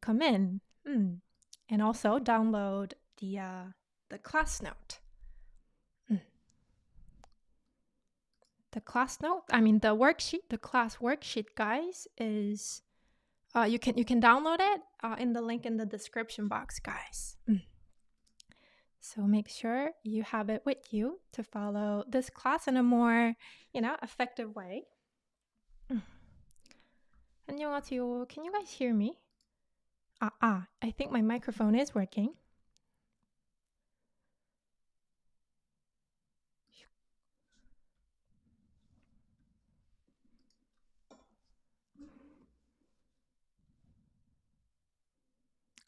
come in. And also download the class note. The class note, the worksheet, the class worksheet, guys, is you can download it in the link in the description box, guys. So make sure you have it with you to follow this class in a more, effective way. 안녕하세요. Can you guys hear me? I think my microphone is working.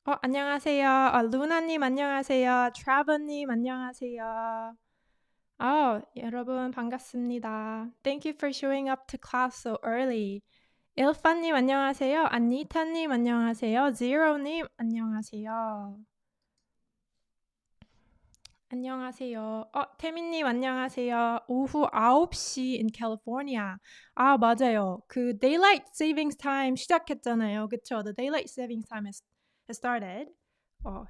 안녕하세요. 루나님 안녕하세요. 트라버님 안녕하세요. 여러분 반갑습니다. Thank you for showing up to class so early. 일파님 안녕하세요. 안니타님 안녕하세요. 제로님 안녕하세요. 안녕하세요. 태민님 안녕하세요. 오후 9시 in California. 맞아요. 그 Daylight Savings Time 시작했잖아요. 그쵸? The Daylight Savings Time has started.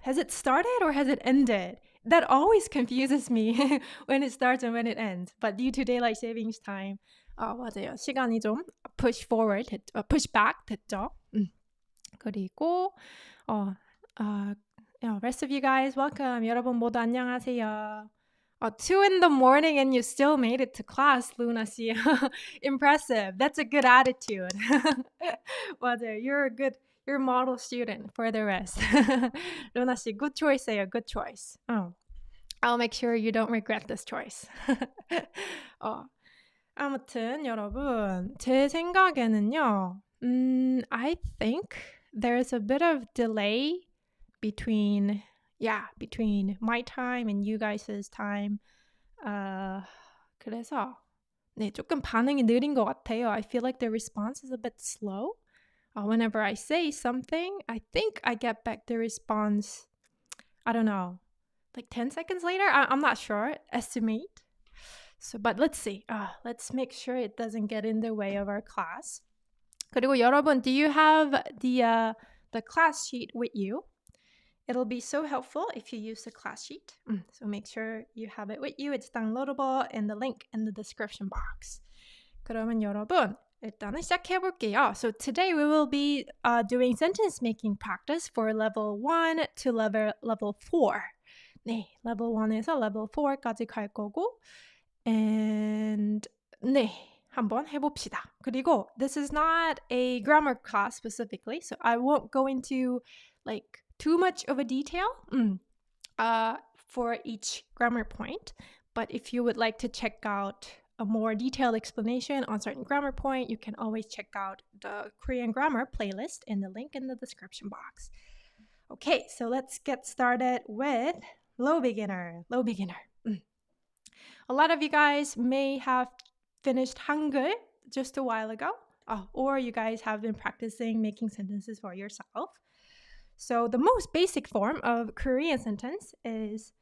Has it started or has it ended? That always confuses me when it starts and when it ends. But due to Daylight Savings Time, 맞아요. 시간이 좀 push back 됐죠. 그리고 rest of you guys, welcome. 여러분 모두 안녕하세요. 2 in the morning and you still made it to class, Luna 씨. Impressive. That's a good attitude. 맞아요. You're a model student for the rest. Luna 씨, good choice예요. Good choice. I'll make sure you don't regret this choice. 아무튼 여러분, 제 생각에는요. I think there's a bit of delay between my time and you guys' time. 그래서 조금 반응이 느린 것 같아요. I feel like the response is a bit slow. Whenever I say something, I think I get back the response, I don't know, like 10 seconds later? I'm not sure. Estimate. So, but let's see. Let's make sure it doesn't get in the way of our class. 그리고 여러분, do you have the class sheet with you? It'll be so helpful if you use the class sheet. So make sure you have it with you. It's downloadable in the link in the description box. 그러면 여러분, 일단은 시작해볼게요. So today we will be doing sentence making practice for level 1 to level 4. 네, level 1에서 level 4까지 갈 거고 and 네, 한번 해봅시다. 그리고 this is not a grammar class specifically, so I won't go into like too much of a detail for each grammar point. But if you would like to check out a more detailed explanation on certain grammar point, you can always check out the Korean grammar playlist in the link in the description box. Okay, so let's get started with low beginner. A lot of you guys may have finished Hangul just a while ago, or you guys have been practicing making sentences for yourself. So the most basic form of Korean sentence is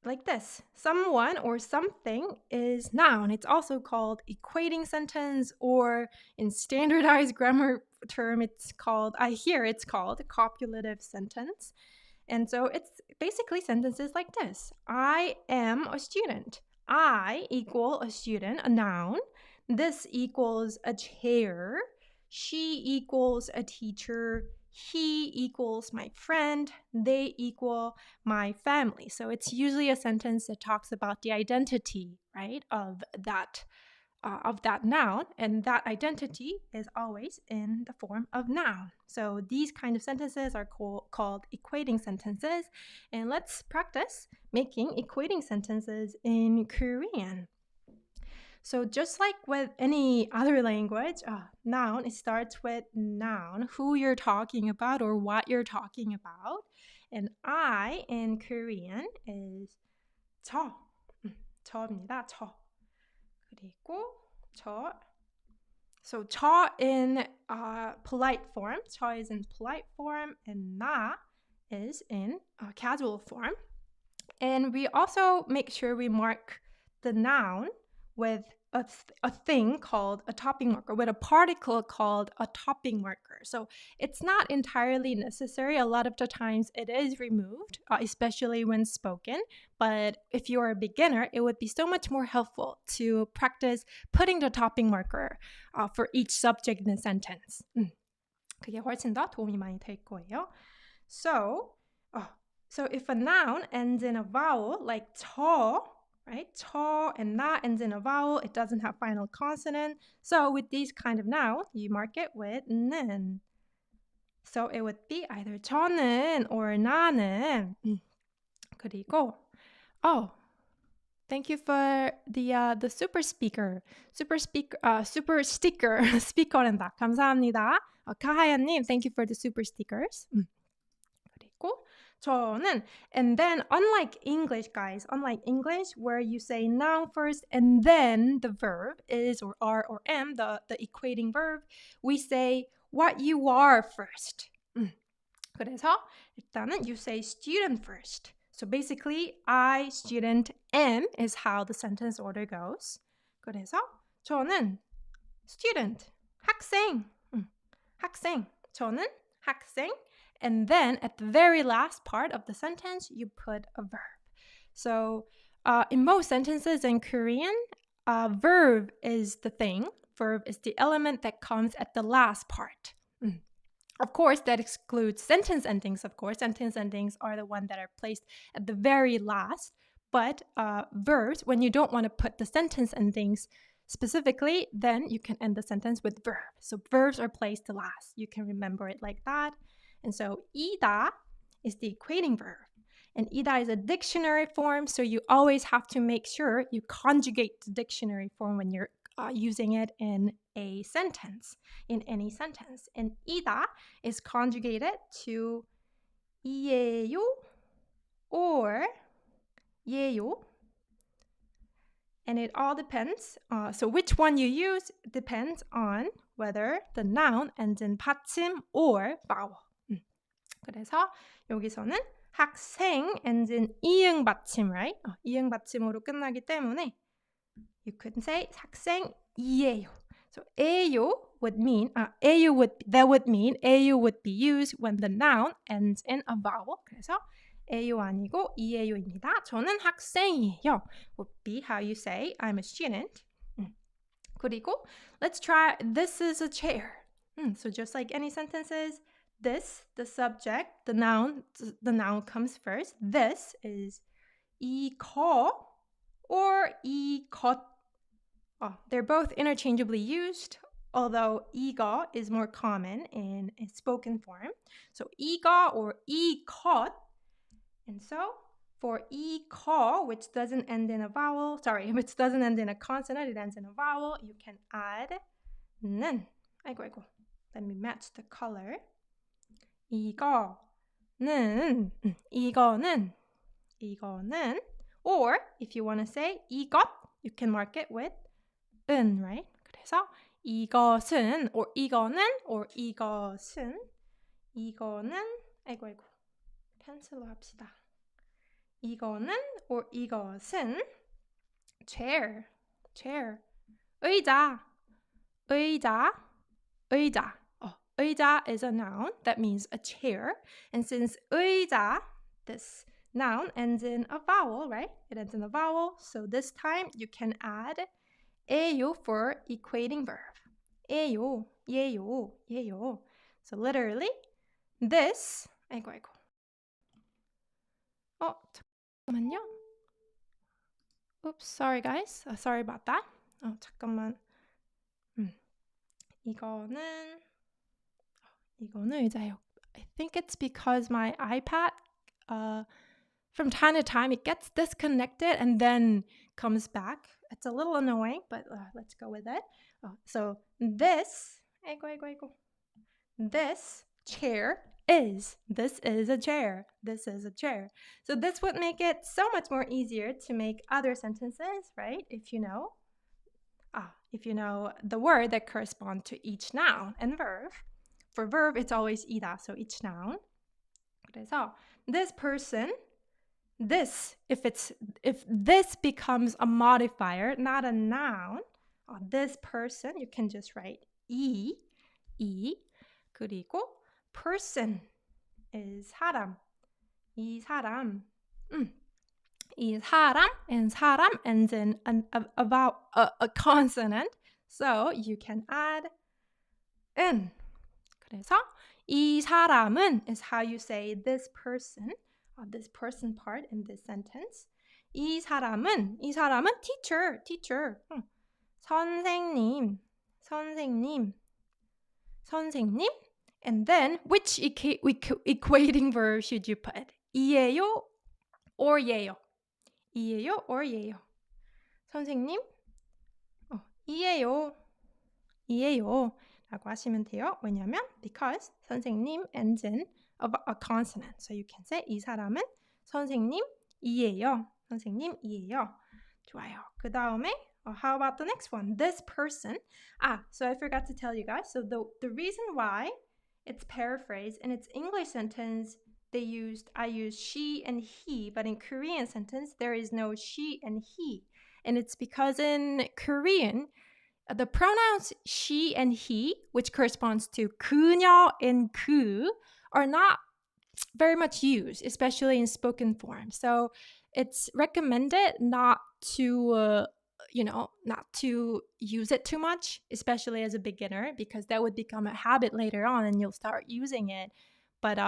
like this. Someone or something is noun. It's also called equating sentence, or in standardized grammar term, it's called copulative sentence. And so it's basically sentences like this. I am a student. I equal a student, a noun. This equals a chair. She equals a teacher. He equals my friend. They equal my family. So it's usually a sentence that talks about the identity, right, of that noun, and that identity is always in the form of noun. So these kind of sentences are called equating sentences, and let's practice making equating sentences in Korean. So just like with any other language, noun, it starts with noun, who you're talking about or what you're talking about. And I in Korean is 저. 저입니다. 저. 그리고 저. So 저 in polite form. 저 is in polite form, and 나 is in casual form. And we also make sure we mark the noun with a thing called a topping marker with a particle called a topping marker. So it's not entirely necessary. A lot of the times it is removed, especially when spoken. But if you're a beginner, it would be so much more helpful to practice putting the topping marker for each subject in a sentence. 그게 훨씬 더 도움이 많이 될 거예요. So if a noun ends in a vowel like 저, right? 저 and na ends in a vowel. It doesn't have final consonant. So with these kind of nouns, you mark it with 는. So it would be either 저는 or 나는. 그리고 thank you for the super speaker. Super sticker. 스피커랜다. 감사합니다. 카하야님, thank you for the super stickers. 그리고 저는, and then unlike English, guys, where you say noun first and then the verb is or are or am, the equating verb, we say what you are first. 그래서 일단은 you say student first. So basically, I, student, am is how the sentence order goes. 그래서 저는 student, 학생, 학생. 저는 학생. And then at the very last part of the sentence, you put a verb. So in most sentences in Korean, verb is the thing. Verb is the element that comes at the last part. Of course, that excludes sentence endings, of course. Sentence endings are the ones that are placed at the very last. But verbs, when you don't want to put the sentence endings specifically, then you can end the sentence with verb. So verbs are placed last. You can remember it like that. And so 이다 is the equating verb. And 이다 is a dictionary form, so you always have to make sure you conjugate the dictionary form when you're using it in a sentence, in any sentence. And 이다 is conjugated to 이에요 or 예요. And it all depends. So which one you use depends on whether the noun ends in 받침 or vowel. 그래서 여기서는 학생 ends in 이응 받침, right? 이응 받침으로 끝나기 때문에 you could say 학생이에요. So 에요 would mean 에요 would be used when the noun ends in a vowel. 그래서 에요 아니고 이에요입니다. 저는 학생이에요 would be how you say I'm a student. 그리고 let's try this is a chair. So just like any sentences, this, the subject, the noun comes first. This is 이거 or 이것. They're both interchangeably used, although 이거 is more common in spoken form. So 이거 or 이것. And so for 이거, which doesn't end in a consonant, it ends in a vowel, you can add 는. 아이고. Let me match the color. 이거는. Or if you want to say 이것, you can mark it with 은, right? 그래서 이것은 or 이거는 아이고 펜슬로 합시다. 이거는 or 이것은 chair. 의자. 의자 is a noun. That means a chair. And since 의자, this noun ends in a vowel, right? It ends in a vowel. So this time you can add 에요 for equating verb. 에요, 예요. So literally, this. 아이고. 잠깐만요. Oops, sorry guys. Sorry about that. 잠깐만. 이거는 의자예요. I think it's because my iPad, from time to time, it gets disconnected and then comes back. It's a little annoying, but let's go with it. So this, this chair is a chair. So this would make it so much more easier to make other sentences, right? If you know the word that corresponds to each noun and verb. For verb, it's always 이다, so each noun. 그래서 this person, if this becomes a modifier, not a noun, This person, you can just write 이. 그리고 person is 사람. 이 사람. 이 사람 and 사람 ends in a consonant. So you can add 은. 그래서 이 사람은 is how you say this person part in this sentence. 이 사람은 teacher. 선생님. And then which equating verb should you put? 이에요 or 예요? 이에요 or 예요? 선생님? 이에요 라고 하시면 돼요. 왜냐면 because 선생님 ends in a consonant. So you can say 이 사람은 선생님이에요. 좋아요. 그 다음에 how about the next one? This person. So I forgot to tell you guys. So the reason why it's paraphrased in its English sentence, I use she and he, but in Korean sentence, there is no she and he. And it's because in Korean, the pronouns she and he, which corresponds to 그녀 and 그, are not very much used, especially in spoken form. So it's recommended not to use it too much, especially as a beginner, because that would become a habit later on and you'll start using it. But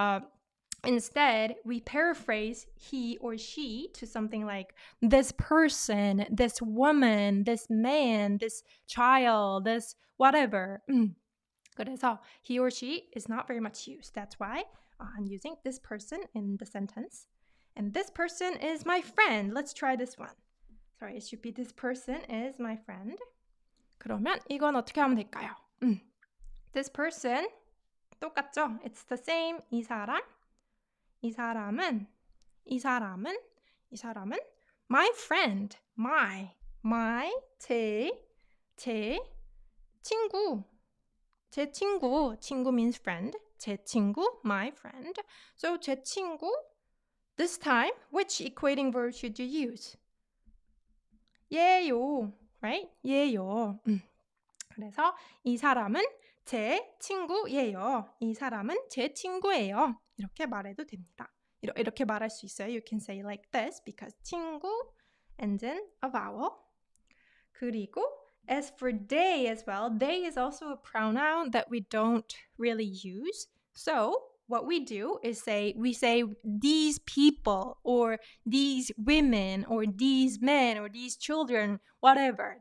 instead, we paraphrase he or she to something like this person, this woman, this man, this child, this whatever. 그래서 he or she is not very much used. That's why I'm using this person in the sentence. And this person is my friend. Let's try this one. Sorry, it should be this person is my friend. 그러면 이건 어떻게 하면 될까요? This person, 똑같죠? It's the same. 이 사람은 my friend, 제 친구 means friend. 제 친구, my friend. So 제 친구, this time, which equating verb should you use? 예요, right? 예요. 그래서 이 사람은 제 친구예요. 이 사람은 제 친구예요. 이렇게 말해도 됩니다. 이렇게 말할 수 있어요. You can say like this because 친구 ends in a vowel. 그리고 as for they as well, they is also a pronoun that we don't really use. So what we do is we say these people or these women or these men or these children, whatever.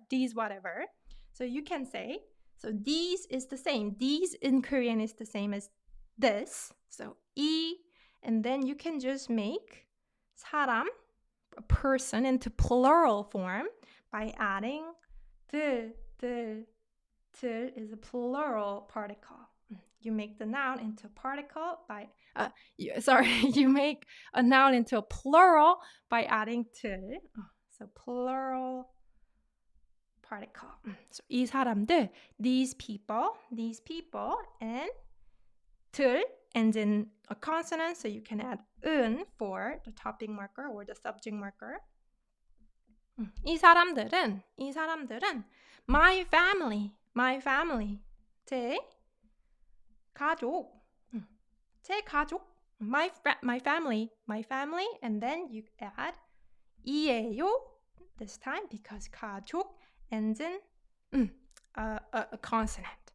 So you can say, so these is the same. These in Korean is the same as this. So 이, and then you can just make 사람, a person, into plural form by adding 들 is a plural particle. You make the noun into a particle by, you make a noun into a plural by adding 들. So plural particle. So 이 사람들, these people, and 들 ends in a consonant, so you can add 은 for the topic marker or the subject marker. 이 사람들은 my family, 제 가족, my family, and then you add 이에요 this time because 가족 ends in a consonant.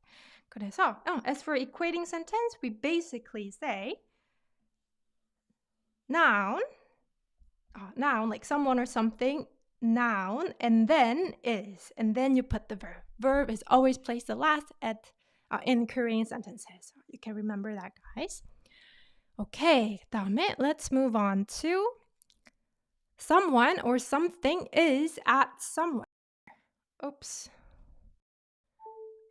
그래서 as for equating sentence, we basically say noun like someone or something, noun, and then is, and then you put the verb. Verb is always placed the last in Korean sentences. You can remember that, guys. Okay, 다음에 let's move on to someone or something is at somewhere. Oops.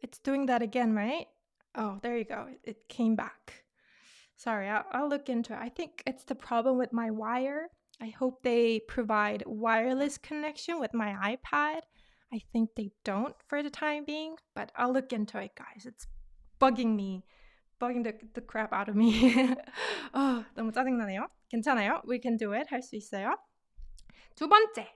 It's doing that again, right? Oh, there you go. It came back. Sorry, I'll look into it. I think it's the problem with my wire. I hope they provide wireless connection with my iPad. I think they don't for the time being, but I'll look into it, guys. It's bugging the crap out of me. 너무 짜증나네요. 괜찮아요. We can do it. 할 수 있어요. 두 번째.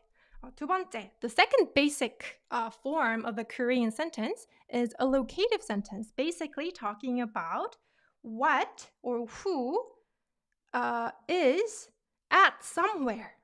두 번째, the second basic form of a Korean sentence is a locative sentence, basically talking about what or who is at somewhere.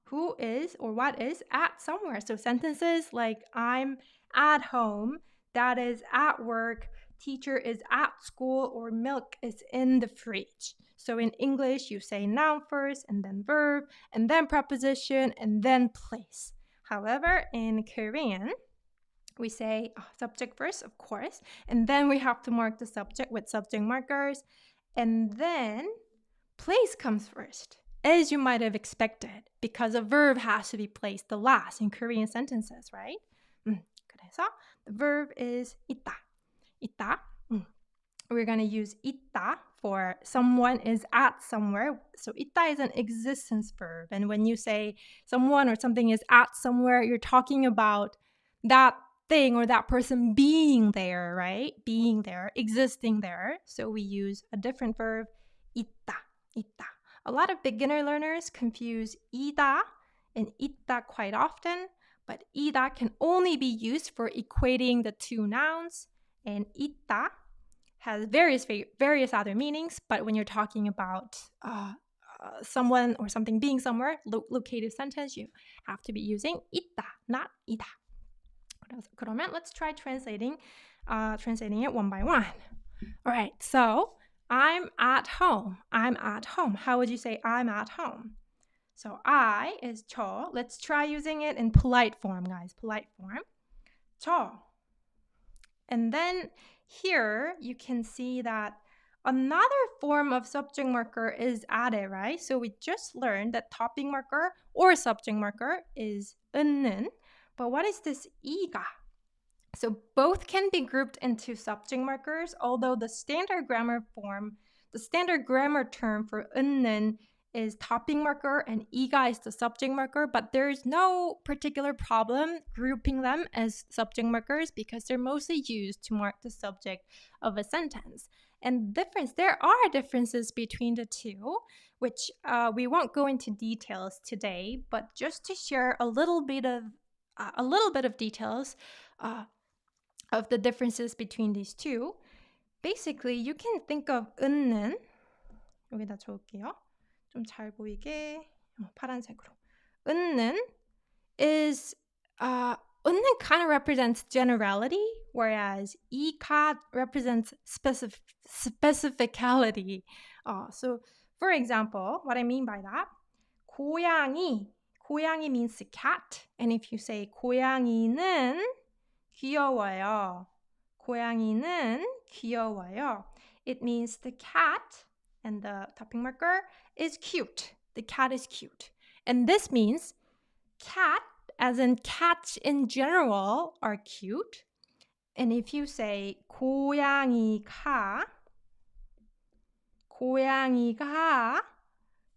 Who is or what is at somewhere. So sentences like I'm at home, dad is at work, teacher is at school, or milk is in the fridge. So in English, you say noun first, and then verb, and then preposition, and then place. However, in Korean, we say subject first, of course, and then we have to mark the subject with subject markers, and then place comes first, as you might have expected, because a verb has to be placed the last in Korean sentences, right? 그래서 the verb is 있다. 있다. We're going to use 있다 for someone is at somewhere. So 있다 is an existence verb. And when you say someone or something is at somewhere, you're talking about that thing or that person being there, right? Being there, existing there. So we use a different verb, 있다. 있다. A lot of beginner learners confuse 이다 and 있다 quite often, but 이다 can only be used for equating the two nouns, and 있다 has various other meanings, but when you're talking about someone or something being somewhere, locative sentence, you have to be using 있다, not 이다. 그러면 let's try translating it one by one. All right, so I'm at home. I'm at home. How would you say I'm at home? So I is 저. Let's try using it in polite form, guys. Polite form. 저. And then here you can see that another form of subject marker is added, right? So we just learned that topic marker or subject marker is 은는. But what is this 이가? So both can be grouped into subject markers, although the standard grammar term for 은는 is topic marker and 이가 is the subject marker, but there's no particular problem grouping them as subject markers because they're mostly used to mark the subject of a sentence. And there are differences between the two, which we won't go into details today, but just to share a little bit of details of the differences between these two. Basically, you can think of 은는, 여기다 적을게요. 좀 잘 보이게 파란색으로. 은는 is 은는 kind of represents generality, whereas 이가 represents specificality. So, for example, what I mean by that, 고양이 means cat, and if you say 고양이는 귀여워요. 고양이는 귀여워요. It means the cat, and the topic marker is cute. The cat is cute. And this means cat, as in cats in general, are cute. And if you say 고양이가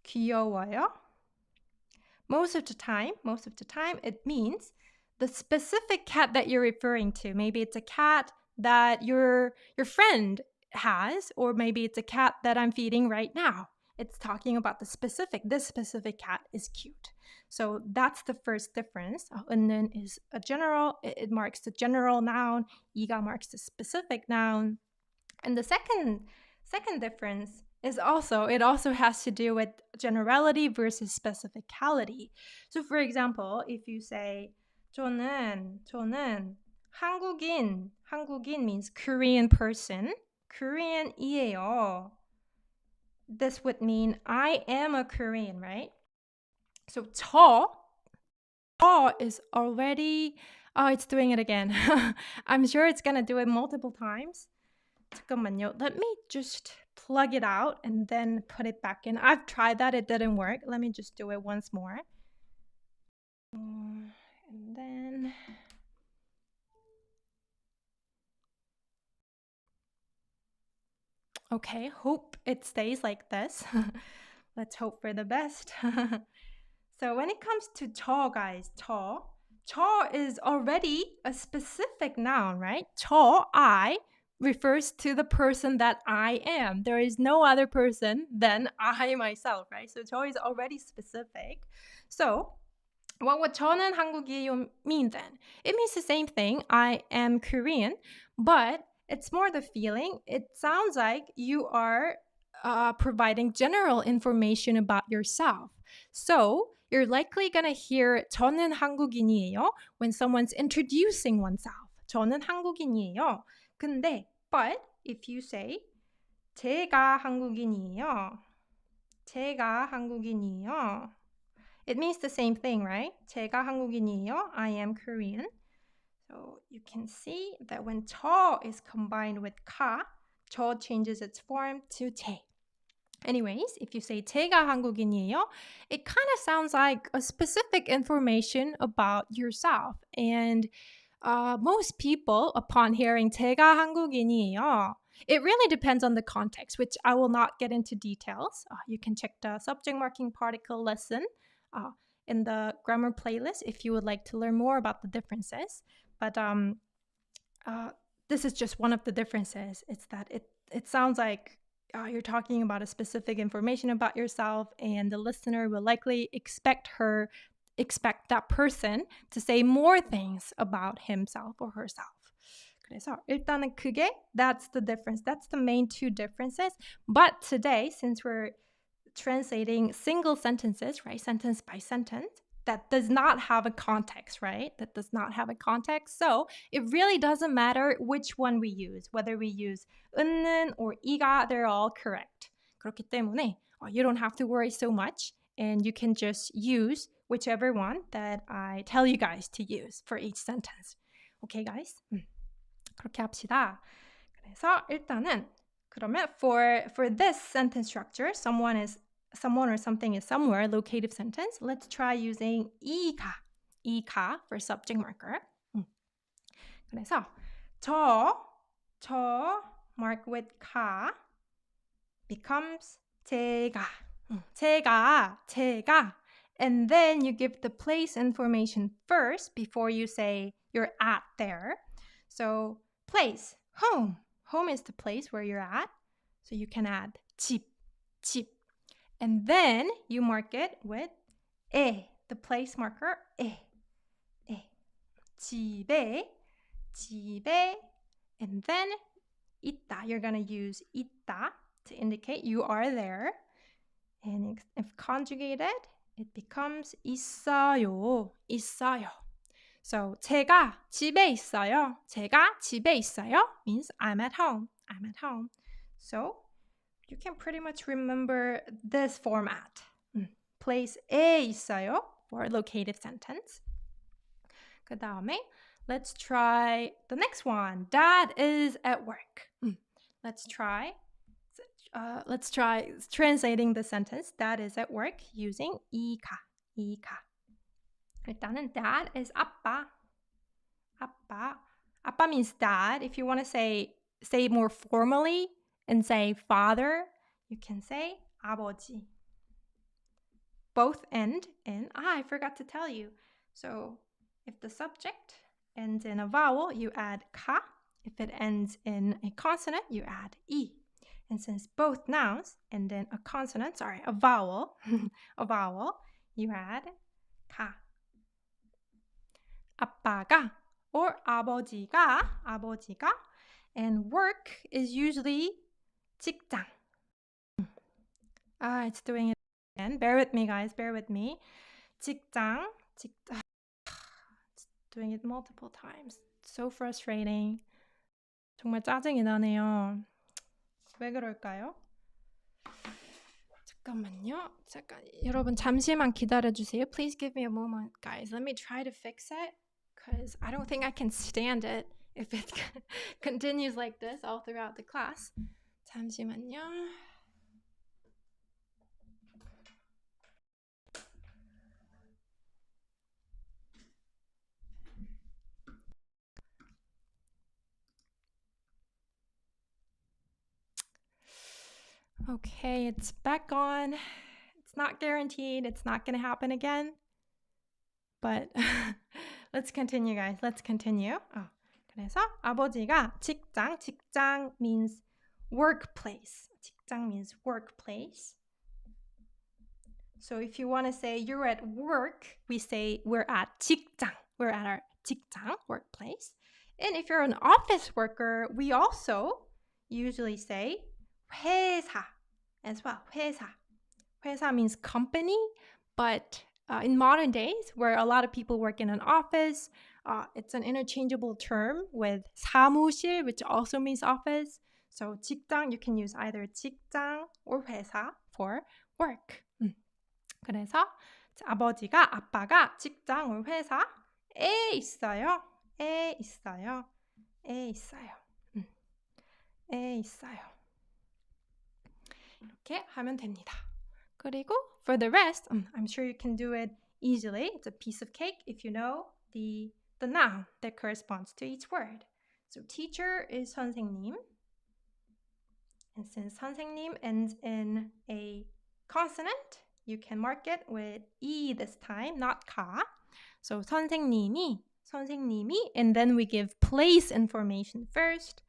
귀여워요, most of the time, it means the specific cat that you're referring to. Maybe it's a cat that your friend has, or maybe it's a cat that I'm feeding right now. It's talking about this specific cat is cute. So that's the first difference. 은는 is a general, it marks the general noun. 이가 marks the specific noun. And the second difference is it also has to do with generality versus specificality. So for example, if you say 저는 한국인 means Korean person. Korean이에요. This would mean I am a Korean, right? So 저 is already, it's doing it again. I'm sure it's gonna do it multiple times. 잠깐만요. Let me just plug it out and then put it back in. I've tried that, it didn't work. Let me just do it once more. And then okay, hope it stays like this. Let's hope for the best. So when it comes to 저, guys, 저 is already a specific noun, right? 저, I, refers to the person that I am. There is no other person than I myself, right? So 저 is already specific. So What would 저는 한국이에요 mean then? It means the same thing. I am Korean, but it's more the feeling. It sounds like you are providing general information about yourself. So you're likely going to hear 저는 한국인이에요 when someone's introducing oneself. 저는 한국인이에요. But if you say 제가 한국인이에요. 제가 한국인이에요. It means the same thing, right? 제가 한국인이에요. I am Korean. So you can see that when 저 is combined with 가, 저 changes its form to 제. Anyways, if you say 제가 한국인이에요, it kind of sounds like a specific information about yourself. And most people, upon hearing 제가 한국인이에요, it really depends on the context, which I will not get into details. You can check the subject marking particle lesson in the grammar playlist if you would like to learn more about the differences. But this is just one of the differences. It's that it sounds like you're talking about a specific information about yourself, and the listener will likely expect that person to say more things about himself or herself. 그래서 일단은 that's the difference. That's the main two differences. But today, since we're translating single sentences, right, sentence by sentence, that does not have a context, right? That does not have a context. So it really doesn't matter which one we use, whether we use 은는 or 이가, they're all correct. 그렇기 때문에 you don't have to worry so much, and you can just use whichever one that I tell you guys to use for each sentence. Okay, guys? 그렇게 합시다. 그래서 일단은 그러면 for this sentence structure, someone or something is somewhere, locative sentence. Let's try using 이가 for subject marker. 그래서 저 mark with 가 becomes 제가. And then you give the place information first before you say you're at there. So place, home. Home is the place where you're at. So you can add 집. And then you mark it with 에, the place marker 에. 집에. And then 있다. You're going to use 있다 to indicate you are there. And if conjugated, it becomes 있어요. So 제가 집에 있어요. means I'm at home. So you can pretty much remember this format. Place-에 있어요 for locative sentence. 그 다음에 let's try the next one. Dad is at work. Let's try translating the sentence. Dad is at work using 이가. 일단은 dad is 아빠. 아빠 means dad. If you want to say more formally and say father, you can say 아버지. Both end in I forgot to tell you. So if the subject ends in a vowel, you add 가. If it ends in a consonant, you add 이. And since both nouns end in a vowel, you add 가. 아빠가 or 아버지가. And work is usually 직장. It's doing it again. Bear with me, guys. 직장. It's doing it multiple times. So frustrating. 정말 짜증이 나네요. 왜 그럴까요? 잠깐만요. 여러분 잠시만 기다려주세요. Please give me a moment, guys. Let me try to fix it because I don't think I can stand it if it continues like this all throughout the class. 잠시만요. Okay, it's back on. It's not guaranteed. It's not going to happen again. But let's continue, guys. Let's continue. 그래서 아버지가 직장 means workplace. 직장 means workplace. So if you want to say you're at work, we say we're at 직장. We're at our 직장, workplace. And if you're an office worker, we also usually say 회사 as well. 회사. 회사 means company, but in modern days, where a lot of people work in an office, it's an interchangeable term with 사무실, which also means office. So 직장, you can use either 직장 or 회사 for work. 그래서 아빠가 직장 or 회사에 있어요. 에 있어요. 이렇게 하면 됩니다. 그리고 for the rest, I'm sure you can do it easily. It's a piece of cake if you know the noun that corresponds to each word. So teacher is 선생님. And since 선생님 ends in a consonant, you can mark it with E this time, not 가. So 선생님이, and then we give place information first.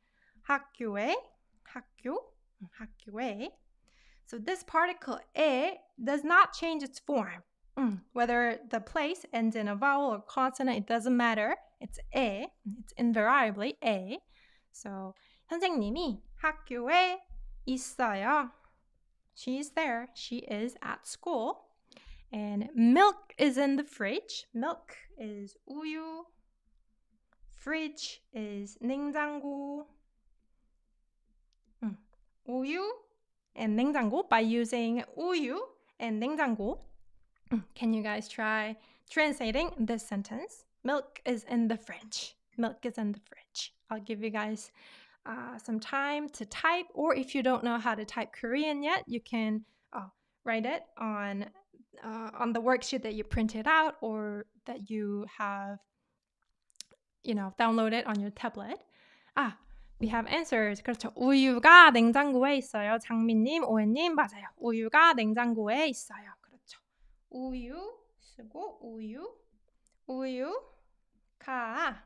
학교에. So this particle 에 does not change its form. Whether the place ends in a vowel or consonant, it doesn't matter. It's 에. It's invariably 에. So 선생님이 학교에 있어요. She's there. She is at school. And milk is in the fridge. Milk is 우유. Fridge is 냉장고. 우유 and 냉장고 by using 우유 and 냉장고. Can you guys try translating this sentence? Milk is in the fridge. Milk is in the fridge. I'll give you guys some time to type, or if you don't know how to type Korean yet, you can write it on the worksheet that you printed out or that you have, downloaded on your tablet. We have answers. 그렇죠. 우유가 냉장고에 있어요. 장민님, 오해님, 맞아요. 우유가 냉장고에 있어요. 그렇죠. 우유 쓰고 우유가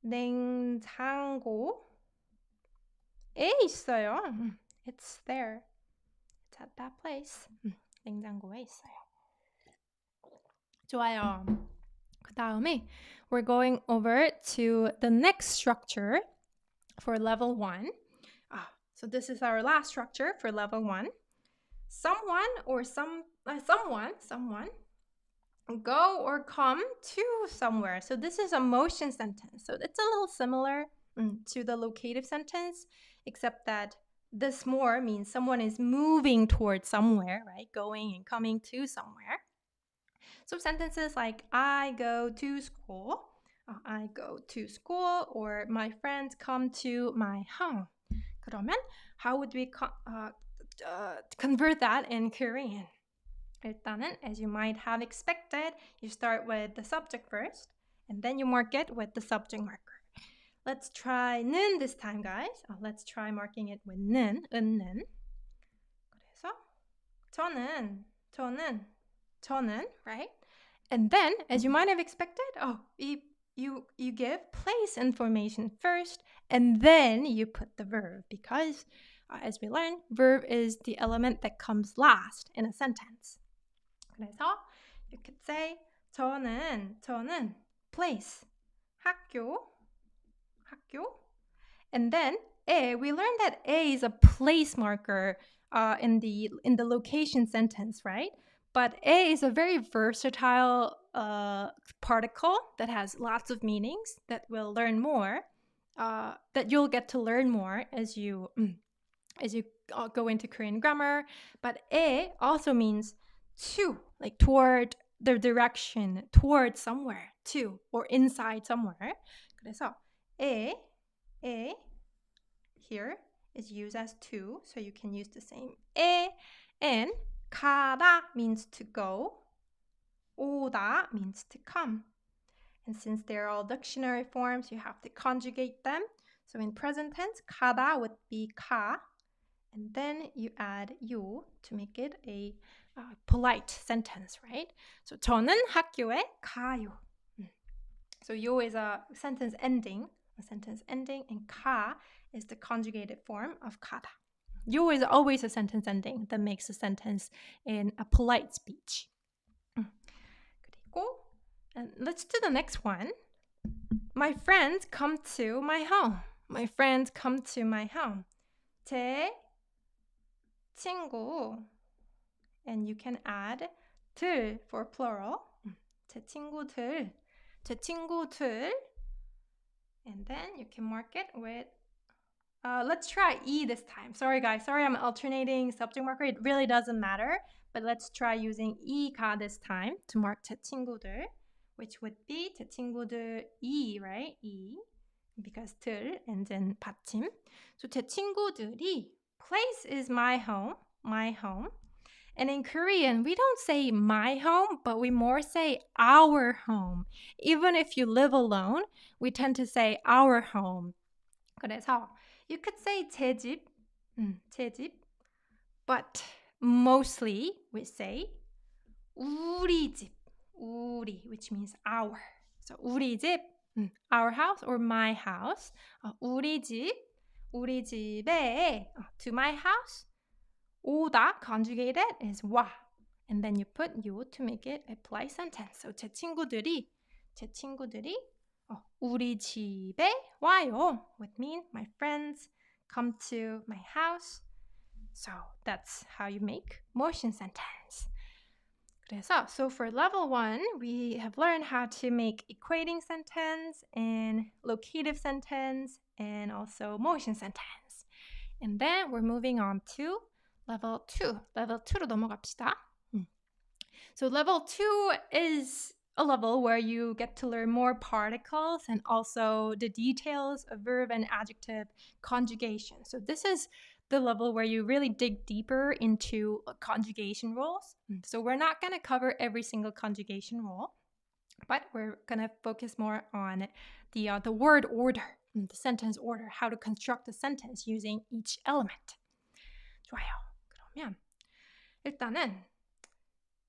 냉장고에 있어요. It's there. It's at that place. 냉장고에 있어요. 좋아요. 그 다음에 we're going over to the next structure for level 1. So this is our last structure for level 1. Someone go or come to somewhere. So this is a motion sentence. So it's a little similar to the locative sentence, except that this more means someone is moving towards somewhere, right? Going and coming to somewhere. So sentences like I go to school, or my friends come to my home. 그러면 how would we convert that in Korean? 일단은, as you might have expected, you start with the subject first, and then you mark it with the subject marker. Let's try 는 this time, guys. Let's try marking it with 는, 은는. 그래서 저는, right? And then, as you might have expected, you give place information first, and then you put the verb, because as we learned, verb is the element that comes last in a sentence. 그래서 you could say 저는 place, 학교, and then we learned that a is a place marker in the location sentence, right? But a is a very versatile particle that has lots of meanings that we'll learn more, that you'll get to learn more as you go into Korean grammar. But a also means to, like toward the direction, toward somewhere, to, or inside somewhere. 그래서 에 here is used as to, so you can use the same 에, and 가다 means to go, 오다 means to come. And since they're all dictionary forms, you have to conjugate them. So in present tense, 가다 would be 가, and then you add 요 to make it a polite sentence, right? So 저는 학교에 가요. So 요 is a sentence ending, and 가 is the conjugated form of 가다. You is always a sentence ending that makes a sentence in a polite speech. 그리고, and let's do the next one. My friends come to my home. My friends come to my home. 제 친구. And you can add 들 for plural. 제 친구들. 제 친구들. And then you can mark it with let's try E this time. Sorry guys, sorry I'm alternating subject marker. It really doesn't matter. But let's try using 이가 this time to mark 제 친구들, which would be 제 친구들 E, right? E, because 들 ends in 받침. So 제 친구들이, place is my home, my home. And in Korean, we don't say my home, but we more say our home. Even if you live alone, we tend to say our home. 그래서 you could say 제 집, 제 집, but mostly we say 우리 집, 우리, which means our. So 우리 집, our house or my house. 우리 집, 우리 집에, to my house. 오다 conjugated is 와. And then you put you to make it a polite sentence. So 제 친구들이 우리 집에 와요 would mean my friends come to my house. So that's how you make motion sentence. 그래서, so for level 1, we have learned how to make equating sentence and locative sentence and also motion sentence. And then we're moving on to level 2. level 2로 넘어갑시다. So level 2 is a level where you get to learn more particles and also the details of verb and adjective conjugation. So this is the level where you really dig deeper into conjugation rules. So we're not going to cover every single conjugation rule, but we're going to focus more on the word order, the sentence order, how to construct a sentence using each element. 좋아요. 그러면 일단은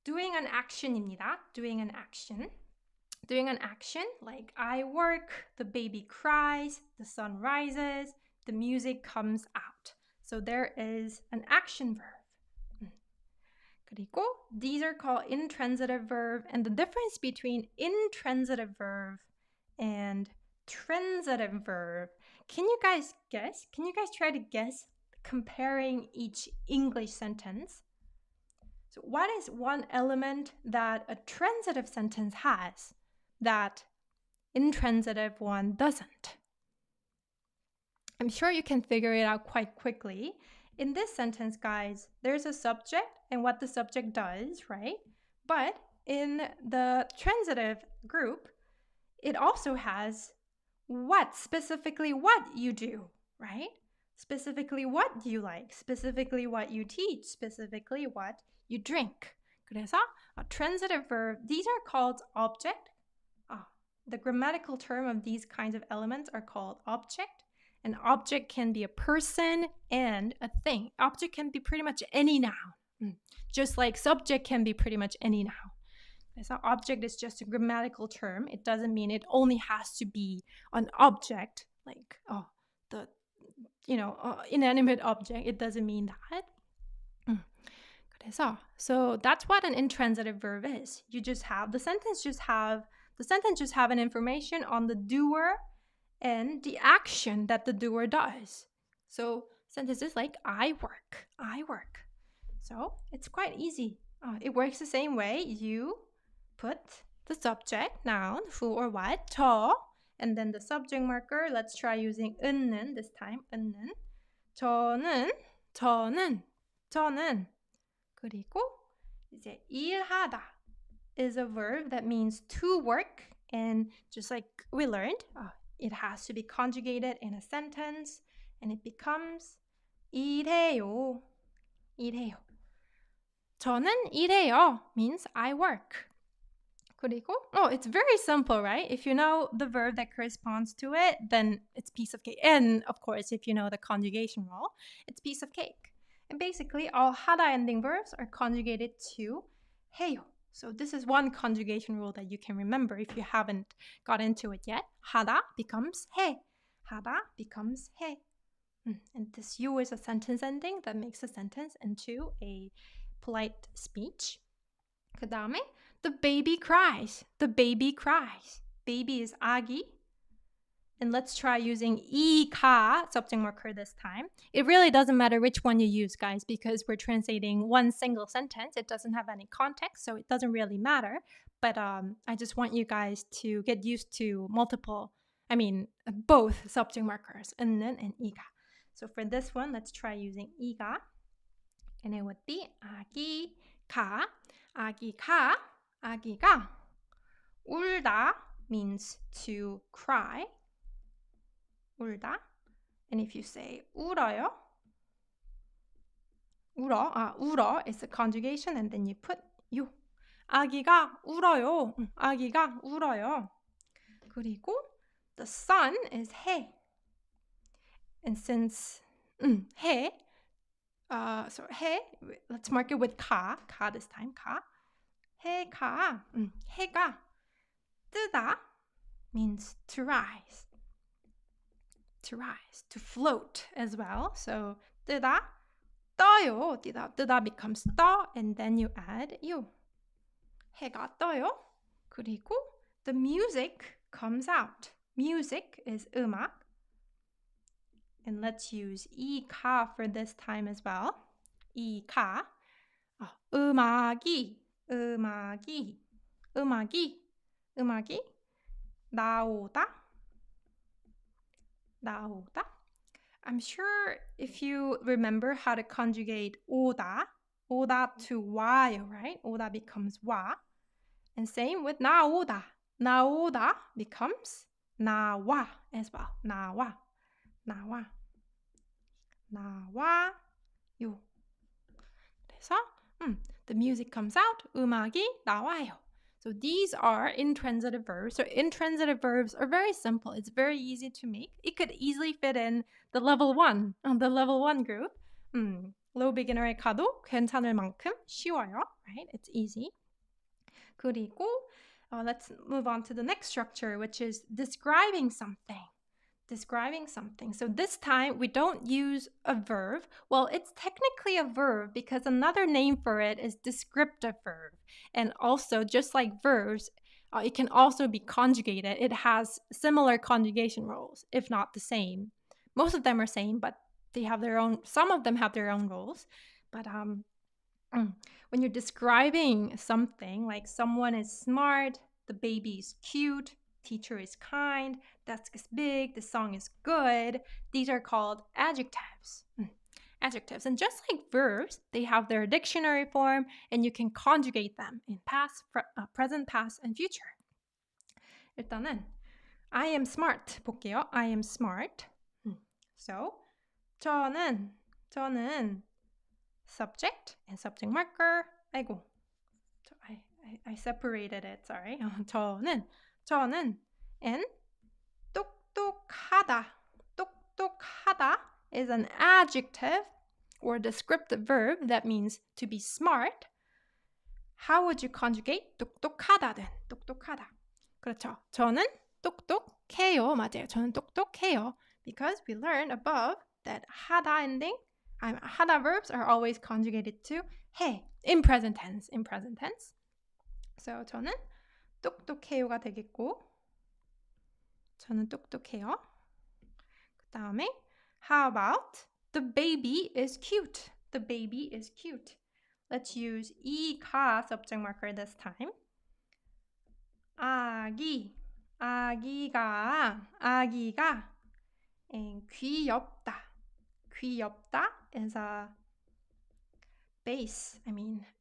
doing an action입니다. Doing an action. Doing an action like I work, the baby cries, the sun rises, the music comes out. So there is an action verb. 그리고 these are called intransitive verb, and the difference between intransitive verb and transitive verb. Can you guys guess? Can you guys try to guess comparing each English sentence? So what is one element that a transitive sentence has that intransitive one doesn't? I'm sure you can figure it out quite quickly. In this sentence, guys, there's a subject and what the subject does, right? But in the transitive group, it also has specifically what you do, right? Specifically what you like, specifically what you teach, specifically what you drink. 그래서 a transitive verb, these are called object. The grammatical term of these kinds of elements are called object. An object can be a person and a thing. Object can be pretty much any noun, just like subject can be pretty much any noun. So object is just a grammatical term. It doesn't mean it only has to be an object, like inanimate object. It doesn't mean that. So that's what an intransitive verb is. You just have the sentence just have an information on the doer and the action that the doer does. So sentences like I work. So it's quite easy. It works the same way. You put the subject, noun, who or what, 저, and then the subject marker. Let's try using 은는 this time. 은는. 저는. 그리고 이제 일하다 is a verb that means to work, and just like we learned, it has to be conjugated in a sentence, and it becomes 일해요. 저는 일해요 means I work. 그리고, it's very simple, right? If you know the verb that corresponds to it, then it's piece of cake. And of course, if you know the conjugation rule, it's piece of cake. And basically, all 하다 ending verbs are conjugated to 해요. So this is one conjugation rule that you can remember if you haven't got into it yet. 하다 becomes 해. 하다 becomes 해. And this you is a sentence ending that makes a sentence into a polite speech. 그 다음에 the baby cries. The baby cries. Baby is 아기. And let's try using 이가 subject marker this time. It really doesn't matter which one you use, guys, because we're translating one single sentence. It doesn't have any context, so it doesn't really matter. But I just want you guys to get used to both subject markers, 은는 and 이가. So for this one, let's try using 이가. And it would be 아기가, 아기가, 아기가. 울다 means to cry. 울다. And if you say 울어요, 울어 is a conjugation and then you put you. 아기가 울어요. 아기가 울어요. 그리고 the sun is 해. And since 해, so 해, let's mark it with 가 this time, 가. 해가, 해가 뜨다 means to rise. To rise, to float as well. So 뜨다, 떠요. 뜨다 becomes 떠, and then you add you. 해가 떠요. 그리고 the music comes out. Music is 음악. And let's use 이가 for this time as well. 이가. 음악이 나오다. I'm sure if you remember how to conjugate 오다 to 와요, right? 오다 becomes 와. And same with 나오다. 나오다 becomes 나와 as well. 나와요. 그래서 the music comes out. 음악이 나와요. So these are intransitive verbs. So intransitive verbs are very simple. It's very easy to make. It could easily fit in the level 1, the level 1 group. Low beginner에 가도 괜찮을 만큼 쉬워요, right? It's easy. 그리고 let's move on to the next structure, which is describing something. So this time we don't use a verb. Well, it's technically a verb because another name for it is descriptive verb. And also, just like verbs, it can also be conjugated. It has similar conjugation rules, if not the same. Most of them are same, but they have their own. Some of them have their own rules. But when you're describing something, like someone is smart, the baby is cute, teacher is kind, desk is big, the song is good. These are called adjectives. Adjectives. And just like verbs, they have their dictionary form and you can conjugate them in past, present, past, and future. 일단은 I am smart 볼게요. I am smart. So 저는 subject and subject marker. 아이고. I separated it. Sorry. 저는 and 똑똑하다 is an adjective or descriptive verb that means to be smart. How would you conjugate 똑똑하다는? 똑똑하다. 그렇죠. 저는 똑똑해요. 맞아요. 저는 똑똑해요. Because we learned above that 하다 ending, 하다 verbs are always conjugated to 해 in present tense. So 저는 똑똑해요가 되겠고 저는 똑똑해요. 그 다음에 how about the baby is cute. The baby is cute. Let's use 이가 subject marker this time. 아기가 and 귀엽다 is a base,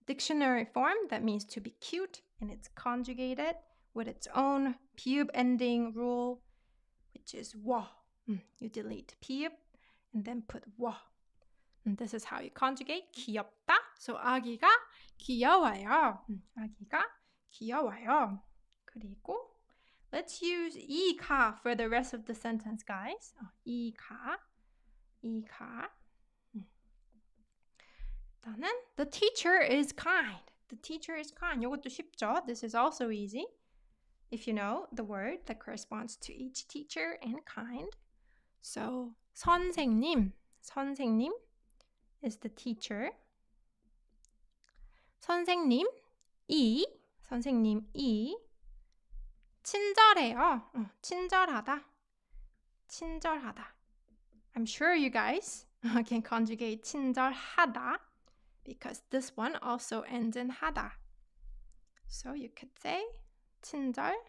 dictionary form that means to be cute, and it's conjugated with its own pube ending rule, which is 와. You delete pube and then put 와. And this is how you conjugate 귀엽다. So 아기가 귀여워요. 아기가 귀여워요. 그리고 let's use 이가 for the rest of the sentence, guys. 이가. 일단은 the teacher is kind. The teacher is kind. 이것도 쉽죠? This is also easy. If you know the word that corresponds to each teacher and kind. So 선생님 is the teacher. 선생님이 친절해요. 친절하다. I'm sure you guys can conjugate 친절하다 because this one also ends in 하다. So you could say 친절해요.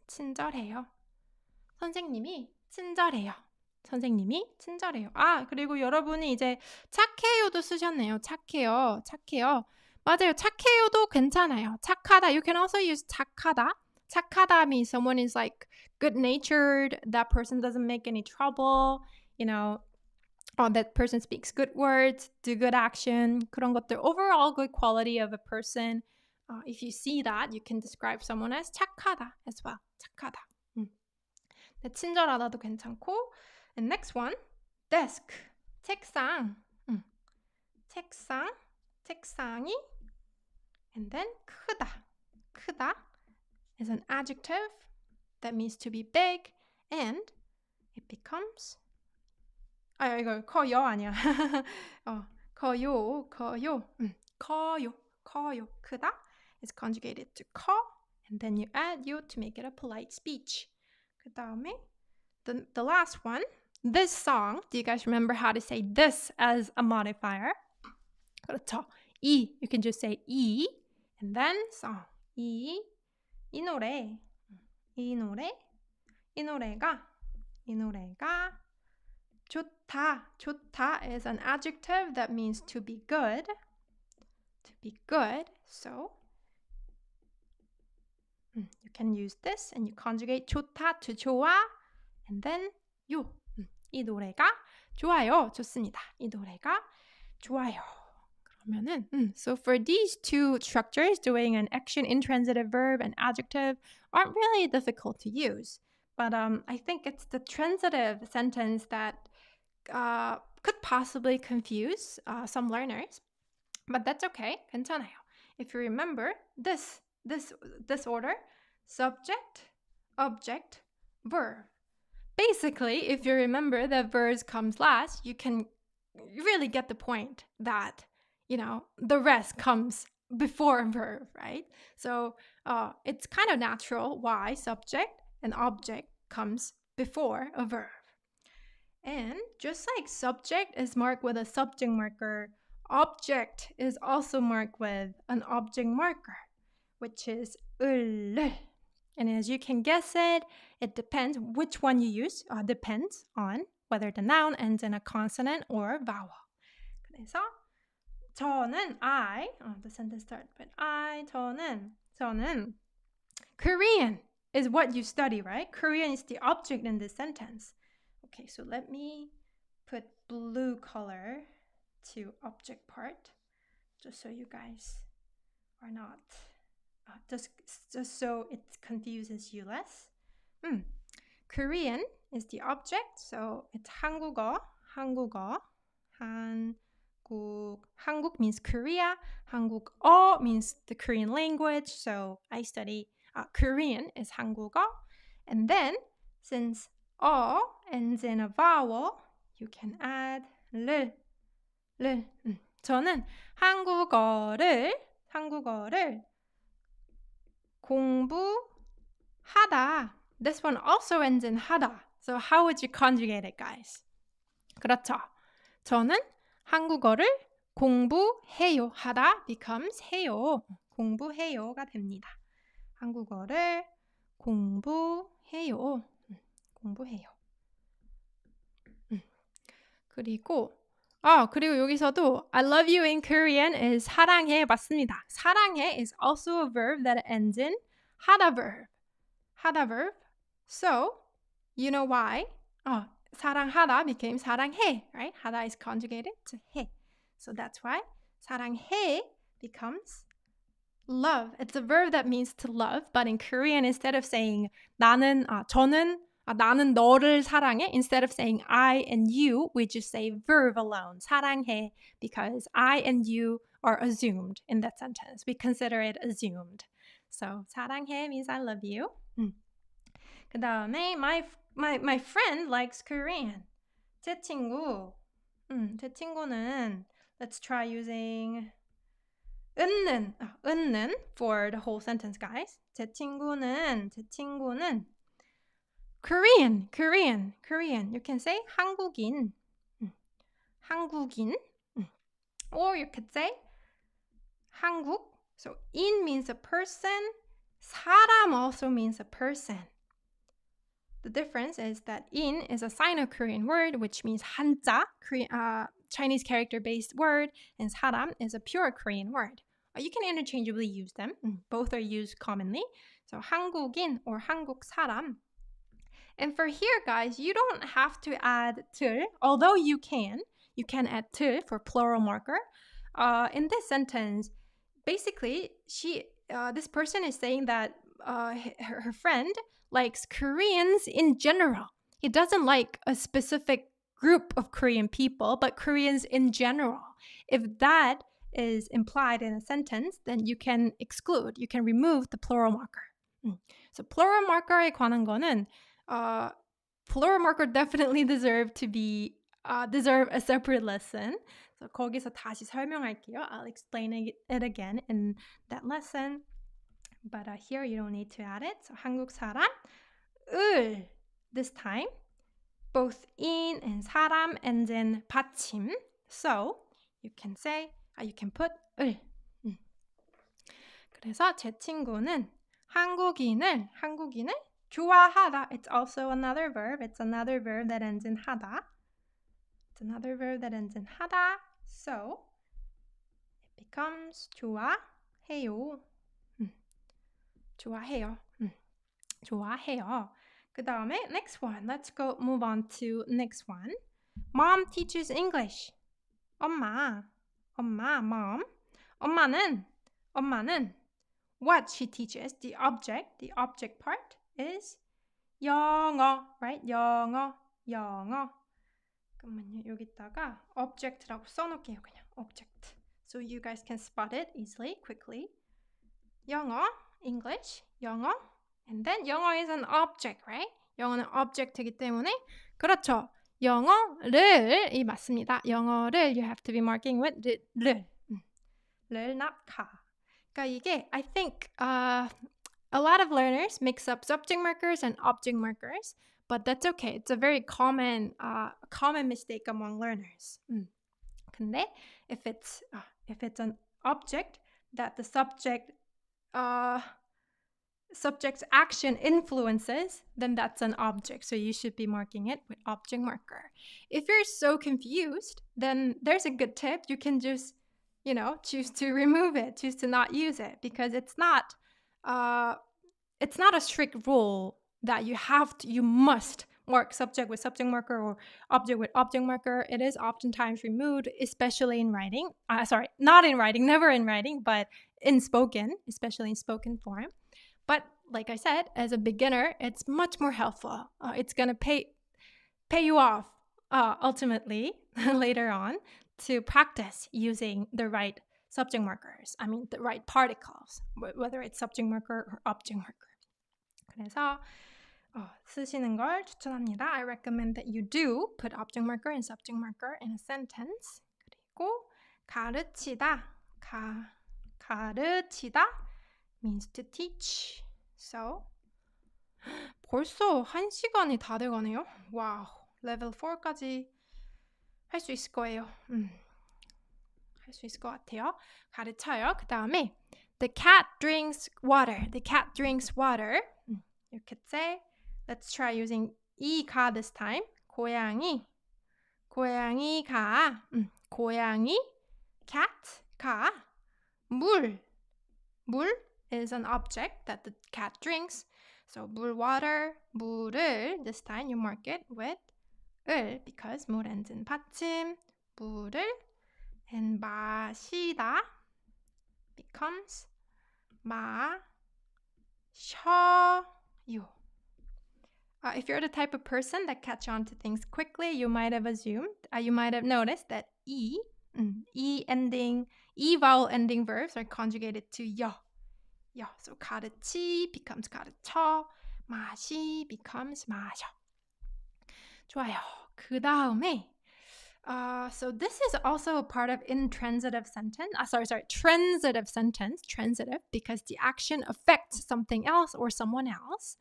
친절해요. 선생님이 친절해요. 그리고 여러분이 이제 착해요도 쓰셨네요. 착해요. 맞아요. 착해요도 괜찮아요. 착하다. You can also use 착하다. 착하다 means someone is like good-natured. That person doesn't make any trouble. That person speaks good words, do good action. 그런 것들. Overall good quality of a person. If you see that, you can describe someone as 착하다 as well. 착하다. 친절하다도 괜찮고. And next one, desk. 책상이. And then 크다 is an adjective that means to be big and it becomes 이거 커요 아니야. 커요. 크다 is conjugated to 커 and then you add 요 to make it a polite speech. 그 다음에 the last one, this song. Do you guys remember how to say this as a modifier? 그렇죠. You can just say and then song. 이 노래가 좋다 is an adjective that means to be good. So you can use this and you conjugate 좋다 to 좋아 and then 이 노래가 좋아요. 좋습니다. 이 노래가 좋아요. 그러면은 so for these two structures, doing an action, intransitive verb, and adjective aren't really difficult to use. But I think it's the transitive sentence that could possibly confuse some learners. But that's okay. 괜찮아요. If you remember this order, subject, object, verb. Basically, if you remember that verbs comes last, you can really get the point that, the rest comes before a verb, right? So it's kind of natural why subject and object comes before a verb. And just like subject is marked with a subject marker, object is also marked with an object marker, which is 을. And as you can guess it depends which one you use. Depends on whether the noun ends in a consonant or a vowel. 그래서 저는 the sentence starts with 저는 Korean is what you study, right? Korean is the object in this sentence. Okay, so let me put blue color to object part, just so you guys are not, just so it confuses you less. Korean is the object, so it's 한국어. 한국 means Korea. 한국어 means the Korean language. So I study Korean is 한국어. And then since 어 ends in a vowel, you can add 를. 저는 한국어를 공부하다. This one also ends in 하다. So how would you conjugate it, guys? 그렇죠. 저는 한국어를 공부해요. 하다 becomes 해요. 공부해요가 됩니다. 한국어를 공부해요. 그리고 여기서도 I love you in Korean is 사랑해 맞습니다. 사랑해 is also a verb that ends in 하다 verb. So, you know why? 사랑하다 became 사랑해, right? 하다 is conjugated to 해. So that's why 사랑해 becomes love. It's a verb that means to love, but in Korean, instead of saying 나는 너를 사랑해, instead of saying I and you, we just say verb alone, 사랑해, because I and you are assumed in that sentence. We consider it assumed. So 사랑해 means I love you. 그 다음에 my friend likes Korean. 제 친구. 제 친구는 let's try using 은는 for the whole sentence, guys. 제 친구는 Korean. You can say 한국인. 한국인. Or you could say 한국. So in means a person. 사람 also means a person. The difference is that in is a Sino-Korean word, which means 한자, Chinese character-based word, and 사람 is a pure Korean word. You can interchangeably use them. Both are used commonly. So 한국인 or 한국 사람. And for here, guys, you don't have to add 들, although you can. You can add 들 for plural marker. In this sentence, basically, this person is saying that her friend likes Koreans in general. He doesn't like a specific group of Korean people, but Koreans in general. If that is implied in a sentence, then you can remove the plural marker. So plural marker에 관한 거는 plural marker definitely deserve a separate lesson. So 거기서 다시 설명할게요. I'll explain it again in that lesson. But here you don't need to add it. So 한국 사람, 을. This time, both in and 사람 ends in 받침. So you can put 을. 그래서 제 친구는 한국인을 좋아하다. It's also another verb. It's another verb that ends in 하다. So it becomes 좋아해요. 좋아해요. 그 다음에 next one. Let's move on to next one. Mom teaches English. 엄마, mom. 엄마는 what she teaches, the object part is 영어, right? 영어. 잠깐만요. 여기다가 object라고 써놓을게요. 그냥 object. So you guys can spot it easily, quickly. 영어, English, 영어. And then 영어 is an object, right? 영어는 object이기 때문에 그렇죠. 영어를 맞습니다. 영어를 you have to be marking with 를, not 가. 그러니까 이게 I think a lot of learners mix up subject markers and object markers, but that's okay. It's a very common mistake among learners. 근데 if it's an object that the subject's action influences, then that's an object. So you should be marking it with object marker. If you're so confused, then there's a good tip. You can just, choose to remove it, choose to not use it, because it's not a strict rule that you must mark subject with subject marker or object with object marker. It is oftentimes removed, especially in writing. Not in writing, never in writing, but in spoken, especially in spoken form. But like I said, as a beginner, it's much more helpful. It's going to pay you off ultimately later on to practice using the right subject markers. I mean, the right particles, whether it's subject marker or object marker. 그래서 쓰시는 걸 추천합니다. I recommend that you do put object marker and subject marker in a sentence. 그리고 가르치다. 가르치다 means to teach. So 벌써 1시간이 다 돼가네요. 와우, 레벨 4까지 할 수 있을 거예요. 할 수 있을 것 같아요. 가르쳐요. 그 다음에 the cat drinks water. You could say, let's try using 이가 this time. 고양이 가. 고양이, cat, 가. 물 is an object that the cat drinks. So 물, water, 물을, this time you mark it with 을 because 물 ends in 받침. 물을, and 마시다 becomes 마셔요. If you're the type of person that catch on to things quickly, you might have noticed that E vowel ending verbs are conjugated to 여. So 가르치 becomes 가르쳐, 맛이 becomes 마셔. 좋아요. 그 다음에 so this is also a part of intransitive sentence. Transitive sentence. Transitive because the action affects something else or someone else.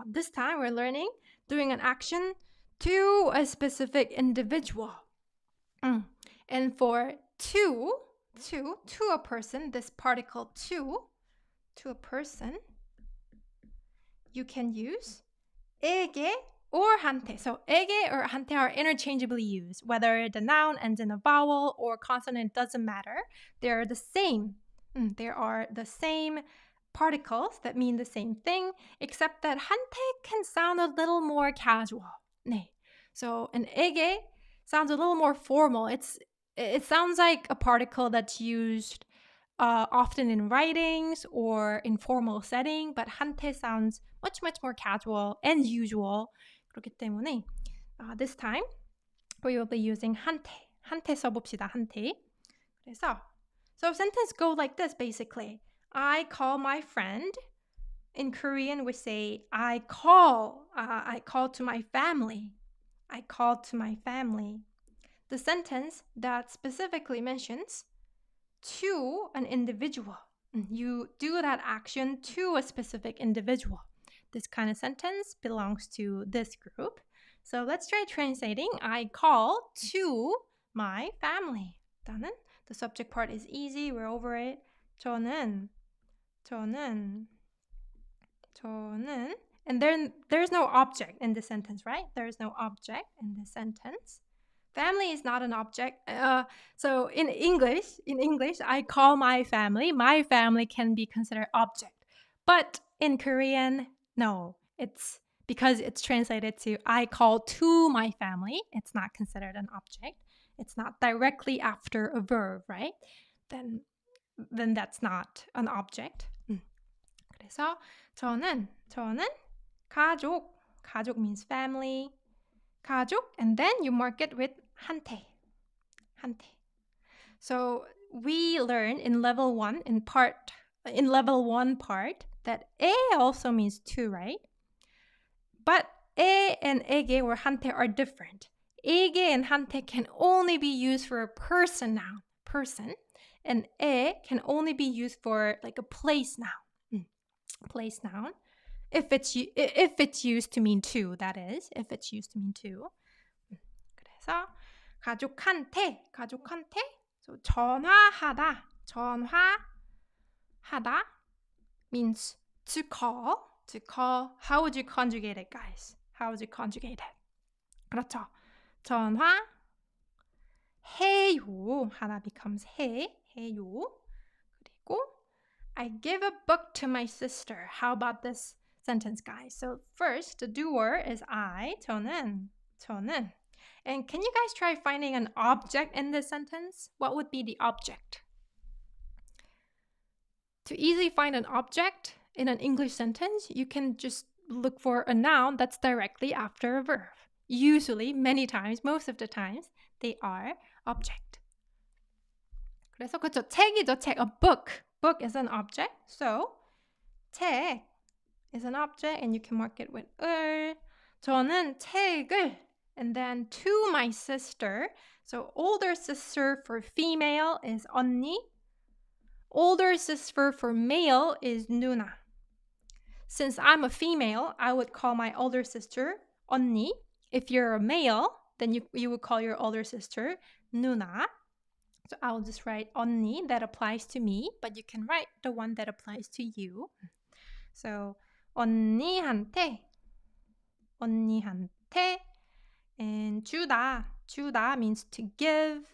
This time we're learning doing an action to a specific individual. And for to a person, this particle to a person, you can use 에게 or 한테. So 에게 or 한테 are interchangeably used. Whether the noun ends in a vowel or consonant doesn't matter. They're the same. There are the same particles that mean the same thing, except that 한테 can sound a little more casual. 네. So an 에게 sounds a little more formal. It sounds like a particle that's used often in writings or in formal setting, but 한테 sounds much more casual and usual. 그렇기 때문에 this time we will be using 한테. 한테 써봅시다. 한테. 그래서 so sentence go like this basically. I call my friend. In Korean we say I call to my family. I call to my family. The sentence that specifically mentions to an individual. You do that action to a specific individual. This kind of sentence belongs to this group. So let's try translating. I call to my family. 나는, the subject part is easy. We're over it. 저는. And then there's no object in this sentence, right? There's no object in this sentence. Family is not an object. So in English, I call my family. My family can be considered object. But in Korean, no. It's because it's translated to I call to my family. It's not considered an object. It's not directly after a verb, right? Then that's not an object. 그래서 저는 가족. 가족 means family. 가족, and then you mark it with 한테. So we learned in level 1 part that 에 also means to, right? But 에 and 에게 or 한테 are different. 에게 and 한테 can only be used for a person noun, and 에 can only be used for like a place noun. Place noun. If it's used to mean to, that is. If it's used to mean to. 그래서 가족한테. So 전화하다 means to call. How would you conjugate it, guys? How would you conjugate it? 그렇죠. 전화해요. 하다 becomes 해요. 그리고 I give a book to my sister. How about this sentence, guys? So first, the doer is I, 저는. And can you guys try finding an object in this sentence? What would be the object? To easily find an object in an English sentence, you can just look for a noun that's directly after a verb. Usually, many times, most of the times, they are object. 그래서 그렇죠. 책이죠. 책. A book. Book is an object. So, 책 is an object and you can mark it with 을. 저는 책을. And then to my sister. So older sister for female is 언니. Older sister for male is 누나. Since I'm a female, I would call my older sister 언니. If you're a male, then you would call your older sister 누나. So I'll just write 언니. That applies to me, but you can write the one that applies to you. So 언니한테. And 주다 means to give.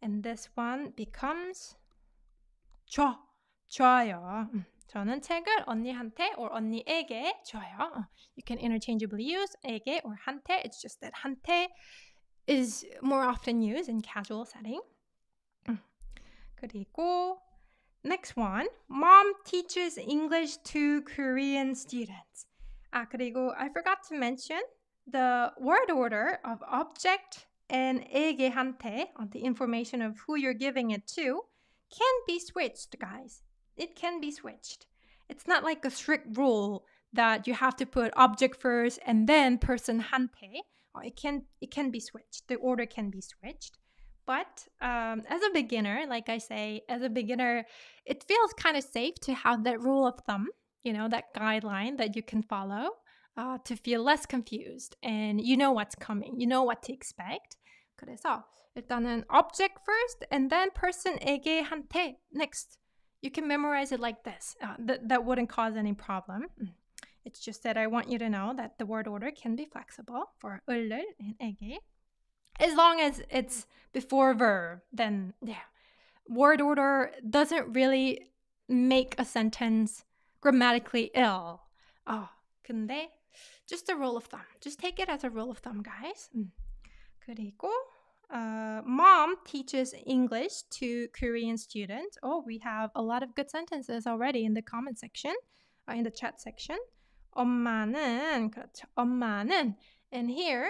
And this one becomes 줘요. 저는 책을 언니한테 or 언니에게 줘요. You can interchangeably use 에게 or 한테. It's just that 한테 is more often used in casual setting. 그리고 next one. Mom teaches English to Korean students. 그리고 I forgot to mention the word order of object and 에게한테, the information of who you're giving it to, can be switched, guys. It can be switched. It's not like a strict rule that you have to put object first and then person한테. It can be switched. The order can be switched. But as a beginner, like I say, as a beginner, it feels kind of safe to have that rule of thumb, that guideline that you can follow to feel less confused. And you know what's coming. You know what to expect. 그래서 일단은 object first and then person에게 한테 next. You can memorize it like this. That wouldn't cause any problem. It's just that I want you to know that the word order can be flexible for 을을 and 에게. As long as it's before verb, then yeah. Word order doesn't really make a sentence grammatically ill. 근데 just a rule of thumb. Just take it as a rule of thumb, guys. 그리고 mom teaches English to Korean students. We have a lot of good sentences already in the comment section, in the chat section. 엄마는, 그렇죠. 엄마는, and here,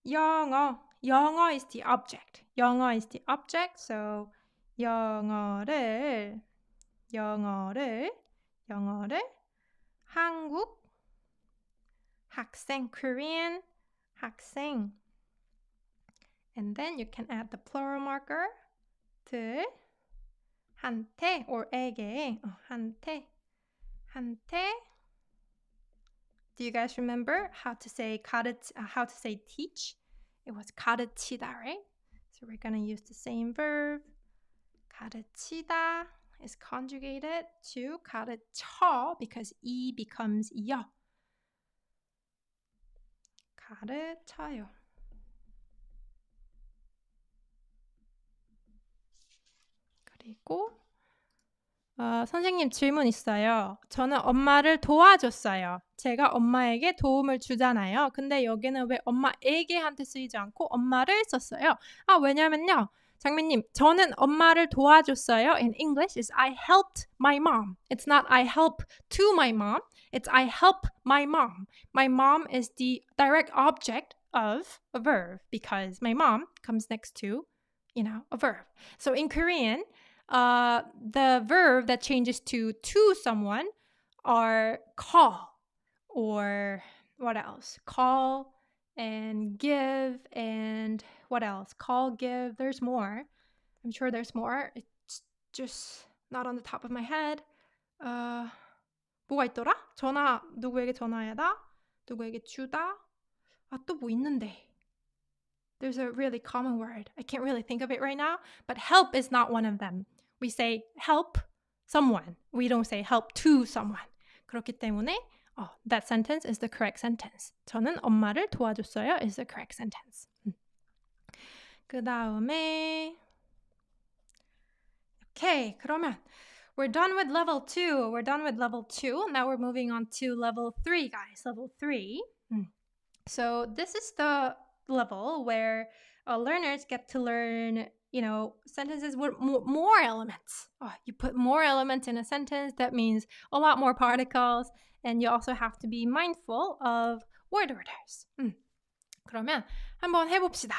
영어 is the object. 영어 is the object, so 영어를 한국 학생, Korean 학생. And then you can add the plural marker 들 한테 or 에게. 한테. Do you guys remember how to say teach? It was 가르치다, right? So we're going to use the same verb. 가르치다 is conjugated to 가르쳐 because 이 becomes 여. 가르쳐요. 그리고 선생님 질문 있어요. 저는 엄마를 도와줬어요. 제가 엄마에게 도움을 주잖아요. 근데 여기는 왜 엄마에게한테 쓰이지 않고 엄마를 썼어요? 왜냐면요. 장미님, 저는 엄마를 도와줬어요. In English is I helped my mom. It's not I help to my mom. It's I help my mom. My mom is the direct object of a verb because my mom comes next to, a verb. So in Korean, the verb that changes to someone are call or what else? Call and give and what else? Call, give. There's more. I'm sure there's more. It's just not on the top of my head. 뭐가 있더라? 누구에게 전화하다? 누구에게 주다? 또 뭐 있는데? There's a really common word. I can't really think of it right now, but help is not one of them. We say help someone. We don't say help to someone. 그렇기 때문에 that sentence is the correct sentence. 저는 엄마를 도와줬어요 is the correct sentence. 그 다음에 Okay, 그러면 we're done with level 2. Now we're moving on to level 3, guys. Level 3. So this is the level where learners get to learn, sentences with more elements. You put more elements in a sentence, that means a lot more particles, and you also have to be mindful of word orders. 그러면 한번 해봅시다.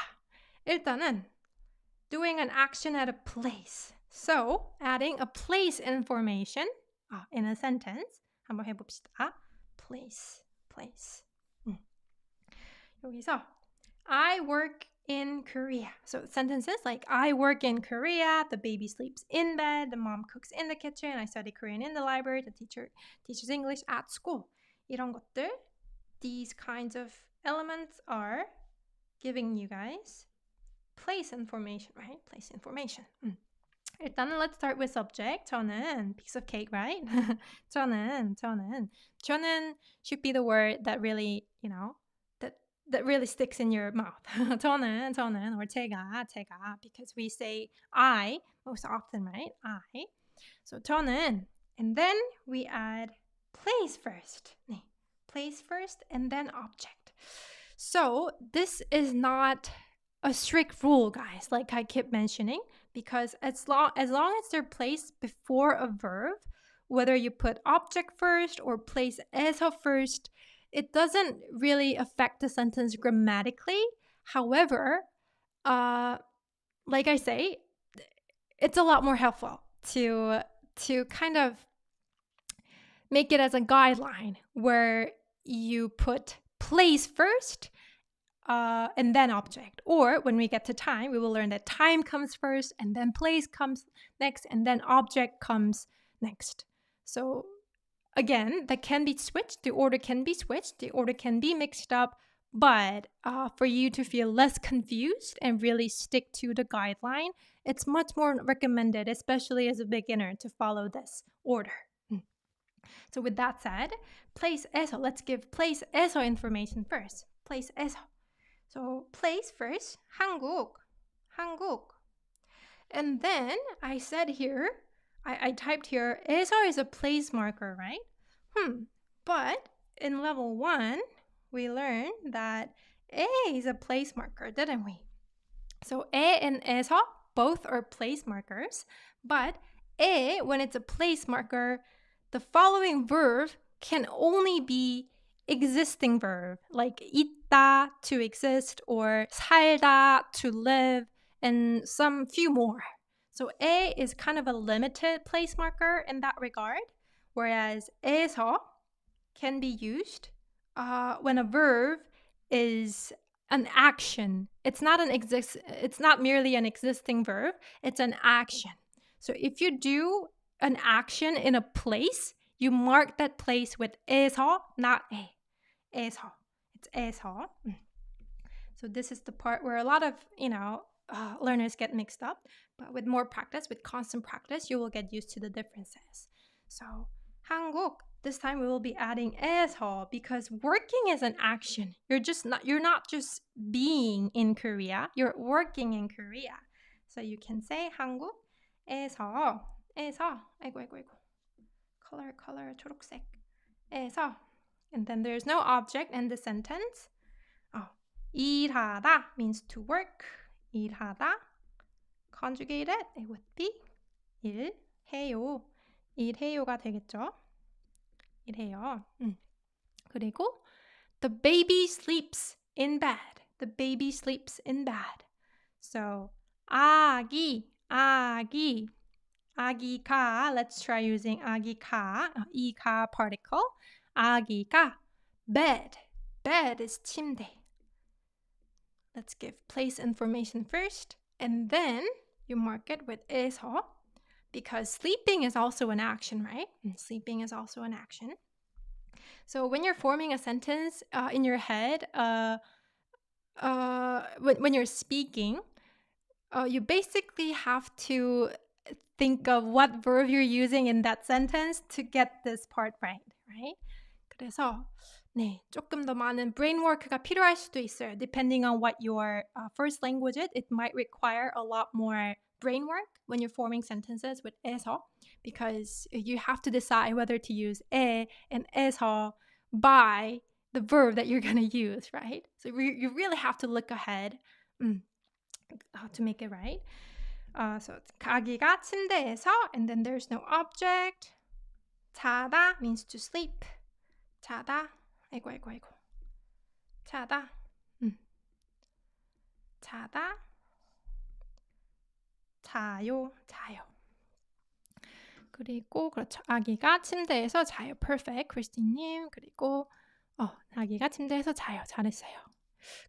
일단은 doing an action at a place. So adding a place information in a sentence. 한번 해봅시다. Place. 여기서 I work in Korea. So sentences like I work in Korea, the baby sleeps in bed, the mom cooks in the kitchen, I study Korean in the library, the teacher teaches English at school. 이런 것들, these kinds of elements are giving you guys place information, right? Place information. 일단은 let's start with subject. 저는 piece of cake, right? 저는 should be the word that really, that really sticks in your mouth. 저는 or 제가 because we say I most often, right? I. So 저는, and then we add place first. 네, place first and then object. So this is not a strict rule, guys, like I keep mentioning, because as long as they're placed before a verb, whether you put object first or place 에서 first, it doesn't really affect the sentence grammatically. However, like I say, it's a lot more helpful to kind of make it as a guideline where you put place first and then object. Or when we get to time, we will learn that time comes first and then place comes next and then object comes next. So again, that can be switched. The order can be switched. The order can be mixed up. But for you to feel less confused and really stick to the guideline, it's much more recommended, especially as a beginner, to follow this order. So with that said, place에서, let's give place에서 information first. place에서. So place first, 한국. And then I said here, I typed here, 에서 is a place marker, right? But in level 1, we learned that 에 is a place marker, didn't we? So 에 and 에서 both are place markers, but 에, when it's a place marker, the following verb can only be existing verb, like 있다, to exist, or 살다, to live, and some few more. So 에 is kind of a limited place marker in that regard, whereas 에서 can be used when a verb is an action. It's not merely an existing verb, it's an action. So if you do an action in a place, you mark that place with 에서, not 에. 에서. It's 에서. So this is the part where a lot of, learners get mixed up. But with more practice, with constant practice, you will get used to the differences. So 한국, this time we will be adding 에서 because working is an action. You're not just being in Korea, you're working in Korea. So you can say 한국에서. 아이고. color 초록색. 에서. And then there's no object in the sentence. 일하다 means to work. 일하다. Conjugated, it would be 일해요. 일해요가 되겠죠. 일해요. 그리고 the baby sleeps in bed. The baby sleeps in bed. So 아기가. Let's try using 아기가. 이가 particle. 아기가. Bed. Bed is 침대. Let's give place information first. And then you mark it with 에서. Because sleeping is also an action, right? Sleeping is also an action. So when you're forming a sentence in your head, when you're speaking, you basically have to think of what verb you're using in that sentence to get this part right? 그래서 네, 조금 더 많은 brain work가 필요할 수도 있어요. Depending on what your first language is, it might require a lot more brain work when you're forming sentences with 에서 because you have to decide whether to use 에 and 에서 by the verb that you're going to use, right? So you really have to look ahead to make it right. So 가기가 침대에서 and then there's no object. 자다 means to sleep. 자다. 아이고. 자다. 자다. 자요. 그리고 그렇죠. 아기가 침대에서 자요. Perfect, 크리스티님. 그리고 아기가 침대에서 자요. 잘했어요.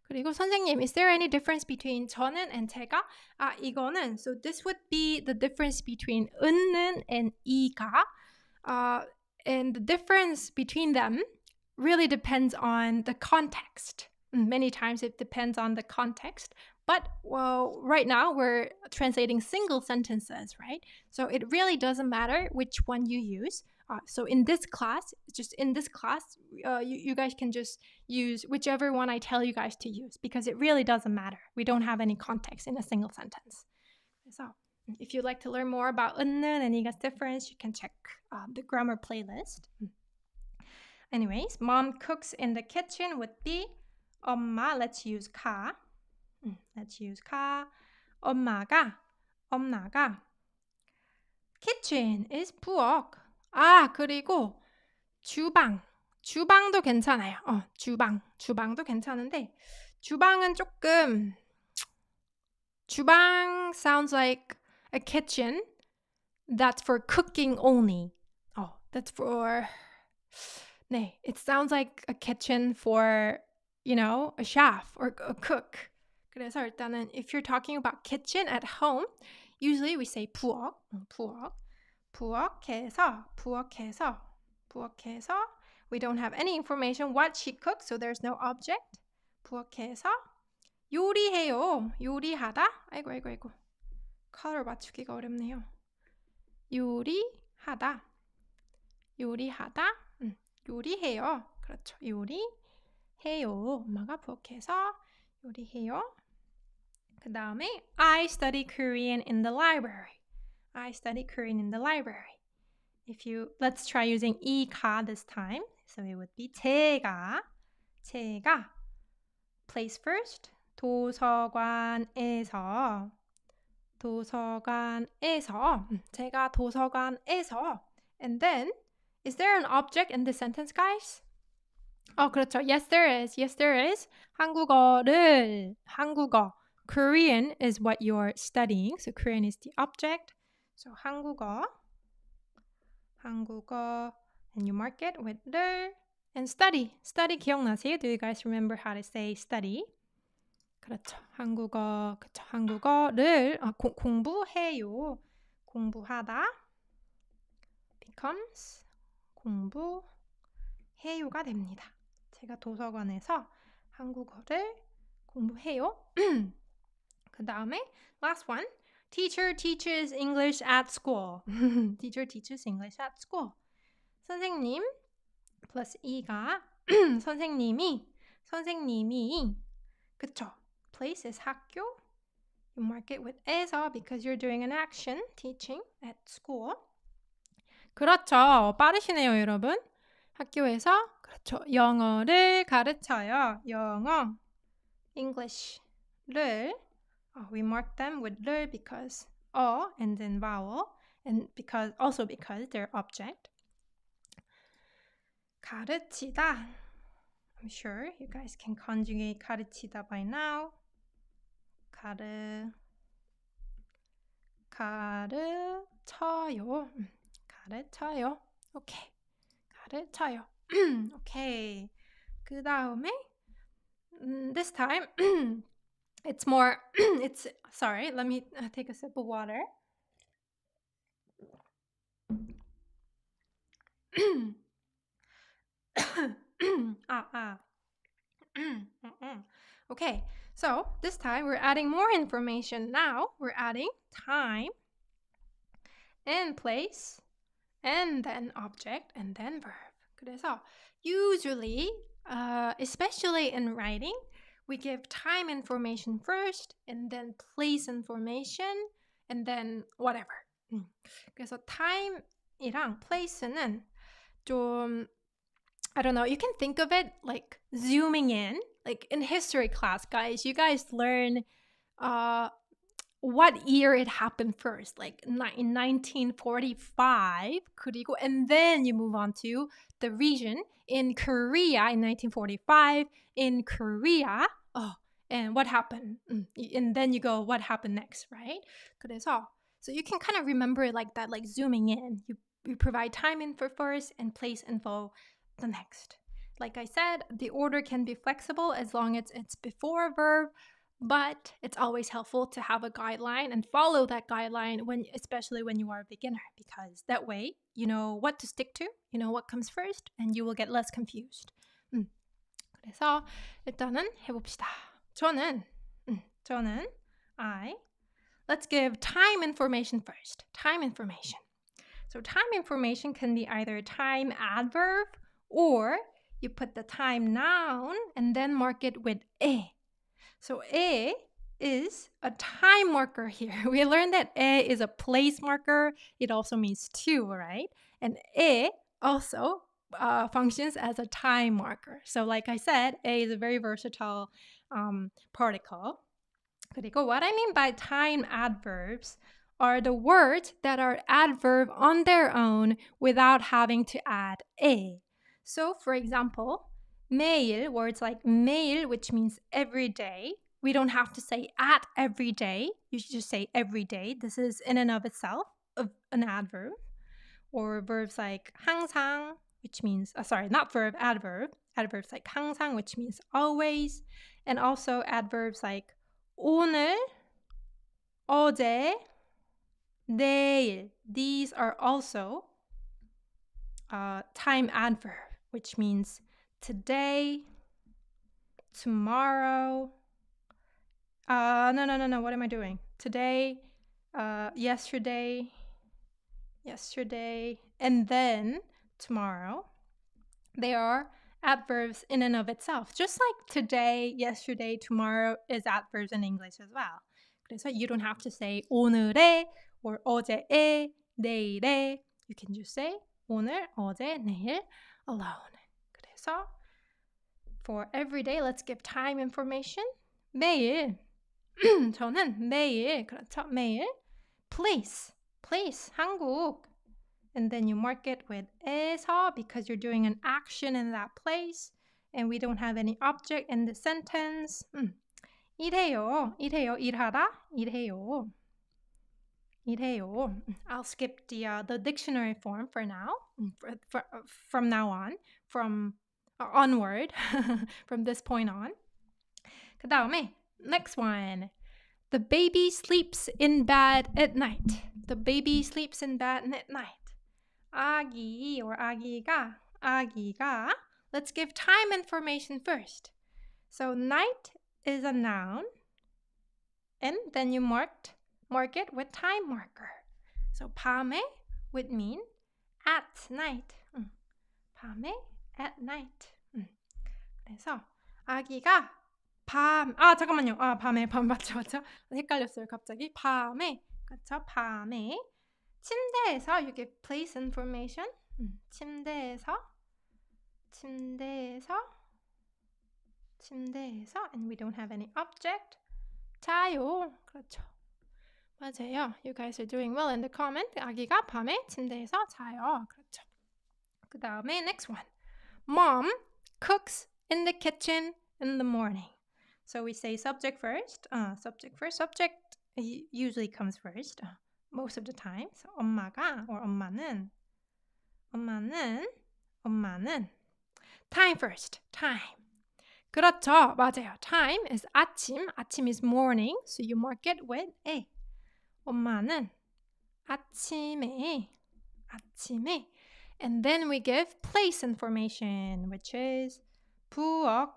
그리고 선생님, is there any difference between 저는 and 제가? 이거는 so this would be the difference between 은는 and 이가. And the difference between them really depends on the context. Many times it depends on the context. But right now we're translating single sentences, right? So it really doesn't matter which one you use. So in this class, you guys can just use whichever one I tell you guys to use because it really doesn't matter. We don't have any context in a single sentence. So if you'd like to learn more about 은는 and 이가's difference, you can check the grammar playlist. Anyways, mom cooks in the kitchen would be 엄마. Let's use 가. 엄마가. Kitchen is 부엌. 그리고 주방도 괜찮아요. 주방도 괜찮은데 주방은 조금 주방 sounds like a kitchen that's for cooking only. That's for 네, it sounds like a kitchen for, a chef or a cook. 그래서 일단은 if you're talking about kitchen at home, usually we say 부엌, 부엌, 부엌에서. We don't have any information what she cooks, so there's no object. 부엌에서 요리해요. 요리하다. 아이고. color 맞추기가 어렵네요. 요리하다. 요리해요. 그렇죠. 요리해요. 엄마가 부엌에서 요리해요. 그 다음에 I study Korean in the library. Let's try using 이가 this time. So it would be 제가 place first. 도서관에서 제가 도서관에서. And then, is there an object in this sentence, guys? 그렇죠. Yes, there is. 한국어. Korean is what you're studying. So Korean is the object. So 한국어. And you mark it with 를. And study. Study 기억나세요? Do you guys remember how to say study? 그렇죠. 한국어를 공부해요. 공부하다 becomes 공부해요가 됩니다. 제가 도서관에서 한국어를 공부해요. 그 다음에 last one. Teacher teaches English at school. Teacher teaches English at school. 선생님 plus 이가 선생님이 그쵸? Place is 학교. You mark it with 에서 because you're doing an action teaching at school. 그렇죠. 빠르시네요, 여러분. 학교에서 그렇죠. 영어를 가르쳐요. 영어 English를 we mark them with 를 because and then vowel and because they're object. 가르치다. I'm sure you guys can conjugate 가르치다 by now. 가르쳐요. 오케이. 가르쳐요. 오케이. 그 다음에 this time it's more sorry, let me take a sip of water. Okay, so this time we're adding more information. Now we're adding time and place and then object and then verb. 그래서 usually, especially in writing, we give time information first and then place information and then whatever. 그래서 time이랑 place는 좀 I don't know, you can think of it like zooming in. Like in history class, guys, you guys learn what year it happened first, like in 1945, 그리고, and then you move on to the region in Korea in 1945, in Korea, and what happened? And then you go, what happened next, right? 그래서, so you can kind of remember it like that, like zooming in. You provide time info first and place info the next. Like I said, the order can be flexible as long as it's before a verb, but it's always helpful to have a guideline and follow that guideline especially when you are a beginner, because that way you know what to stick to, you know what comes first, and you will get less confused. 그래서 일단은 해봅시다. 저는 let's give time information first. Time information. So time information can be either time adverb or you put the time noun and then mark it with 에. So 에 is a time marker here. We learned that 에 is a place marker. It also means to, right? And 에 also functions as a time marker. So like I said, 에 is a very versatile particle. 그리고 what I mean by time adverbs are the words that are adverb on their own without having to add 에. So for example, 매일, words like 매일, which means every day. We don't have to say at every day. You should just say every day. This is in and of itself an adverb. Or verbs like 항상, which means, not verb, adverb. Adverbs like 항상, which means always. And also adverbs like 오늘, 어제, 내일. These are also time adverb, which means today, tomorrow. No. What am I doing? Today, yesterday, and then tomorrow. They are adverbs in and of itself. Just like today, yesterday, tomorrow is adverbs in English as well. 그래서 you don't have to say 오늘에 or 어제에, 내일에. You can just say 오늘, 어제, 내일 alone. 그래서 for every day, let's give time information. 매일. 저는 매일, 그렇죠? 매일. Place, 한국. And then you mark it with 에서 because you're doing an action in that place. And we don't have any object in the sentence. 일해요, 일하다, 일해요. I'll skip the dictionary form for now. From now on, onward, from this point on. 그 다음에 next one. The baby sleeps in bed at night. The baby sleeps in bed at night. 아기 or 아기가. Let's give time information first. So night is a noun. And then you mark it with time marker. So 밤에 would mean at night. 밤에 at night. 그래서 아기가 잠깐만요. 밤에 맞죠. 헷갈렸어요, 갑자기. 밤에, 그렇죠? 밤에 침대에서 you give place information. 침대에서 and we don't have any object. 자요. 그렇죠. 맞아요. You guys are doing well in the comment. 아기가 밤에 침대에서 자요. 그렇죠. 그 다음에 next one. Mom cooks in the kitchen in the morning. So we say subject first. Subject usually comes first. Most of the time. So 엄마가 or 엄마는 time first. Time. 그렇죠. 맞아요. Time is 아침. 아침 is morning. So you mark it with A. 엄마는 아침에. And then we give place information, which is 부엌에서.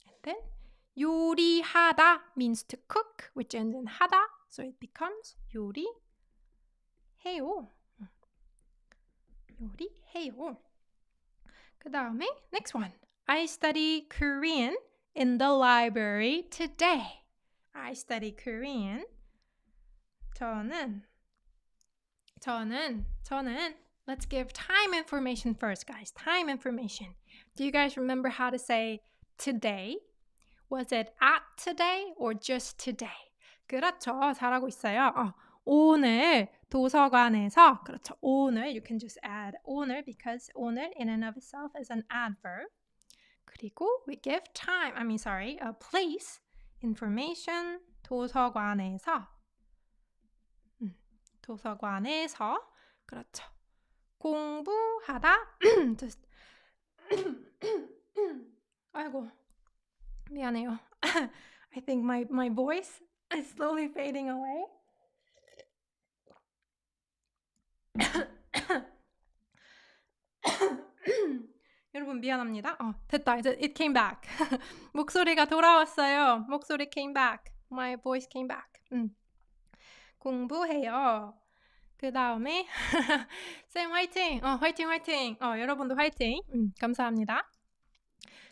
And then 요리하다 means to cook, which ends in 하다. So it becomes 요리해요. 그 다음에 next one. I study Korean in the library today. I study Korean. 저는. Let's give time information first, guys. Time information. Do you guys remember how to say today? Was it at today or just today? 그렇죠. 잘하고 있어요. 오늘 도서관에서. 그렇죠. 오늘. You can just add 오늘 because 오늘 in and of itself is an adverb. 그리고 we give place information. 도서관에서. 그렇죠. 공부하다. 아이고. 미안해요. I think my voice is slowly fading away. 여러분 미안합니다. 됐다. 이제 it came back. 목소리가 돌아왔어요. 목소리 came back. My voice came back. 공부해요. 그 다음에 쌤 화이팅! 화이팅! 여러분도 화이팅! 감사합니다.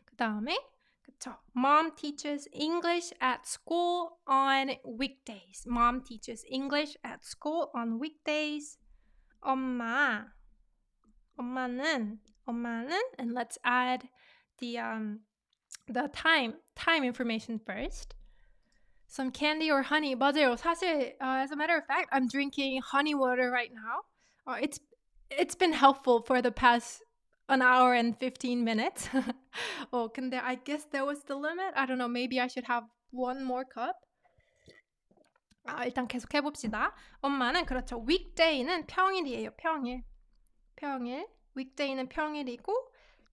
그 다음에 그쵸. Mom teaches English at school on weekdays. Mom teaches English at school on weekdays. 엄마는 and let's add the time information first. Some candy or honey. 맞아요. 사실, as a matter of fact, I'm drinking honey water right now. It's been helpful for the past an hour and 15 minutes. 근데 I guess that was the limit. I don't know. Maybe I should have one more cup. 일단 계속 해봅시다. 엄마는 그렇죠. weekday는 평일이에요. 평일. weekday는 평일이고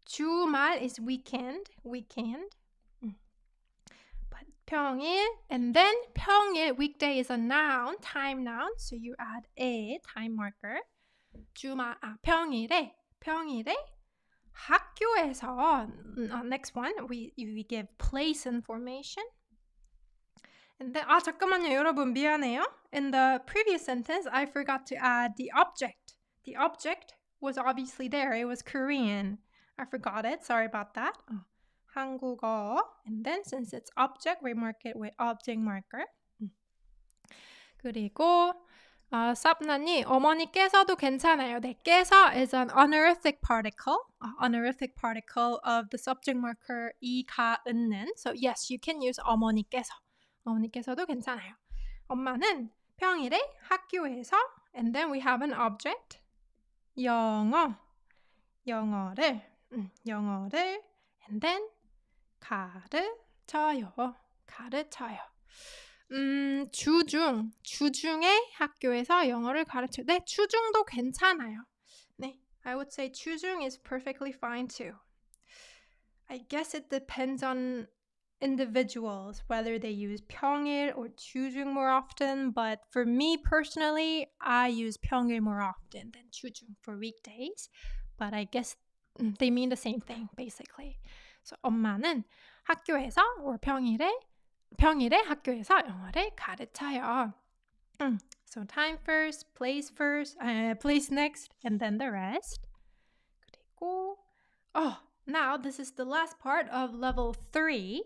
주말 is weekend. But 평일 and then 평일 weekday is a noun, time noun. So you add a time marker. 평일에 학교에서 next one we give place information. And then 잠깐만요, 여러분 미안해요. In the previous sentence, I forgot to add the object. The object was obviously there. It was Korean. I forgot it. Sorry about that. 한국어. And then since it's object, we mark it with object marker. 그리고 쌉나님, 어머니께서도 괜찮아요. 네, 깨서 is an honorific particle. Honorific particle of the subject marker 이가은는. So yes, you can use 어머니께서. 어머니께서도 괜찮아요. 엄마는 평일에 학교에서 and then we have an object. 영어를 and then 가르쳐요. 주중에 학교에서 영어를 가르쳐요. 네, 주중도 괜찮아요. 네, I would say 주중 is perfectly fine too. I guess it depends on individuals, whether they use 평일 or 주중 more often, but for me personally, I use 평일 more often than 주중 for weekdays, but I guess they mean the same thing, basically. So 엄마는 학교에서 or 평일에 학교에서 영어를 가르쳐요. So time first, place next, and then the rest. 그리고 now this is the last part of level 3.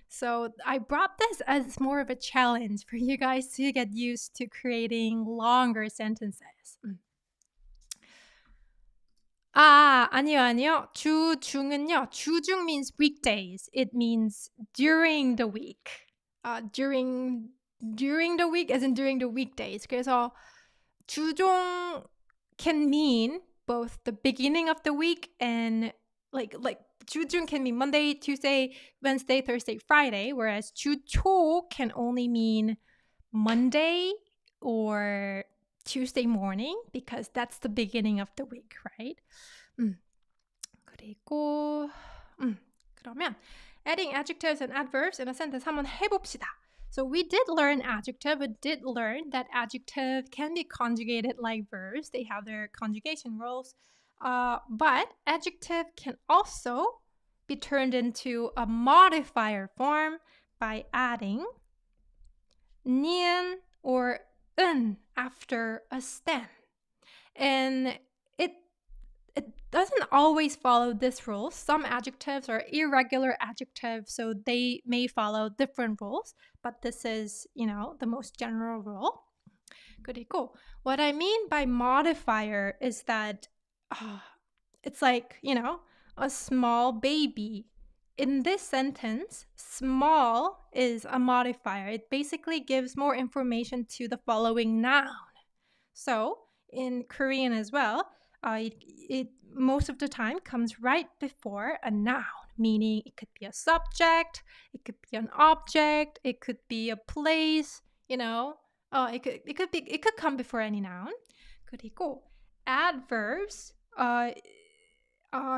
So I brought this as more of a challenge for you guys to get used to creating longer sentences. 아니요. 주중은요. 주중 means weekdays. It means during the week. During the week as in during the weekdays. 그래서 주중 can mean both the beginning of the week and like 주중 can mean Monday, Tuesday, Wednesday, Thursday, Friday, whereas 주초 can only mean Monday or Tuesday morning because that's the beginning of the week, right? 그리고 그러면 adding adjectives and adverbs in a sentence 한번 해봅시다. So we did learn adjective. We did learn that adjective can be conjugated like verbs. They have their conjugation rules. But adjective can also be turned into a modifier form by adding nian or 은 after a stem. And it doesn't always follow this rule. Some adjectives are irregular adjectives, so they may follow different rules, but this is, the most general rule. 그리고 what I mean by modifier is that it's like, a small baby. In this sentence, small is a modifier. It basically gives more information to the following noun. So in Korean as well, it most of the time comes right before a noun, meaning it could be a subject, it could be an object, it could be a place, it could come before any noun. 그리고 adverbs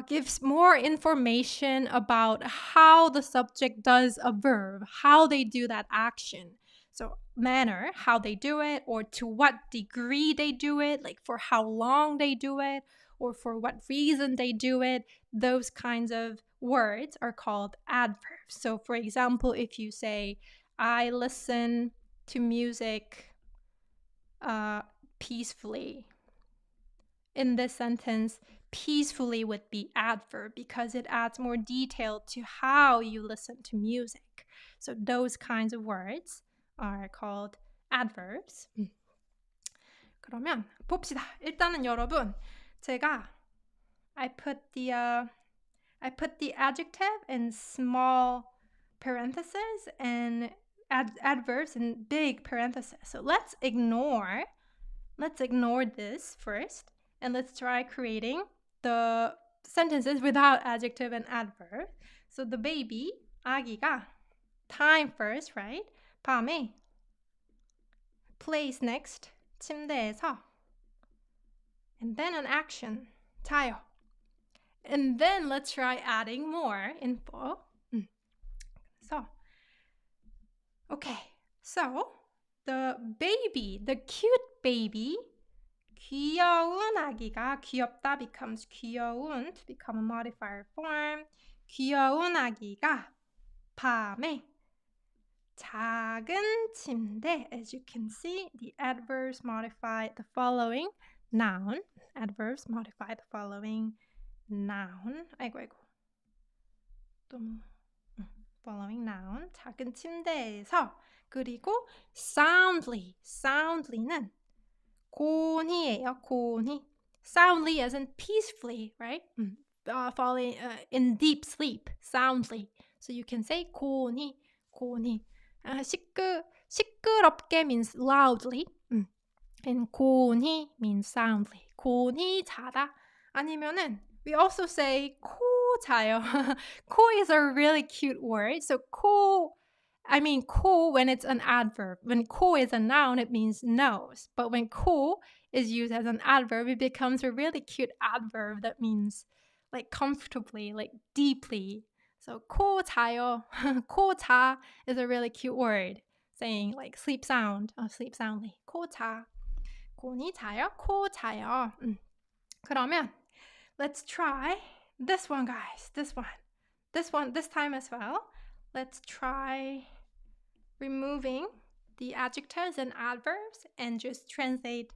gives more information about how the subject does a verb, how they do that action. So manner, how they do it, or to what degree they do it, like for how long they do it, or for what reason they do it. Those kinds of words are called adverbs. So for example, if you say, I listen to music peacefully. In this sentence, peacefully would be adverb because it adds more detail to how you listen to music. So those kinds of words are called adverbs. 그러면 봅시다. 일단은 여러분, 제가 I put the adjective in small parentheses and adverbs in big parentheses. So let's ignore this first, and let's try creating the sentences without adjective and adverb. So the baby, 아기가, time first, right? 밤에 place next. 침대에서. And then an action. 자요. And then let's try adding more info. So, okay. So, the baby, the cute baby, 귀여운 아기가 귀엽다 becomes 귀여운 to become a modifier form. 귀여운 아기가 밤에 작은 침대. As you can see, the adverbs modify the following noun. Adverbs modify the following noun. 아이고. 너무 following noun. 작은 침대에서. 그리고 soundly. soundly는 곤히예요. 곤히. soundly as in peacefully, right? Falling in deep sleep. soundly. So you can say 곤히. 곤히. 시끄럽게 means loudly. And 곤히 means soundly. 곤히 자다. 아니면은 we also say 코 자요. 코 is a really cute word. So 코 when it's an adverb. When 코 is a noun, it means nose. But when 코 is used as an adverb, it becomes a really cute adverb that means like comfortably, like deeply. So 코 자요. 코 자 is a really cute word. Saying like sleep sound, sleep soundly. 코 자. 곤히 자요. 코 자요. 그러면 let's try this one, guys. This time as well. Let's try removing the adjectives and adverbs and just translate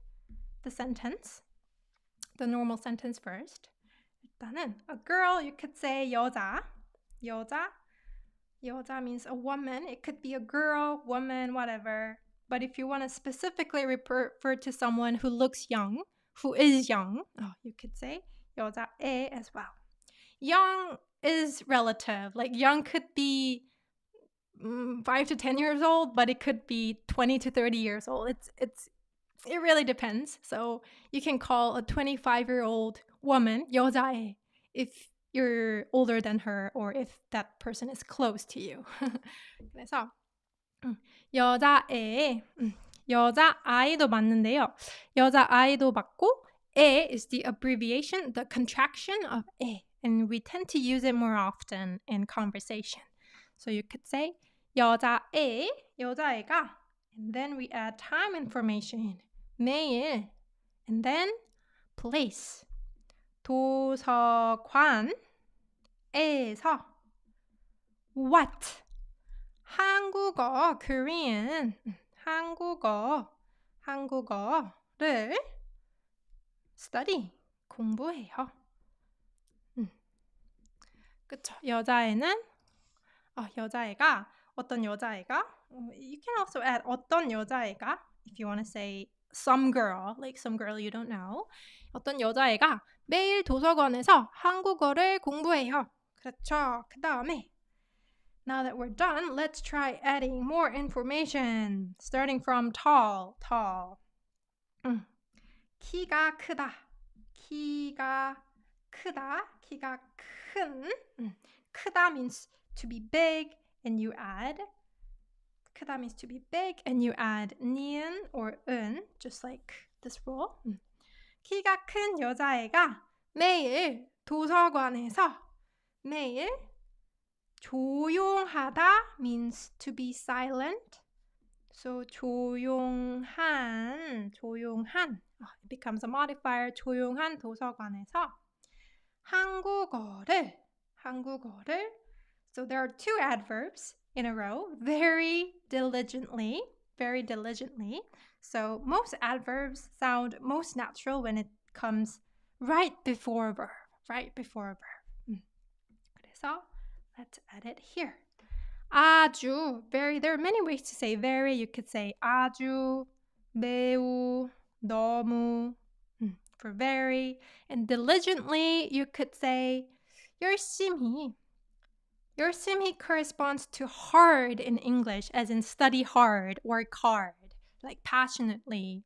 the sentence. The normal sentence first. 일단은 a girl, you could say 여자. 여자 means a woman. It could be a girl, woman, whatever. But if you want to specifically refer to someone who looks young, who is young, you could say 여자애 as well. Young is relative. Like young could be 5 to 10 years old, but it could be 20 to 30 years old. It really depends. So you can call a 25-year-old woman 여자애 if you're older than her or if that person is close to you. 그래서 여자애, 여자아이도 맞는데요. 여자아이도 맞고 애 is the abbreviation, the contraction of 애. And we tend to use it more often in conversation. So you could say 여자애, 여자애가, and then we add time information. 매일, and then place. 도서관에서 what? 한국어, Korean. 한국어를 study, 공부해요. 그쵸? 여자애는 여자애가 어떤 여자애가 you can also add 어떤 여자애가 if you want to say some girl, like some girl you don't know. 어떤 여자애가 매일 도서관에서 한국어를 공부해요. 그렇죠. 그 다음에 now that we're done, let's try adding more information. Starting from tall. 키가 크다. 키가 큰. 크다 means to be big, and you add. 크다 means to be big, and you add 니은 or 은, just like this rule. 키가 큰 여자애가 매일 도서관에서 매일 조용하다 means to be silent. So 조용한. It becomes a modifier. 조용한 도서관에서 한국어를. So there are two adverbs in a row. Very diligently. So most adverbs sound most natural when it comes right before a verb. 그래서 let's add it here. 아주, very. There are many ways to say very. You could say 아주, 매우, 너무, for very. And diligently, you could say 열심히. 열심히 corresponds to hard in English, as in study hard, work hard, like passionately.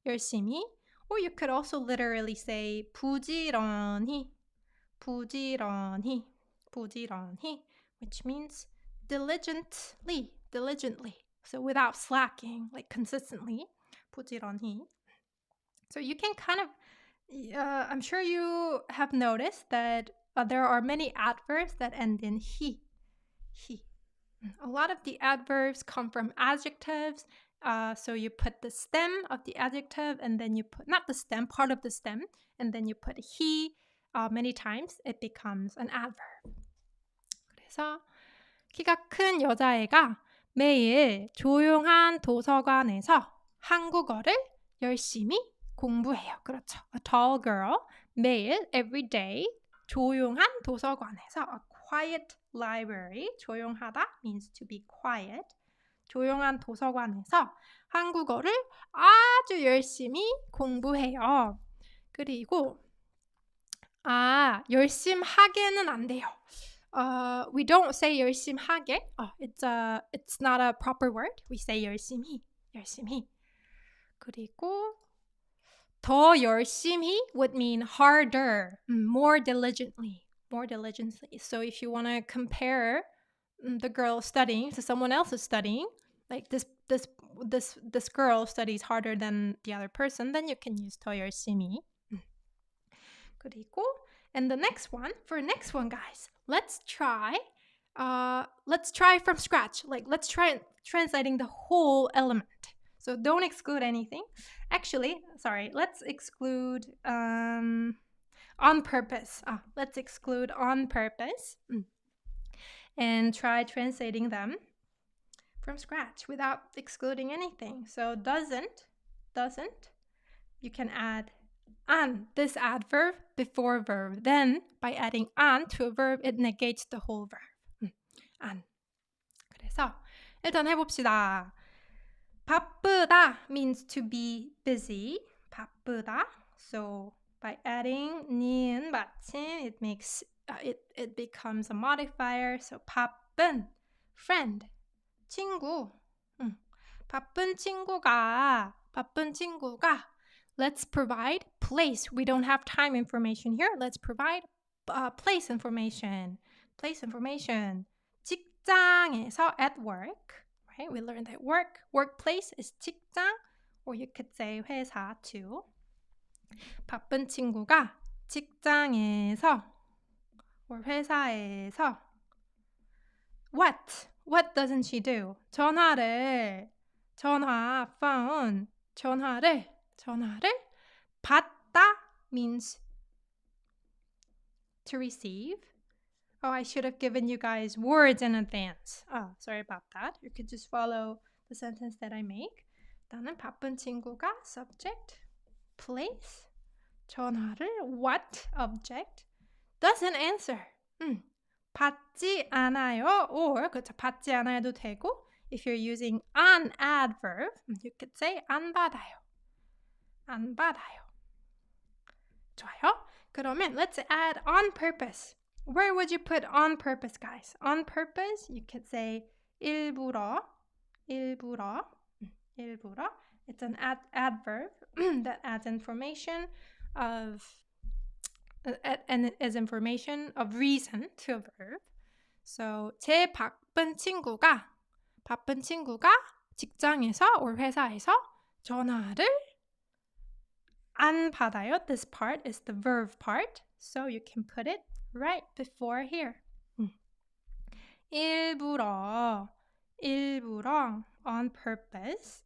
열심히. Or you could also literally say 부지런히, which means diligently. So without slacking, like consistently, 부지런히. So you can kind of, I'm sure you have noticed that there are many adverbs that end in he. A lot of the adverbs come from adjectives. So you put the stem of the adjective and then you put, not the stem, part of the stem, and then you put he. Many times it becomes an adverb. 그래서 키가 큰 여자애가 매일 조용한 도서관에서 한국어를 열심히 공부해요. 그렇죠. A tall girl, 매일, every day, 조용한 도서관에서, a quiet library, 조용하다 means to be quiet. 조용한 도서관에서 한국어를 아주 열심히 공부해요. 그리고 열심하게는 안 돼요. We don't say 열심하게. It's not a proper word. We say 열심히. 그리고 더 열심히 would mean harder, more diligently. So if you want to compare the girl studying to someone else studying, like this girl studies harder than the other person, then you can use 더 열심히. 그리고 and the next one, guys, let's try from scratch. Like let's try translating the whole element. So don't exclude anything. Actually, sorry, let's exclude on purpose. Let's exclude on purpose and try translating them from scratch without excluding anything. So doesn't, you can add an, this adverb before verb. Then by adding an to a verb, it negates the whole verb. an. 그래서 일단 해봅시다. 바쁘다 means to be busy. 바쁘다. So by adding 니은 받침, it makes it becomes a modifier. So 바쁜, friend, 친구. 바쁜 친구가. Let's provide place. We don't have time information here. Let's provide place information. 직장에서, at work. Right? We learned that workplace is 직장, or you could say 회사 too. 바쁜 친구가 직장에서 or 회사에서 What doesn't she do? 전화를 받다 means to receive. I should have given you guys words in advance. Sorry about that. You could just follow the sentence that I make. 나는 바쁜 친구가 subject, place, 전화를 what object, doesn't answer. 받지 않아요 or 그렇죠. 받지 않아도 되고 if you're using an adverb, you could say 안 받아요. 좋아요. 그러면 let's add on purpose. Where would you put on purpose, guys? On purpose, you could say 일부러. It's an adverb that adds information of and is information of reason to a verb. So 제 바쁜 친구가 직장에서 or 회사에서 전화를 안 받아요. This part is the verb part, so you can put it right before here. 일부러 on purpose.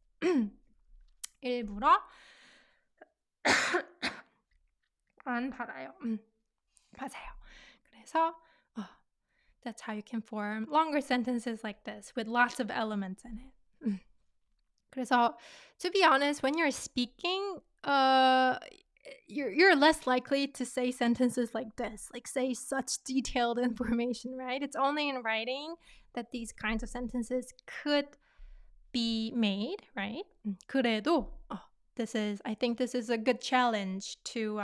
일부러 안 받아요. 맞아요. 그래서 that's how you can form longer sentences like this with lots of elements in it. 그래서 to be honest, when you're speaking, you're less likely to say sentences like this, like say such detailed information, right? It's only in writing that these kinds of sentences could be made, right? 그래도 I think this is a good challenge to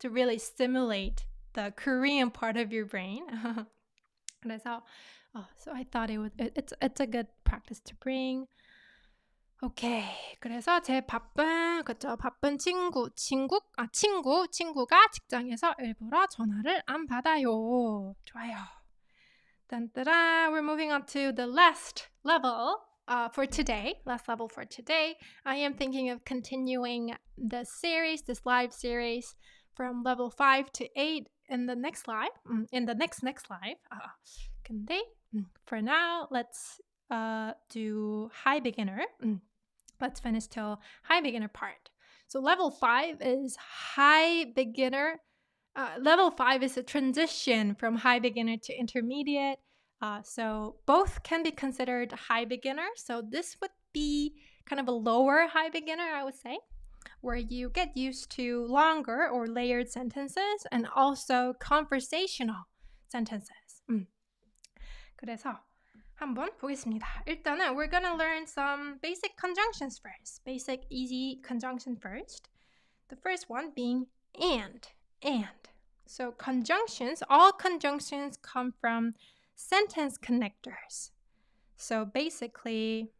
really stimulate the Korean part of your brain. 그래서 so I thought it's a good practice to bring. 오케이. 그래서 제 바쁜 친구가 직장에서 일부러 전화를 안 받아요. 좋아요. 딴따라, we're moving on to the last level for today, last level for today, I am thinking of continuing the series, this live series from level 5 to 8 in the next live, in the next live. 근데 for now, let's do high beginner. Let's finish till high beginner part. So level 5 is high beginner. Level 5 is a transition from high beginner to intermediate. So both can be considered high beginner. So this would be kind of a lower high beginner, I would say, where you get used to longer or layered sentences and also conversational sentences. 그래서 한번 보겠습니다. 일단은 we're gonna learn some basic conjunctions first. Basic easy conjunction first. The first one being and. So conjunctions, all conjunctions come from sentence connectors. So basically,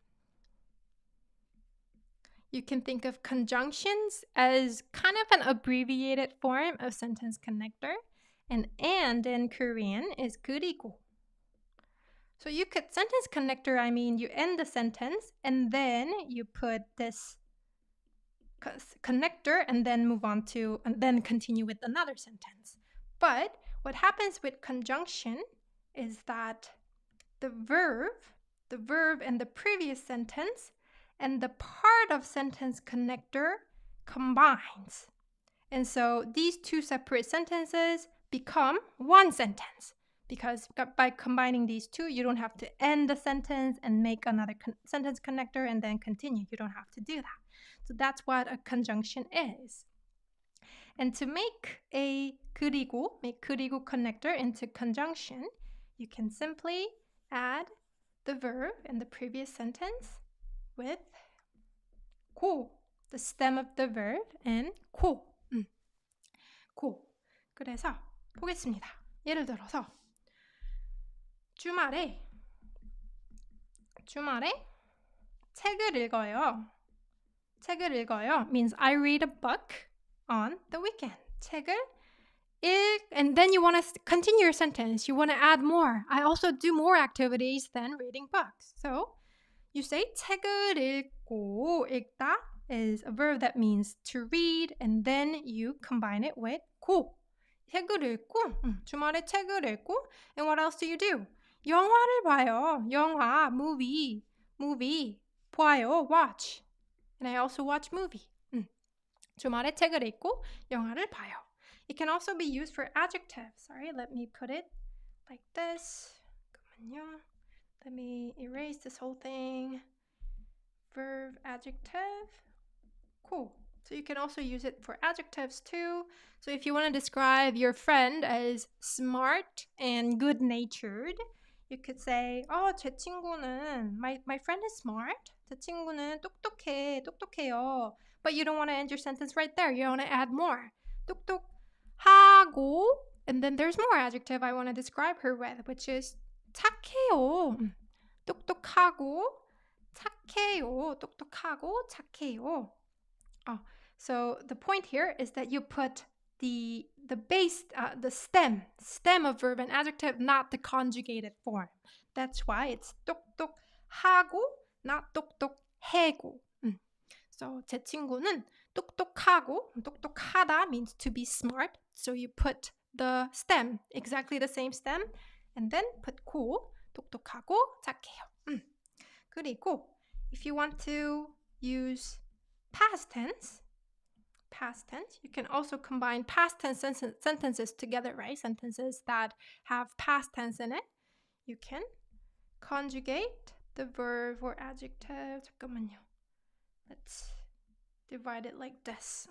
you can think of conjunctions as kind of an abbreviated form of sentence connector. And in Korean is 그리고. So you could sentence connector, I mean you end the sentence and then you put this connector and then move on to and then continue with another sentence. But what happens with conjunction is that the verb and the previous sentence and the part of sentence connector combines. And so these two separate sentences become one sentence. Because by combining these two, you don't have to end the sentence and make another sentence connector and then continue. You don't have to do that. So that's what a conjunction is. And to make a 그리고 connector into conjunction, you can simply add the verb in the previous sentence with 고, the stem of the verb, and 고. 고. 그래서 보겠습니다. 예를 들어서 주말에 책을 읽어요. 책을 읽어요 means I read a book on the weekend. 책을 and then you want to continue your sentence. You want to add more. I also do more activities than reading books. So you say 책을 읽고. 읽다 is a verb that means to read and then you combine it with 고. 책을 읽고. 주말에 책을 읽고. And what else do you do? 영화를 봐요. 영화, movie. 봐요, watch. And I also watch movie. 주말에 책을 읽고 영화를 봐요. It can also be used for adjectives. Sorry, let me put it like this. 잠깐만요. Let me erase this whole thing. Verb, adjective. Cool. So you can also use it for adjectives too. So if you want to describe your friend as smart and good-natured, you could say, 제 친구는, my friend is smart. 제 친구는 똑똑해요. But you don't want to end your sentence right there. You want to add more. 똑똑하고, and then there's more adjective I want to describe her with, which is 착해요. 똑똑하고, 착해요. So the point here is that you put the base, the stem of verb and adjective, not the conjugated form. That's why it's 똑똑하고, not 똑똑해고. So 제 친구는 똑똑하고, 똑똑하다 means to be smart. So you put the stem, exactly the same stem, and then put 고, 똑똑하고, 착해요. 그리고 if you want to use past tense, you can also combine past tense sentences together, right? Sentences that have past tense in it. You can conjugate the verb or adjective. 잠깐만요. Let's divide it like this.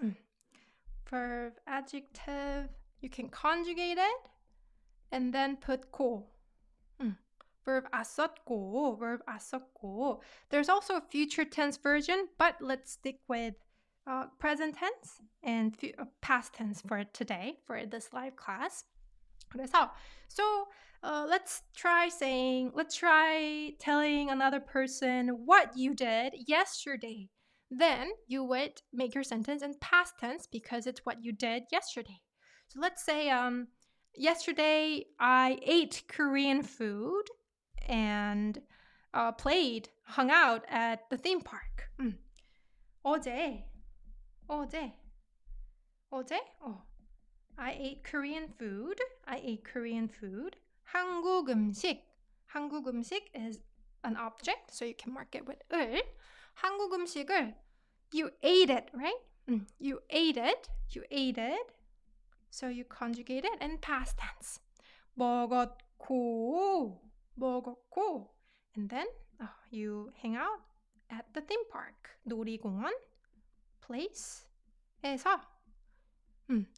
Verb, adjective, you can conjugate it and then put 고. Verb 왔었고. There's also a future tense version, but let's stick with present tense and past tense for today, for this live class. So let's try telling another person what you did yesterday. Then you would make your sentence in past tense because it's what you did yesterday. So let's say yesterday I ate Korean food and played, hung out at the theme park. 어제. I ate Korean food. 한국 음식. 한국 음식 is an object, so you can mark it with 을. 한국 음식을 you ate it, right? You ate it. So you conjugate it in past tense. 먹었고. And then you hang out at the theme park. 놀이공원 place에서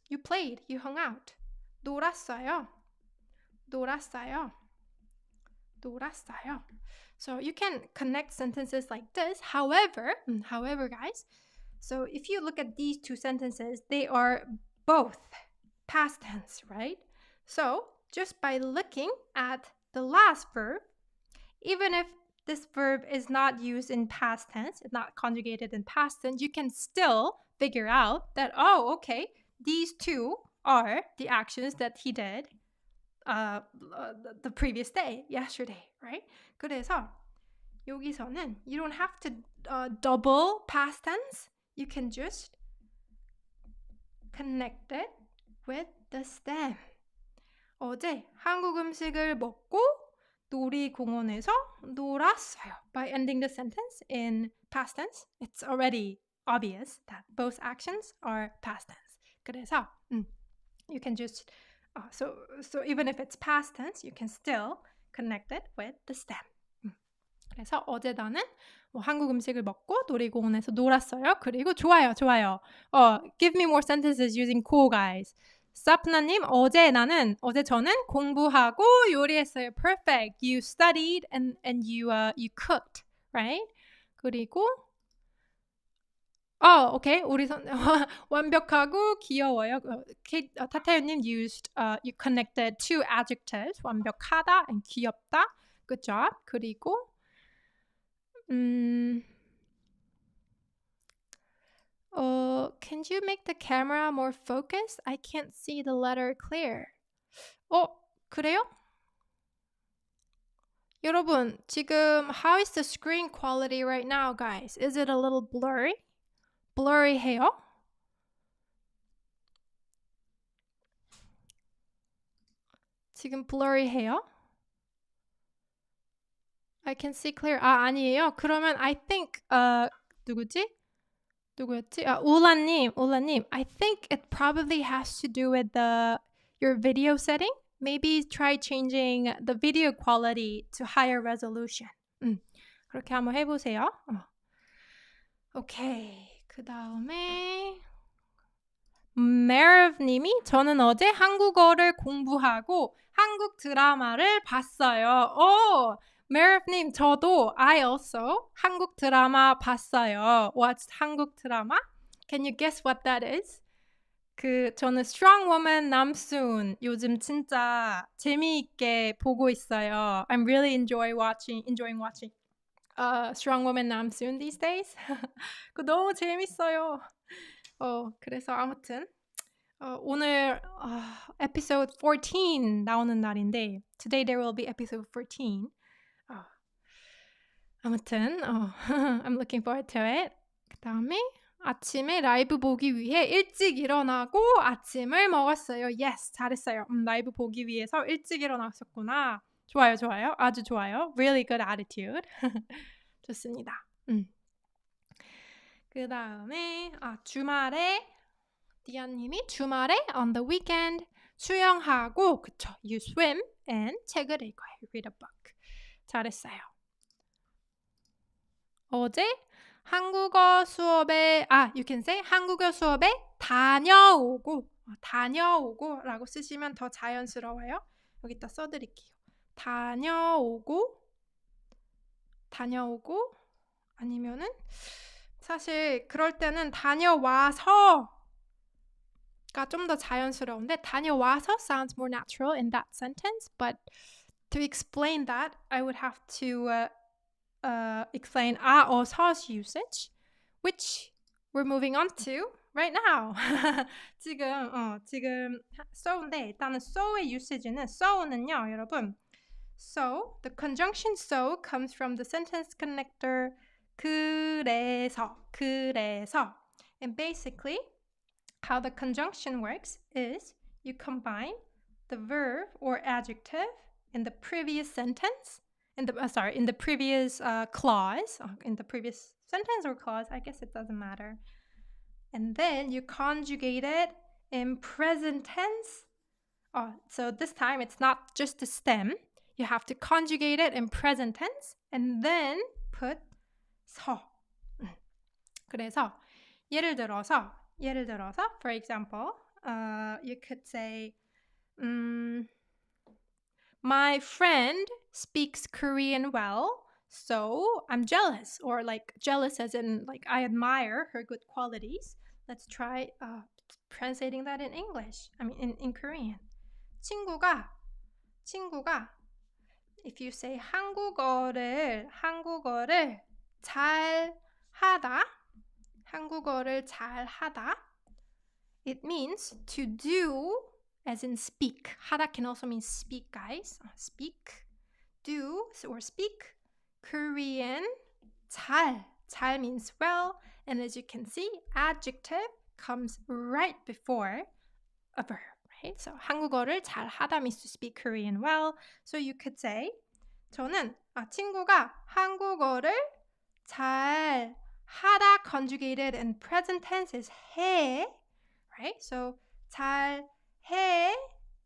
you played, you hung out. 놀았어요. So you can connect sentences like this. However, guys, so if you look at these two sentences, they are both past tense, right? So just by looking at the last verb, even if this verb is not used in past tense, it's not conjugated in past tense, you can still figure out that, okay, these two are the actions that he did the previous day, yesterday, right? 그래서 여기서는 you don't have to double past tense. You can just connect it with the stem. 어제 한국 음식을 먹고 놀이공원에서 놀았어요. By ending the sentence in past tense, it's already obvious that both actions are past tense. 그래서 you can just so even if it's past tense, you can still connect it with the stem. 그래서 어제 나는 한국 음식을 먹고 놀이공원에서 놀았어요. 그리고 좋아요. Give me more sentences using cool, guys. 사프나님, 어제 저는 공부하고 요리했어요. Perfect. You studied and you cooked, right? 그리고 okay. 우리 완벽하고 귀여워요. 타타유님 used you connected two adjectives. 완벽하다 and 귀엽다. Good job. 그리고 can you make the camera more focused? I can't see the letter clear. 그래요? 여러분, 지금 how is the screen quality right now, guys? Is it a little blurry? blurry해요? 지금 blurry해요? I can see clear. 아니에요. 그러면 I think 누구였지? 울라님. I think it probably has to do with your video setting. Maybe try changing the video quality to higher resolution. 그렇게 한번 해보세요. 오케이. 그 다음에 메르브님이 저는 어제 한국어를 공부하고 한국 드라마를 봤어요. 메르브님, 저도 I also 한국 드라마 봤어요. What's 한국 드라마? Can you guess what that is? 저는 Strong Woman 남순 요즘 진짜 재미있게 보고 있어요. I'm really enjoying watching Strong Woman 남순 these days. 그거 너무 재밌어요. 그래서 아무튼 오늘 episode 14 나오는 날인데 today there will be episode 14. 아무튼 I'm looking forward to it. 그 다음에 아침에 라이브 보기 위해 일찍 일어나고 아침을 먹었어요. Yes, 잘했어요. 라이브 보기 위해서 일찍 일어났었구나. 좋아요. 아주 좋아요. Really good attitude. 좋습니다. 그 다음에 주말에 디아님이 주말에 on the weekend 수영하고 그쵸. You swim and 책을 읽어요. Read a book. 잘했어요. 어제 한국어 수업에 you can say 한국어 수업에 다녀오고 라고 쓰시면 더 자연스러워요. 여기다 써드릴게요. 다녀오고 아니면은 사실 그럴 때는 다녀와서가 좀 더 자연스러운데 다녀와서 sounds more natural in that sentence, but to explain that I would have to explain 어서's usage, which we're moving on to right now. 지금 so인데 일단은 so의 usage는 so는요, 여러분 So the conjunction so comes from the sentence connector 그래서, 그래서. And basically, how the conjunction works is you combine the verb or adjective in the previous sentence, in the previous clause, in the previous sentence or clause, I guess it doesn't matter. And then you conjugate it in present tense. So this time it's not just the stem. You have to conjugate it in present tense and then put 서. 그래서 예를 들어서, for example, you could say, my friend speaks Korean well, so I'm jealous. Or like jealous as in like I admire her good qualities. Let's try translating that in English. I mean in Korean. 친구가 if you say 한국어를 잘 하다 it means to do as in speak. 하다 can also mean speak, guys. Speak, do, or speak Korean 잘 means well, and as you can see, adjective comes right before a verb. Right? So 한국어를 잘 하다 means to speak Korean well. So you could say 친구가 한국어를 잘 하다 conjugated in present tense is 해. Right? So 잘 해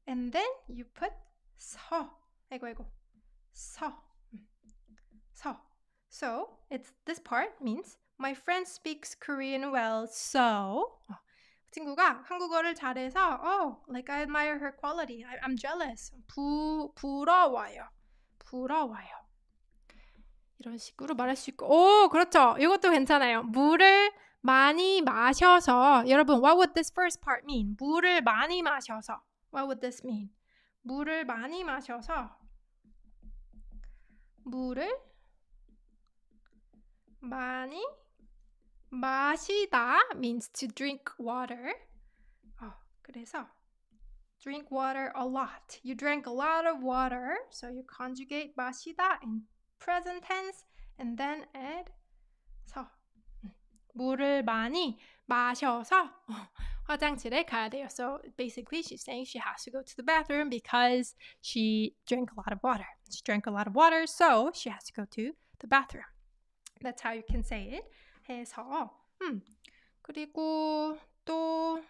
and then you put 서. 서. So it's this part means my friend speaks Korean well, so 친구가 한국어를 잘해서 like I admire her quality. I'm jealous. 부러워요. 이런 식으로 말할 수 있고 그렇죠. 이것도 괜찮아요. 물을 많이 마셔서 여러분, what would this first part mean? 물을 많이 마셔서. What would this mean? 물을 많이 마셔서 물을 많이 마시다 means to drink water. 그래서 drink water a lot. You drank a lot of water, so you conjugate 마시다 in present tense and then add 서. 물을 많이 마셔서 화장실에 가야 돼요. So basically she's saying she has to go to the bathroom because she drank a lot of water. She drank a lot of water, so she has to go to the bathroom. That's how you can say it. 해서 그리고 또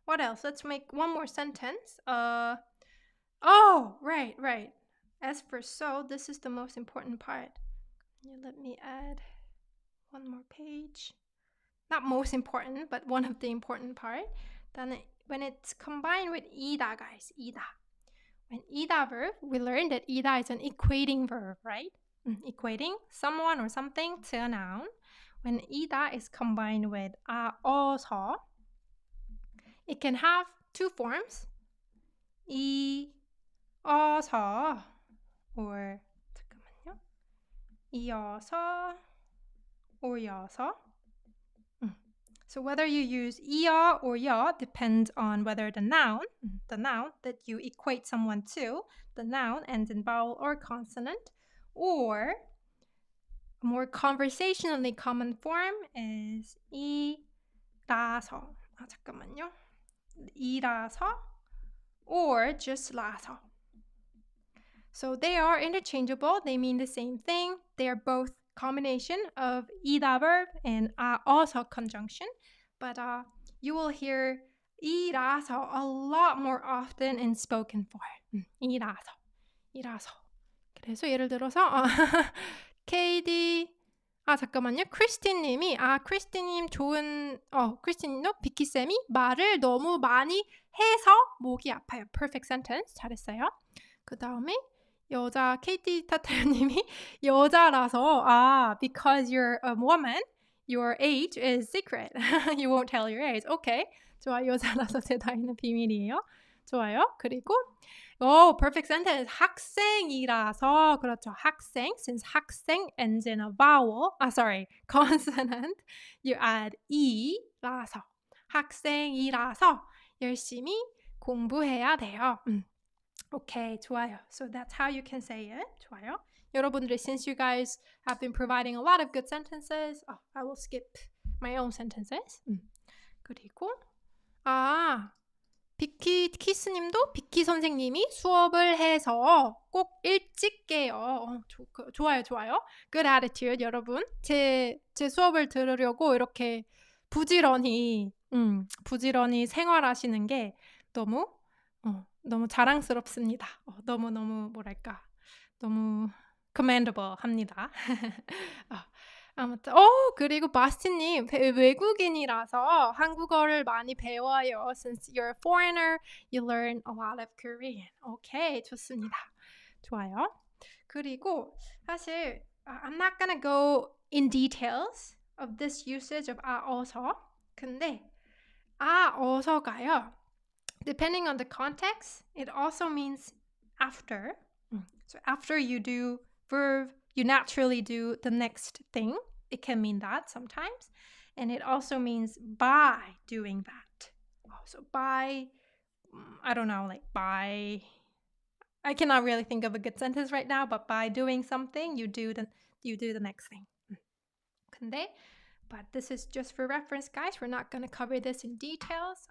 what else? Let's make one more sentence. Right. As for so, this is the most important part. Let me add one more page. Not most important, but one of the important part. Then when it's combined with 이다, guys, 이다. When 이다 verb, we learned that 이다 is an equating verb, right? Equating someone or something to a noun. When 이다 is combined with 어서, it can have two forms. 이어서 or 잠깐만요. 이어서 or 여서. So whether you use 이어 or 여 depends on whether the noun that you equate someone to, the noun ends in vowel or consonant, or a more conversationally common form is 이라서. 잠깐만요. 이라서 or just 라서. So they are interchangeable. They mean the same thing. They are both combination of 이다 verb and also conjunction. But you will hear 이라서 a lot more often in spoken form. 이라서. 그래서 예를 들어서 KD 잠깐만요. 크리스틴님이 크리스틴님 좋은 크리스틴님도 비키쌤이 말을 너무 많이 해서 목이 아파요. Perfect sentence. 잘했어요. 그 다음에 여자 KT 타타님이 여자라서 because you're a woman, your age is secret. You won't tell your age. Okay. 좋아. 여자라서 제 나이는 비밀이에요. 좋아요. 그리고 perfect sentence. 학생이라서 그렇죠. 학생. Since 학생 ends in a vowel. Consonant. You add 이라서. 학생이라서 열심히 공부해야 돼요. Okay, 좋아요. So that's how you can say it. 좋아요. 여러분들이, since you guys have been providing a lot of good sentences, I will skip my own sentences. 그리고 비키 키스님도 비키 선생님이 수업을 해서 꼭 일찍 깨요. 좋아요, 좋아요. Good attitude, 여러분. 제 수업을 들으려고 이렇게 부지런히 생활하시는 게 너무 자랑스럽습니다. 너무 뭐랄까, 너무 commendable 합니다. 아무튼 그리고 바스티님 외국인이라서 한국어를 많이 배워요. Since you're a foreigner, you learn a lot of Korean. 오케이, 좋습니다. 좋아요. 그리고 사실 I'm not gonna go in details of this usage of 어서. 근데 어서가요, depending on the context, it also means after. So after you do verb, you naturally do the next thing. It can mean that sometimes. And it also means by doing that. So by, I don't know, like by, I cannot really think of a good sentence right now, but by doing something, you do the next thing. But this is just for reference, guys. We're not going to cover this in details.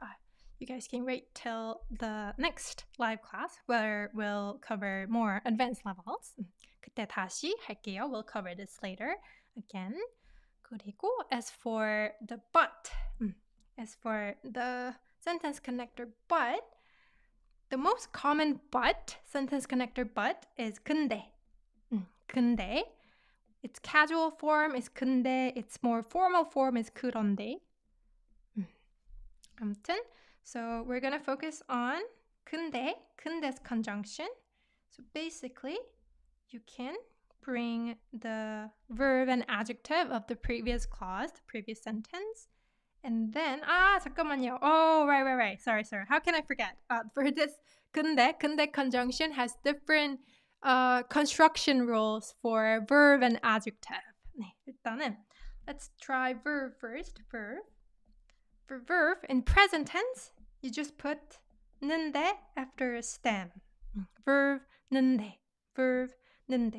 You guys can wait till the next live class where we'll cover more advanced levels. 그때 다시 할게요. We'll cover this later again. 그리고 as for the but, as for the sentence connector but, the most common but, sentence connector but, is 근데. 근데. Its casual form is 근데. Its more formal form is 그런데. 아무튼, so we're going to focus on 근데's conjunction. So basically, you can bring the verb and adjective of the previous clause, the previous sentence, and then, 잠깐만요. Oh, right. Sorry. How can I forget? For this 근데 conjunction has different construction rules for verb and adjective. 네, 일단은 let's try verb first. Verb. For verb, in present tense, you just put 는데 after a stem. Verb 는데.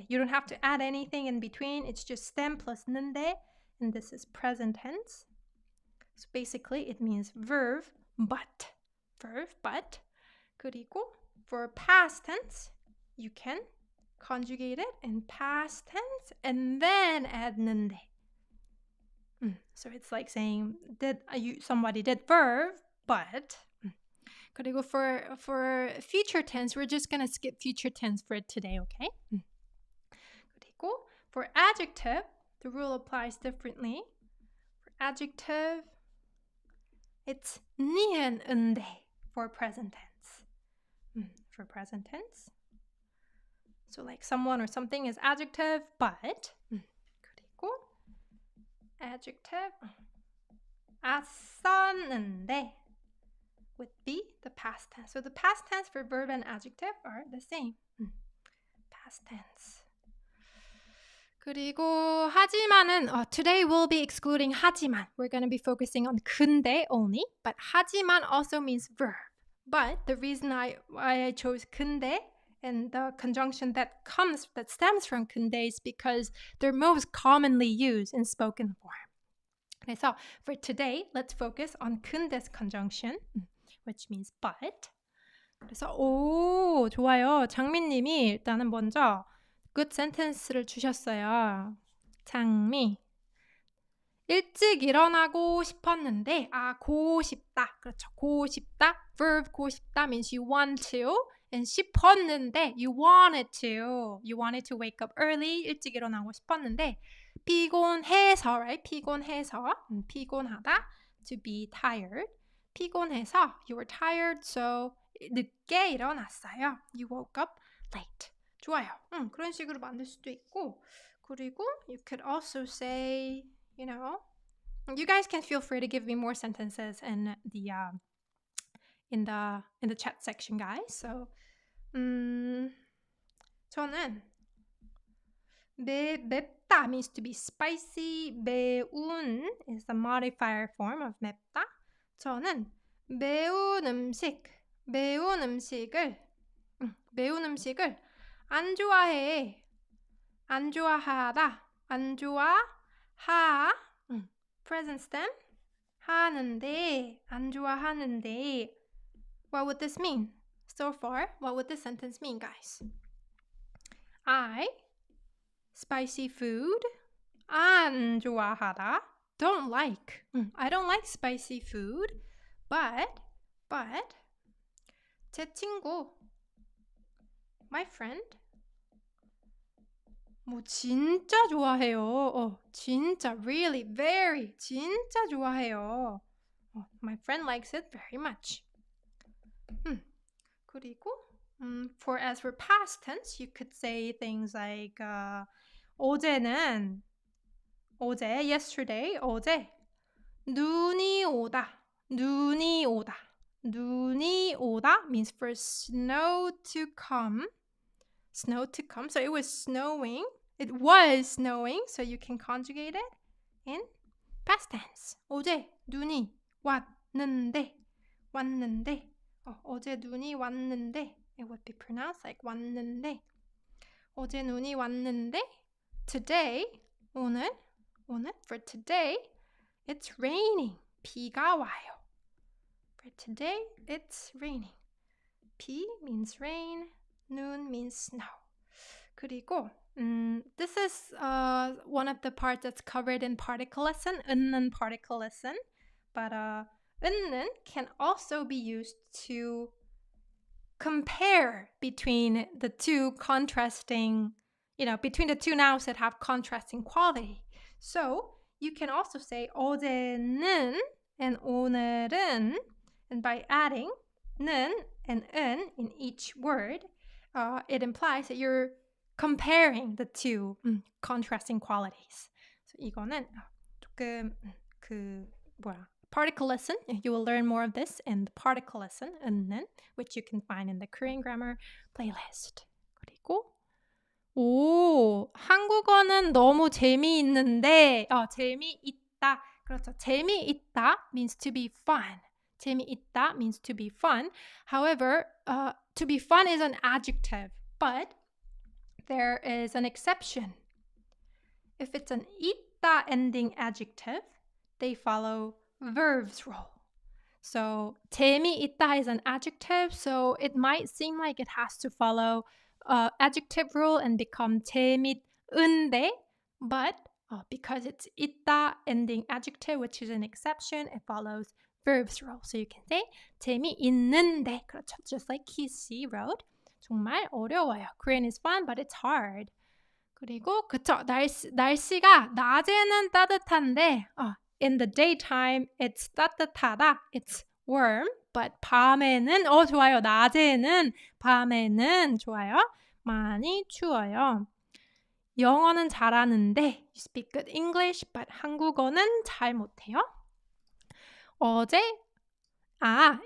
You don't have to add anything in between. It's just stem plus 는데, and this is present tense. So basically, it means verb but. 그리고 for past tense, you can conjugate it in past tense and then add 는데. So it's like saying somebody did verb, but. 그리고 for future tense, we're just gonna skip future tense for today, okay? 그리고 for adjective, the rule applies differently. For adjective, it's 니은 은데 for present tense. For present tense. So like someone or something is adjective, but. 그리고 adjective 왔었는데 would be the past tense. So the past tense for verb and adjective are the same. Past tense. 그리고 하지만은 today we'll be excluding 하지만. We're going to be focusing on 근데 only, but 하지만 also means verb. But the reason why I chose 근데 and the conjunction that stems from 근데 is because they're most commonly used in spoken form. 그래서 for today, let's focus on 근데's conjunction, which means but. 그래서 좋아요. 장미님이 일단은 먼저 good sentence를 주셨어요. 장미. 일찍 일어나고 싶었는데 고 싶다. 그렇죠. 고 싶다. Verb 고 싶다 means you want to. And 싶었는데 you wanted to wake up early. 일찍 일어나고 싶었는데 피곤해서, right? 피곤하다. To be tired. 피곤해서 you were tired, so 늦게 일어났어요. You woke up late. 좋아요. 그런 식으로 만들 수도 있고, 그리고 you could also say, you guys can feel free to give me more sentences in the chat section, guys. So, 저는 맵다 means to be spicy. 매운 is the modifier form of 맵다. 저는 매운 음식을 매운 음식을 안 좋아해. 안 좋아하다. 안 좋아하. present tense. 하는데. 안 좋아하는데. What would this mean? So far, what would this sentence mean, guys? I spicy food 안 좋아하다. Don't like. I don't like spicy food. But 제 친구 my friend 뭐 진짜 좋아해요. 진짜 really very 진짜 좋아해요. My friend likes it very much. 그리고 as for past tense, you could say things like 어제는 yesterday 어제 눈이 오다 means for snow to come. So it was snowing. It was snowing, so you can conjugate it in past tense. 어제 눈이 왔는데. 어제 눈이 왔는데. It would be pronounced like 왔는데. 어제 눈이 왔는데. Today, 오늘 for today, it's raining. 비가 와요. For today, it's raining. 비 means rain. 눈 means snow. 그리고 this is one of the parts that's covered in particle lesson, 은는 particle lesson. But 은는 can also be used to compare between the two contrasting, between the two nouns that have contrasting quality. So you can also say 어제는 and 오늘은, and by adding 는 and 은 in each word, it implies that you're comparing the two contrasting qualities. So 이거는 조금 particle lesson. You will learn more of this in the particle lesson, 은는, which you can find in the Korean grammar playlist. 그리고 한국어는 너무 재미있는데, 재미있다. 그렇죠. 재미있다 means to be fun. 재미있다 means to be fun. However, to be fun is an adjective, but there is an exception. If it's an 있다 ending adjective, they follow verbs rule. So 재미있다 is an adjective, so it might seem like it has to follow adjective rule and become 재밌은데, but because it's 있다 ending adjective, which is an exception, it follows verbs rule. So you can say 재미있는데. 그렇죠. Just like she wrote. 정말 어려워요. Korean is fun, but it's hard. 그리고 그쵸. 날씨가 낮에는 따뜻한데 in the daytime it's 따뜻하다. It's warm. But 밤에는 좋아요. 낮에는 밤에는 좋아요. 많이 추워요. 영어는 잘하는데 you speak good English, but 한국어는 잘 못해요.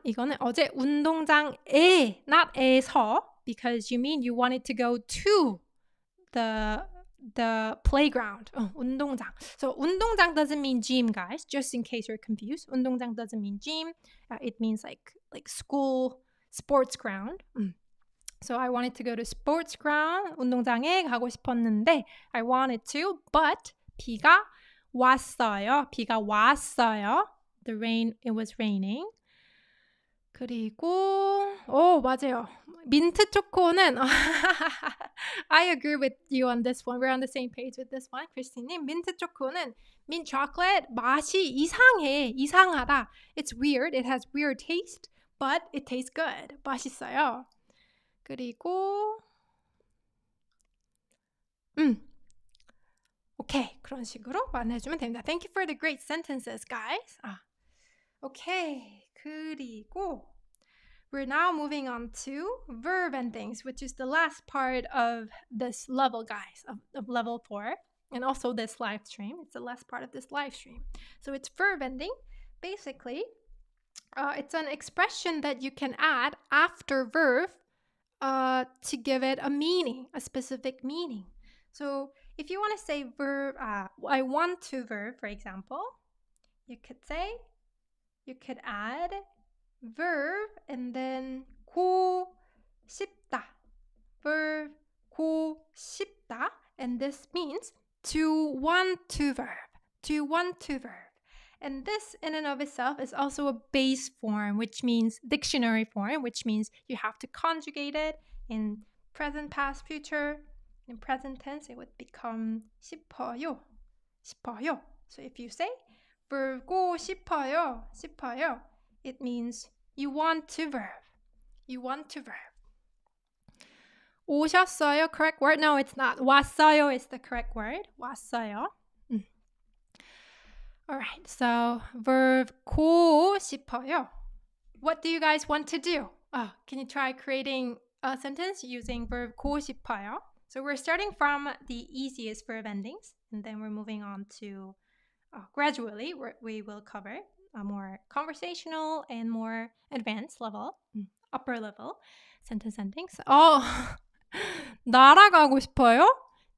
이거는 어제 운동장에, not 에서, because you mean you wanted to go to the playground. 운동장. So 운동장 doesn't mean gym, guys, just in case you're confused. 운동장 doesn't mean gym. It means like school sports ground. So I wanted to go to sports ground. 운동장에 가고 싶었는데 I wanted to, but 비가 왔어요. It was raining. 그리고 맞아요. 민트 초코는 I agree with you on this one. We're on the same page with this one. 크리스티님, 민트 초코는 mint chocolate 맛이 이상하다. It's weird. It has weird taste, but it tastes good. 맛있어요. 그리고 오케이. 그런 식으로 말해주면 됩니다. Thank you for the great sentences, guys. Okay. 그리고 we're now moving on to verb endings, which is the last part of this level, guys, of level 4, and also this live stream. It's the last part of this live stream. So it's verb ending. Basically, it's an expression that you can add after verb to give it a meaning, a specific meaning. So if you want to say verb, I want to verb, for example, you could add verb and then 고 싶다. Verb 고 싶다. And this means to want to verb. To want to verb. And this in and of itself is also a base form, which means dictionary form, which means you have to conjugate it in present, past, future. In present tense, it would become 싶어요. 싶어요. So if you say verb 싶어요, 싶어요, it means you want to verb. You want to verb. 오셨어요, correct word? No, it's not. 왔어요 is the correct word. 왔어요. All right, so verb 고 싶어요. What do you guys want to do? Can you try creating a sentence using verb 고 싶어요? So we're starting from the easiest verb endings, and then we're moving on to gradually we will cover a more conversational and more advanced level, upper level sentence endings. 날아가고 싶어요?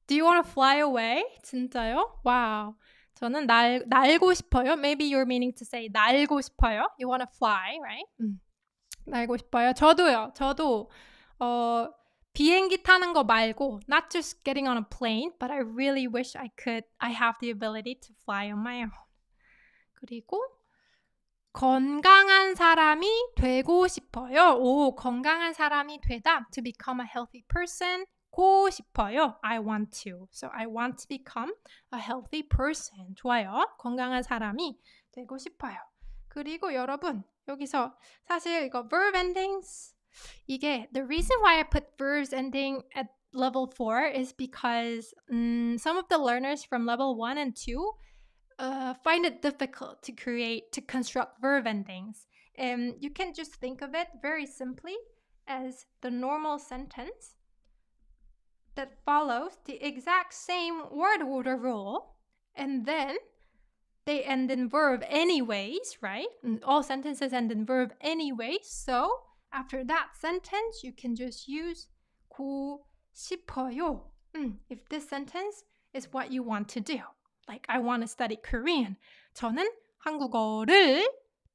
Do you want to fly away? 진짜요? Wow. 저는 날고 싶어요. Maybe you're meaning to say 날고 싶어요. You want to fly, right? 날고 싶어요. 저도요. 저도 비행기 타는 거 말고 not just getting on a plane, but I really wish I have the ability to fly on my own. 그리고 건강한 사람이 되고 싶어요. 오, 건강한 사람이 되다. To become a healthy person. 고 싶어요. I want to. So I want to become a healthy person. 좋아요. 건강한 사람이 되고 싶어요. 그리고 여러분, 여기서 사실 이거 verb endings, 이게 the reason why I put verbs ending at level 4 is because some of the learners from level 1 and 2 find it difficult to construct verb endings. And you can just think of it very simply as the normal sentence that follows the exact same word order rule, and then they end in verb anyways, right? And all sentences end in verb anyways. So after that sentence, you can just use 고 싶어요. If this sentence is what you want to do. Like, I want to study Korean. 저는 한국어를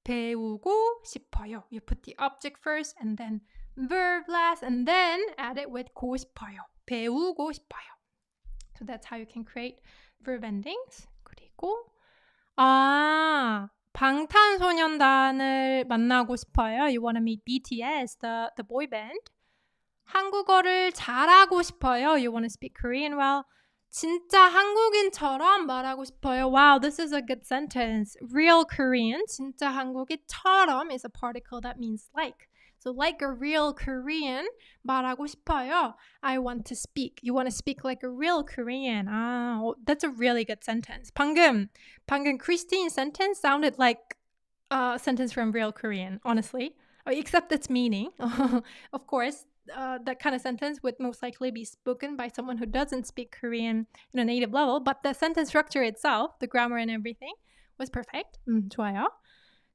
배우고 싶어요. You put the object first and then verb last and then add it with 고 싶어요. 배우고 싶어요. So that's how you can create verb endings. 그리고 방탄소년단을 만나고 싶어요. You want to meet BTS, the boy band. 한국어를 잘하고 싶어요. You want to speak Korean well. 진짜 한국인처럼 말하고 싶어요. Wow, this is a good sentence. Real Korean, 진짜 한국인처럼 is a particle that means like. So like a real Korean, 말하고 싶어요. I want to speak. You want to speak like a real Korean. That's a really good sentence. 방금 Christine's sentence sounded like a sentence from real Korean, honestly. Except its meaning. Of course, that kind of sentence would most likely be spoken by someone who doesn't speak Korean in a native level, but the sentence structure itself, the grammar and everything, was perfect. 좋아요.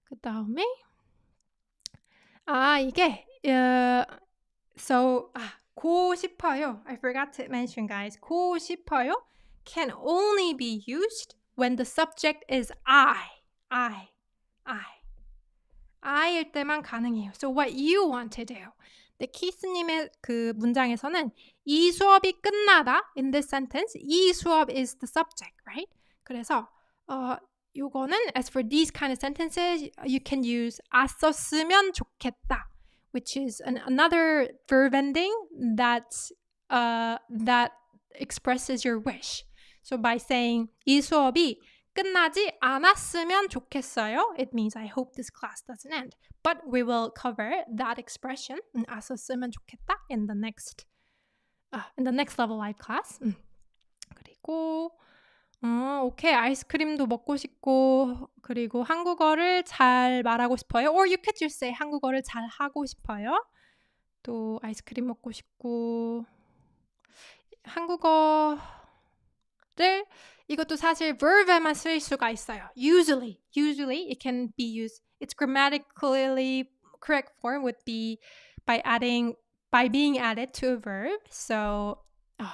그 다음에 이게 고 싶어요. I forgot to mention, guys. 고 싶어요 can only be used when the subject is I일 때만 가능해요. So what you want to do. 키스님의 그 문장에서는 이 수업이 끝나다 in this sentence, 이 수업 is the subject, right? 그래서 요거는 as for these kind of sentences, you can use 왔었으면 좋겠다, which is another verb ending that expresses your wish. So by saying 이 수업이 끝나지 않았으면 좋겠어요, it means I hope this class doesn't end. But we will cover that expression, 왔었으면 좋겠다, in the next level live class. 그리고 오케이, 아이스크림도 먹고 싶고, 그리고 한국어를 잘 말하고 싶어요. Or you could just say 한국어를 잘 하고 싶어요. 또 아이스크림 먹고 싶고, 한국어를 이것도 사실 verb에만 쓸 수가 있어요. Usually it can be used. Its grammatically correct form would be by being added to a verb. So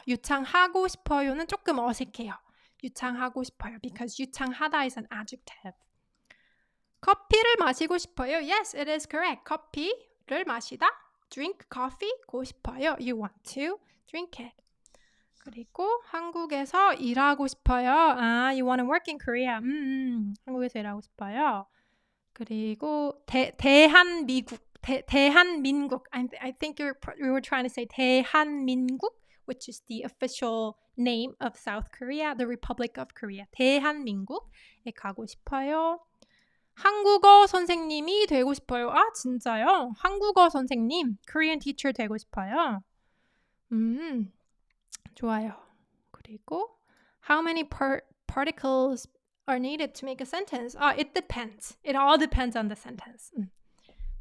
유창하고 싶어요는 조금 어색해요. 유창하고 싶어요 because 유창하다 is an adjective. 커피를 마시고 싶어요. Yes, it is correct. 커피를 마시다 drink coffee? 고 싶어요. You want to drink it. 그리고 한국에서 일하고 싶어요. You want to work in Korea. 한국에서 일하고 싶어요. 그리고 대한민국. 대한민국. I think you were trying to say 대한민국, which is the official name of South Korea, the Republic of Korea. 대한민국에 가고 싶어요. 한국어 선생님이 되고 싶어요. 진짜요? 한국어 선생님, Korean teacher 되고 싶어요. 좋아요. 그리고 how many particles are needed to make a sentence? It depends. It all depends on the sentence.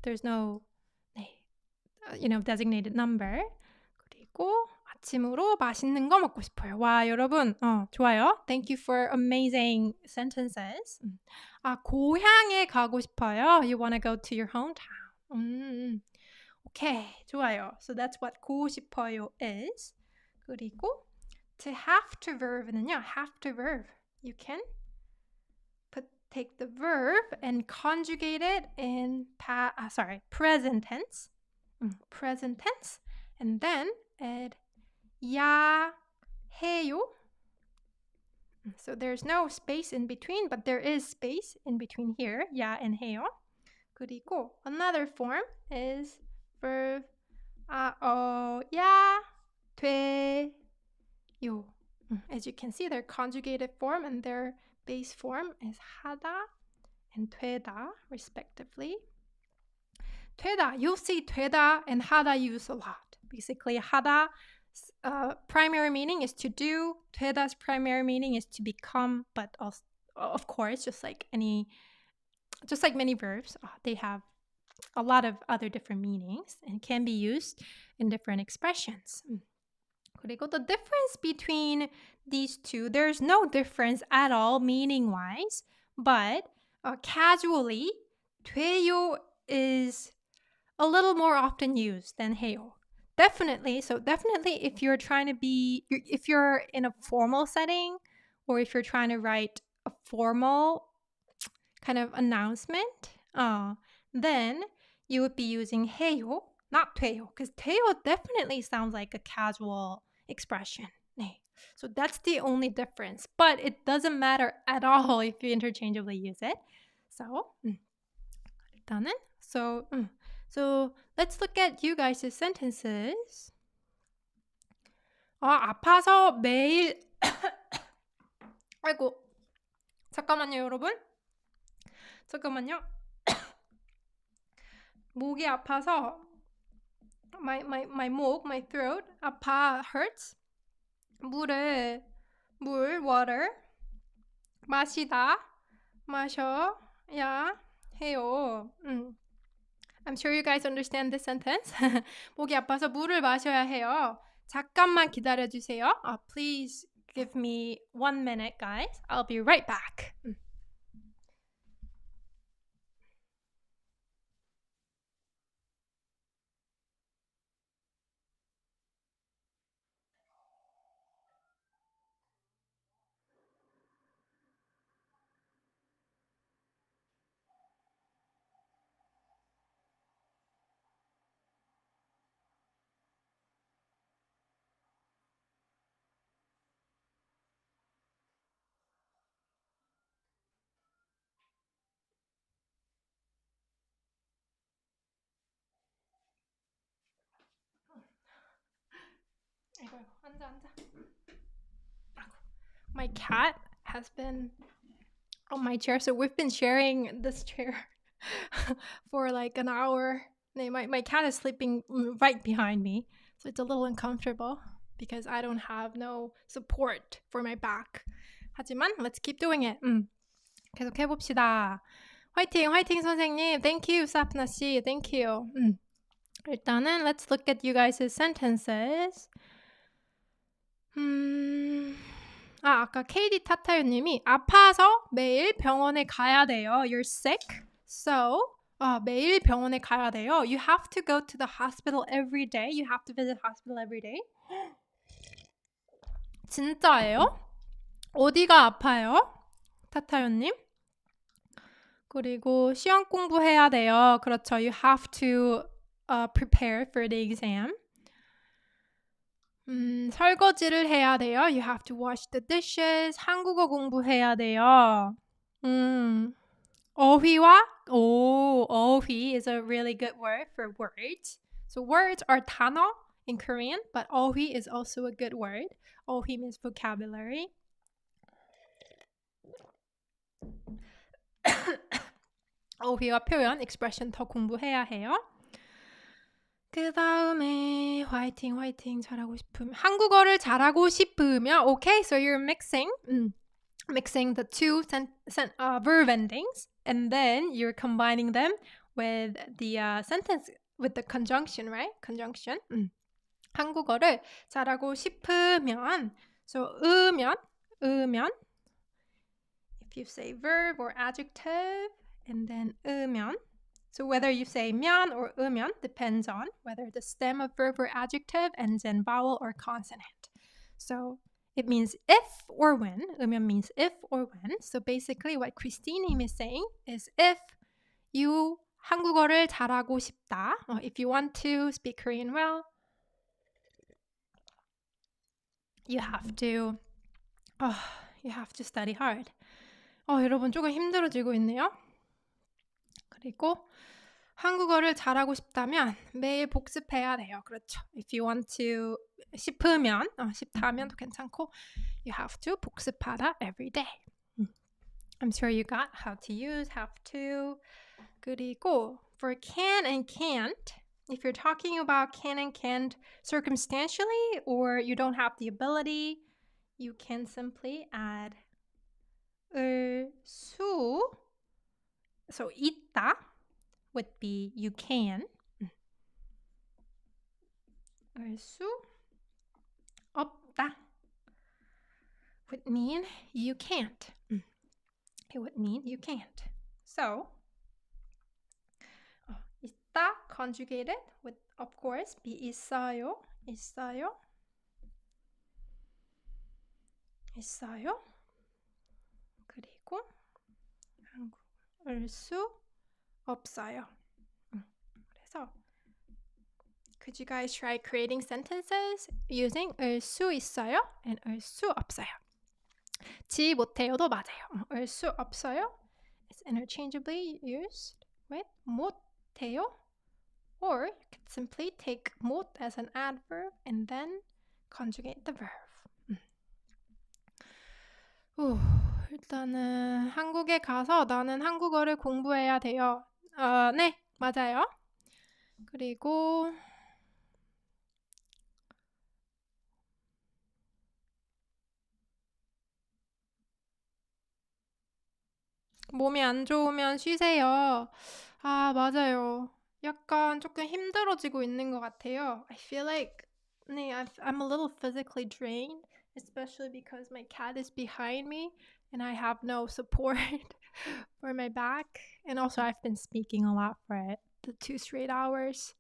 There's no designated number. 그리고 아침으로 맛있는 거 먹고 싶어요. 와, 여러분, 좋아요. Thank you for amazing sentences. 고향에 가고 싶어요. You want to go to your hometown. Okay, 좋아요. So that's what 고 싶어요 is. 그리고 to have to verb는요. Have to verb. You can take the verb and conjugate it in present tense. Present tense. And then add 야 해요. So there's no space in between, but there is space in between here. 야 and 해요. 그리고 another form is verb 야 돼요. As you can see, their conjugated form and their base form is 하다 and 되다, respectively. 되다, you'll see 되다 and 하다 used a lot. Basically, 하다 primary meaning is to do. 되다's primary meaning is to become, but also, of course, just like many verbs, they have a lot of other different meanings and can be used in different expressions. 그리고 the difference between these two, there's no difference at all meaning-wise, but casually, 돼요 is a little more often used than 해요. Definitely if you're trying to if you're in a formal setting or if you're trying to write a formal kind of announcement, then you would be using 해요, not 돼요, because 돼요 definitely sounds like a casual expression. 네. So that's the only difference, but it doesn't matter at all if you interchangeably use it. So 일단은 so let's look at you guys' sentences. 아파서 매일 아이고 잠깐만요 여러분. 잠깐만요. 목이 아파서 my throat hurts. water 마시다 마셔야 해요. I'm sure you guys understand this sentence. 목이 아파서 물을 마셔야 해요. 잠깐만 기다려주세요. Please give me 1 minute, guys. I'll be right back. 앉아. My cat has been on my chair, so we've been sharing this chair for like an hour. My cat is sleeping right behind me, so it's a little uncomfortable because I don't have no support for my back. 하지만 let's keep doing it. 계속 해봅시다. 화이팅 선생님. Thank you, 사프나 씨. Thank you. 일단은 let's look at you guys' sentences. 아까 KD 타타유님이 아파서 매일 병원에 가야 돼요. You're sick, so 매일 병원에 가야 돼요. You have to go to the hospital every day. You have to visit hospital every day. 진짜예요? 어디가 아파요? 타타유님. 그리고 시험 공부해야 돼요. 그렇죠. You have to prepare for the exam. 설거지를 해야 돼요. You have to wash the dishes. 한국어 공부해야 돼요. 어휘와 어휘 is a really good word for words. So words are 단어 in Korean, but 어휘 is also a good word. 어휘 means vocabulary. 어휘와 표현, expression 더 공부해야 해요. 그 다음에 화이팅 잘하고 싶으면 한국어를 잘하고 싶으면 okay, so you're mixing the two verb endings and then you're combining them with the sentence with the conjunction, right? Conjunction. 한국어를 잘하고 싶으면 so 으면 if you say verb or adjective and then 으면 so whether you say 면 or 으면 depends on whether the stem of verb or adjective ends in vowel or consonant. So it means if or when. 으면 means if or when. So basically what Christine is saying is if you 한국어를 잘하고 싶다, or if you want to speak Korean well, you have to study hard. 여러분 조금 힘들어지고 있네요. 그리고 한국어를 잘하고 싶다면 매일 복습해야 돼요. 그렇죠. If you want to 싶으면 싶다면도 괜찮고 you have to 복습하다 every day. I'm sure you got how to use, have to. 그리고 for can and can't, if you're talking about can and can't circumstantially or you don't have the ability, you can simply add 수. So 있다 would be you can. 수 없다 would mean you can't. It would mean you can't. So 있다 conjugated would of course be 있어요. 그리고 한국어를 수 없어요. 그래서 could you guys try creating sentences using 수 있어요 and 수 없어요? 지 못해요도 맞아요. 수 없어요 is interchangeably used with 못해요, or you could simply take 못 as an adverb and then conjugate the verb. 일단은 한국에 가서 나는 한국어를 공부해야 돼요. 네, 맞아요. 그리고 몸이 안 좋으면 쉬세요. 맞아요. 약간 조금 힘들어지고 있는 것 같아요. I feel like I'm a little physically drained, especially because my cat is behind me and I have no support for my back. And also I've been speaking a lot for the 2 straight hours.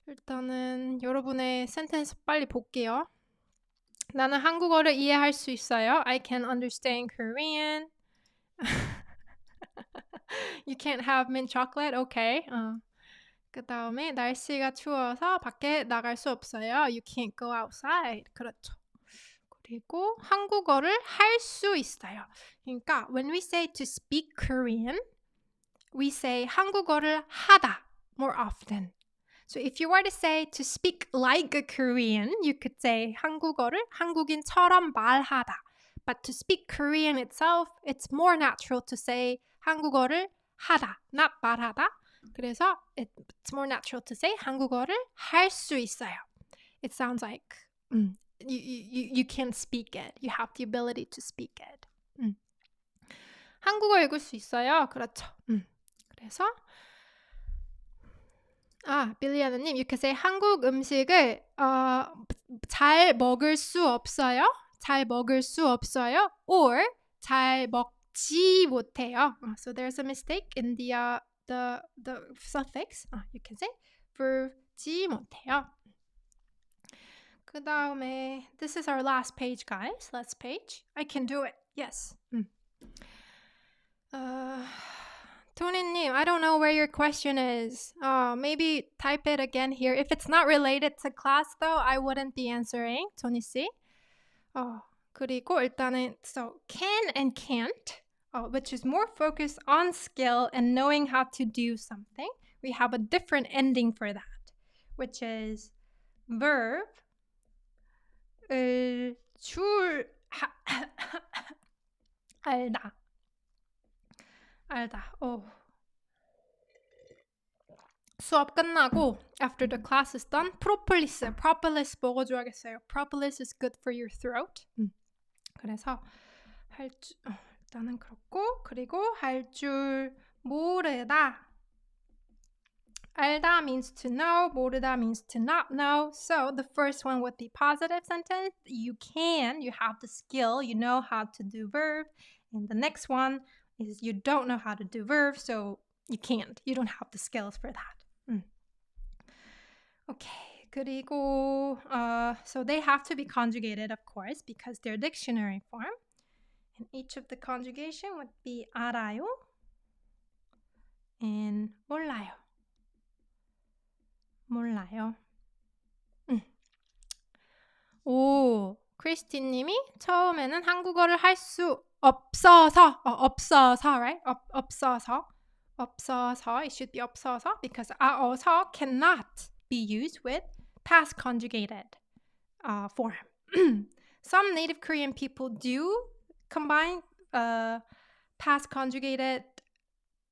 일단은 여러분의 센텐스 빨리 볼게요. 나는 한국어를 이해할 수 있어요. I can understand Korean. You can't have mint chocolate? Okay. 그 다음에 날씨가 추워서 밖에 나갈 수 없어요. You can't go outside. 그렇죠. 그리고 한국어를 할 수 있어요. 그러니까 when we say to speak Korean, we say 한국어를 하다 more often. So if you were to say to speak like a Korean, you could say 한국어를 한국인처럼 말하다. But to speak Korean itself, it's more natural to say 한국어를 하다, not 말하다. 그래서 it's more natural to say 한국어를 할 수 있어요. It sounds like you can speak it. You have the ability to speak it. 한국어 읽을 수 있어요. 그렇죠. 그래서 빌리아나님, you can say 한국 음식을 잘 먹을 수 없어요. 잘 먹을 수 없어요. Or 잘 먹지 못해요. So there's a mistake in the suffix. You can say ver지 못해요. 그 다음에 this is our last page, guys. Last page. I can do it. Yes. Tony-님, I don't know where your question is. Maybe type it again here. If it's not related to class, though, I wouldn't be answering. Tony-씨. 그리고 일단은 so can and can't, which is more focused on skill and knowing how to do something. We have a different ending for that, which is verb 줄 알다. 수업 끝나고 after the class is done, propolis 먹어줘야겠어요. Propolis is good for your throat. 그래서 일단은 그렇고 그리고 할 줄 모르다. 알다 means to know, 모르다 means to not know. So the first one would be positive sentence. You have the skill, you know how to do verb. And the next one is you don't know how to do verb, so you can't. You don't have the skills for that. Okay, 그리고 so they have to be conjugated, of course, because they're dictionary form. And each of the conjugation would be 알아요 and 몰라요. 몰라요. 오, 크리스티님이 처음에는 한국어를 할 수 없어서, right? 없어서, it should be 없어서 because 어서 cannot be used with past conjugated form. Some native Korean people do combine past conjugated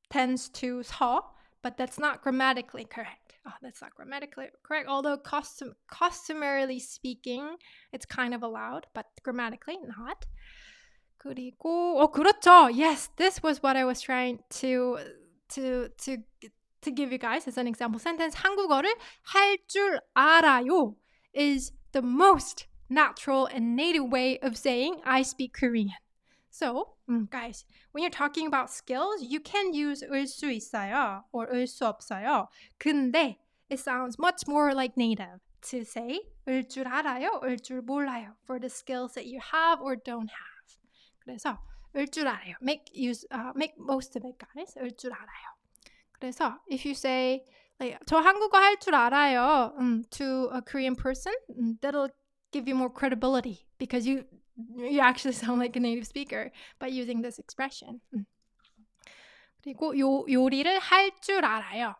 tense to 서, but that's not grammatically correct. That's not grammatically correct, although customarily speaking, it's kind of allowed, but grammatically not. 그리고 그렇죠. Yes, this was what I was trying to give you guys as an example sentence. 한국어를 할 줄 알아요 is the most natural and native way of saying I speak Korean. So, guys, when you're talking about skills, you can use 을 수 있어요 or 을 수 없어요. 근데 it sounds much more like native to say 을 줄 알아요, 을 줄 몰라요 for the skills that you have or don't have. 그래서 을 줄 알아요. Make most of it, guys. 을 줄 알아요. 그래서 if you say like, 저 한국어 할 줄 알아요 to a Korean person, that'll give you more credibility because you actually sound like a native speaker by using this expression. 그리고 요리를 할 줄 알아요.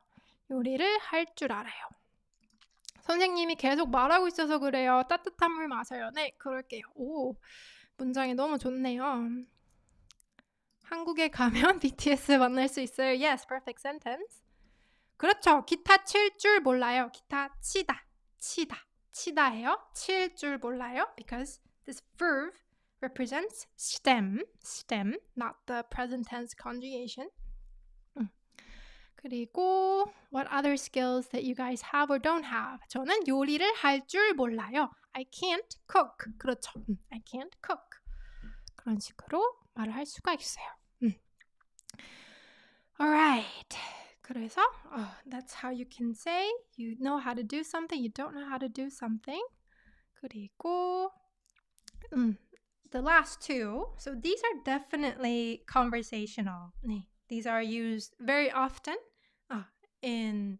요리를 할 줄 알아요. 선생님이 계속 말하고 있어서 그래요. 따뜻한 물 마셔요. 네, 그럴게요. 오, 문장이 너무 좋네요. 한국에 가면 BTS 만날 수 있어요. Yes, perfect sentence. 그렇죠. 기타 칠 줄 몰라요. 기타 치다예요. 칠 줄 몰라요. Because this verb represents stem, not the present tense conjugation. 그리고 what other skills that you guys have or don't have? 저는 요리를 할 줄 몰라요. I can't cook. 그렇죠. I can't cook. 그런 식으로 말을 할 수가 있어요. Alright. 그래서 that's how you can say you know how to do something, you don't know how to do something. 그리고 the last two, so these are definitely conversational. 네. These are used very often in,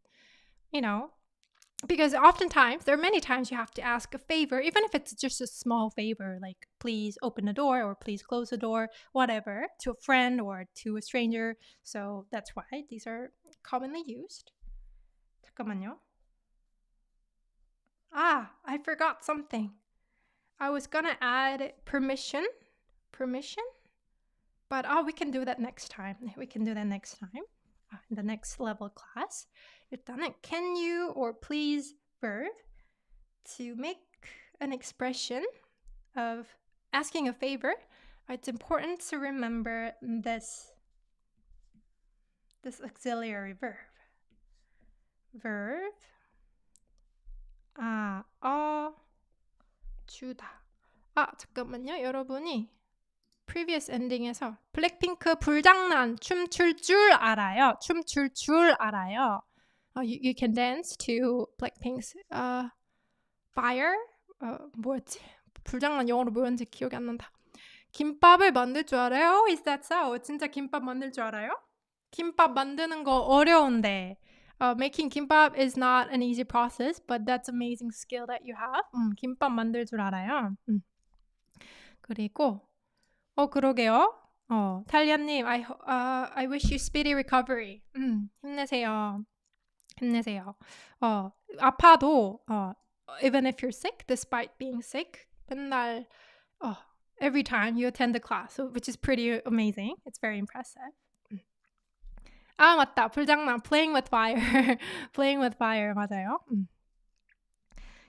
because oftentimes, there are many times you have to ask a favor, even if it's just a small favor, like please open the door or please close the door, whatever, to a friend or to a stranger. So that's why these are commonly used. 잠깐만요. I forgot something. I was gonna add permission, but we can do that next time. In the next level class. 일단은 can you or please verb to make an expression of asking a favor. It's important to remember this auxiliary verb. 주다. 잠깐만요. 여러분이 previous ending에서 블랙핑크 불장난 춤출 줄 알아요. You can dance to Blackpink's Fire. 뭐였지? 불장난 영어로 뭐였는지 기억이 안 난다. 김밥을 만들 줄 알아요? Is that so? 진짜 김밥 만들 줄 알아요? 김밥 만드는 거 어려운데. Making kimbap is not an easy process, but that's amazing skill that you have. 김밥 만들 줄 알아요. 그리고 그러게요. 탈리아님, I wish you speedy recovery. 힘내세요. 힘내세요. 아파도 even if you're sick, despite being sick, 맨날 every time you attend the class, which is pretty amazing. It's very impressive. 맞다. 불장난. Playing with fire. Playing with fire. 맞아요.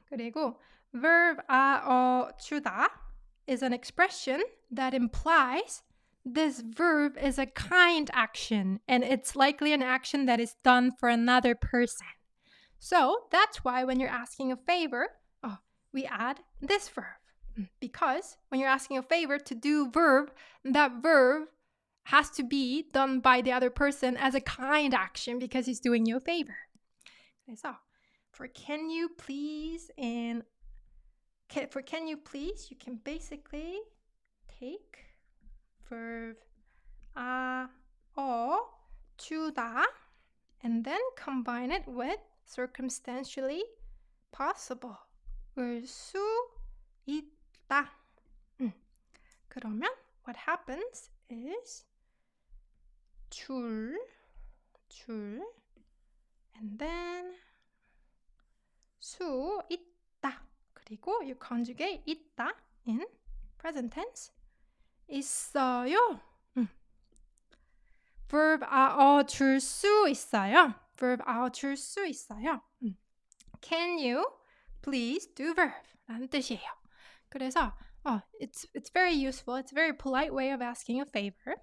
그리고 verb 주다 is an expression that implies this verb is a kind action and it's likely an action that is done for another person. So that's why when you're asking a favor, we add this verb. Because when you're asking a favor to do verb, that verb has to be done by the other person as a kind action because he's doing you a favor. 그래서 for can you please and for can you please, you can basically take verb 주다 and then combine it with circumstantially possible. 을 수 있다. 그러면 what happens is 줄 and then 수 있다. 그리고 you conjugate 있다 in present tense. 있어요. verb 줄 수 있어요. verb 줄 수 있어요. Can you please do verb? 라는 뜻이에요. 그래서 it's very useful. It's a very polite way of asking a favor.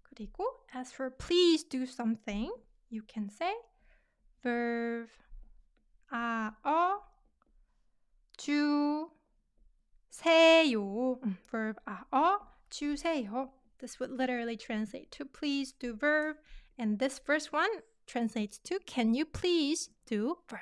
그리고 as for please do something, you can say verb 주세요. verb 주세요. This would literally translate to please do verb, and this first one translates to can you please do verb.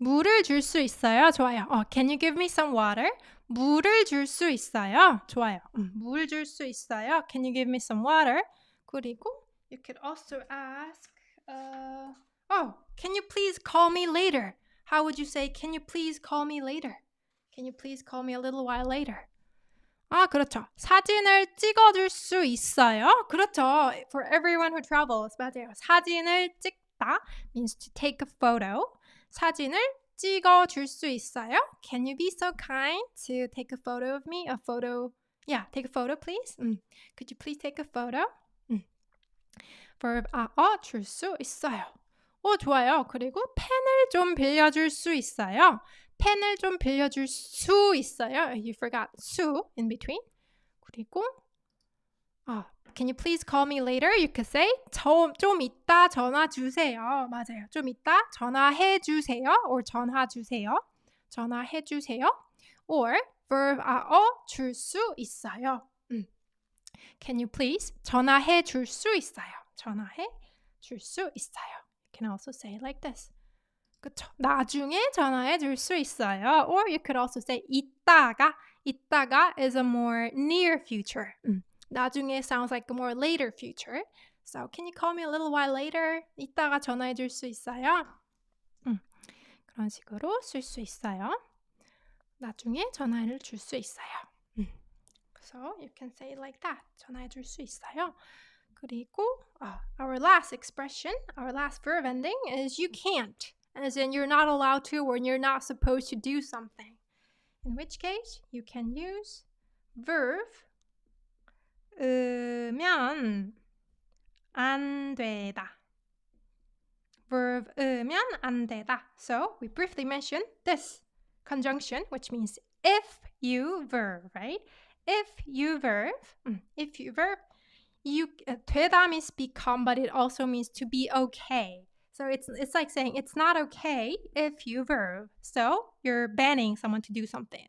물을 줄 수 있어요. 좋아요. Can you give me some water? 물을 줄 수 있어요. 좋아요. 물 줄 수 있어요. Can you give me some water? 그리고 you could also ask, can you please call me later? How would you say, can you please call me later? Can you please call me a little while later? 그렇죠. 사진을 찍어줄 수 있어요. 그렇죠. For everyone who travels, 맞아요. 사진을 찍다 means to take a photo. 사진을 찍어줄 수 있어요? Can you be so kind to take a photo of me? Take a photo, please. Could you please take a photo? verb 줄 수 있어요. 좋아요. 그리고 펜을 좀 빌려줄 수 있어요. 펜을 좀 빌려줄 수 있어요. You forgot 수 in between. 그리고 can you please call me later? You could say 좀 이따 전화 주세요. 맞아요. 좀 이따 전화해 주세요. or 전화 주세요. 전화해 주세요. or verb 줄 수 있어요. Can you please 전화해 줄 수 있어요. 전화해 줄 수 있어요. You can also say it like this. 그쵸? 나중에 전화해 줄 수 있어요. Or you could also say 이따가 is a more near future. 나중에 sounds like a more later future. So can you call me a little while later? 이따가 전화해 줄 수 있어요? 그런 식으로 쓸 수 있어요. 나중에 전화를 줄 수 있어요. So you can say it like that. 전화해 줄 수 있어요. 그리고 our last expression, our last verb ending is you can't. As in you're not allowed to or you're not supposed to do something. In which case you can use verb 면 안 되다. verb 면 안 되다. So we briefly mentioned this conjunction, which means if you verb, right? If you verb, you 되다 means become, but it also means to be okay. So it's like saying it's not okay if you verb. So you're banning someone to do something,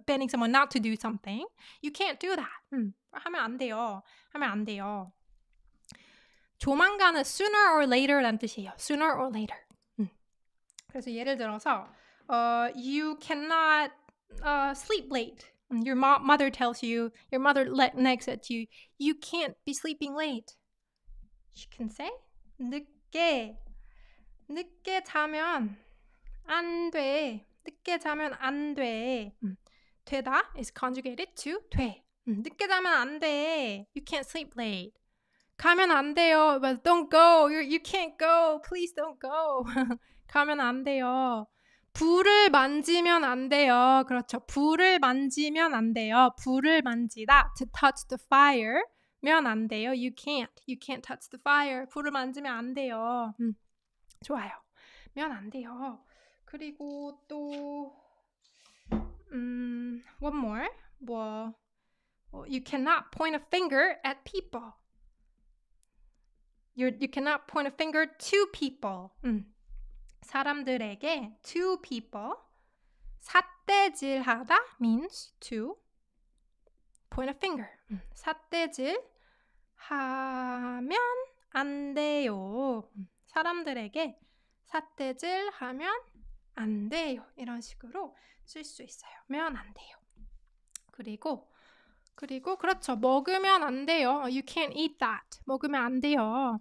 banning someone not to do something. You can't do that. 하면 안 돼요. 하면 안 돼요. 조만간은 sooner or later란 뜻이에요. Sooner or later. 그래서 예를 들어서 you cannot sleep late. Your mother tells you, your mother nags at you, you can't be sleeping late. You can say 늦게 자면 안 돼. 늦게 자면 안 돼. 되다 is conjugated to 돼. 늦게 자면 안 돼. You can't sleep late. 가면 안 돼요. But don't go. You can't go. Please don't go. 가면 안 돼요. 불을 만지면 안 돼요. 그렇죠. 불을 만지면 안 돼요. 불을 만지다. To touch the fire. 면 안 돼요. You can't touch the fire. 불을 만지면 안 돼요. 좋아요. 면 안 돼요. 그리고 또 one more. You cannot point a finger at people. You cannot point a finger to people. 사람들에게 to people. 삿대질하다 means to point a finger. 삿대질 하면 안 돼요. 사람들에게 삿대질하면 안 돼요. 이런 식으로 쓸 수 있어요. 면 안 돼요. 그리고 그렇죠. 먹으면 안 돼요. You can't eat that. 먹으면 안 돼요.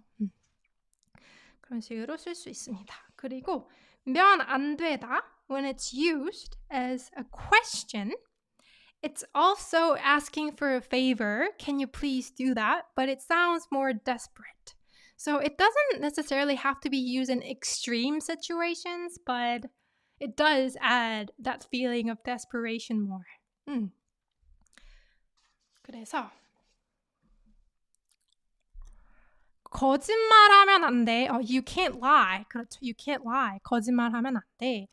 그런 식으로 쓸 수 있습니다. 그리고 면 안 되다 when it's used as a question, it's also asking for a favor. Can you please do that? But it sounds more desperate. So it doesn't necessarily have to be used in extreme situations, but it does add that feeling of desperation more. 그래서 거짓말하면 안 돼. You can't lie. 그렇죠. You can't lie. 거짓말하면 안 돼.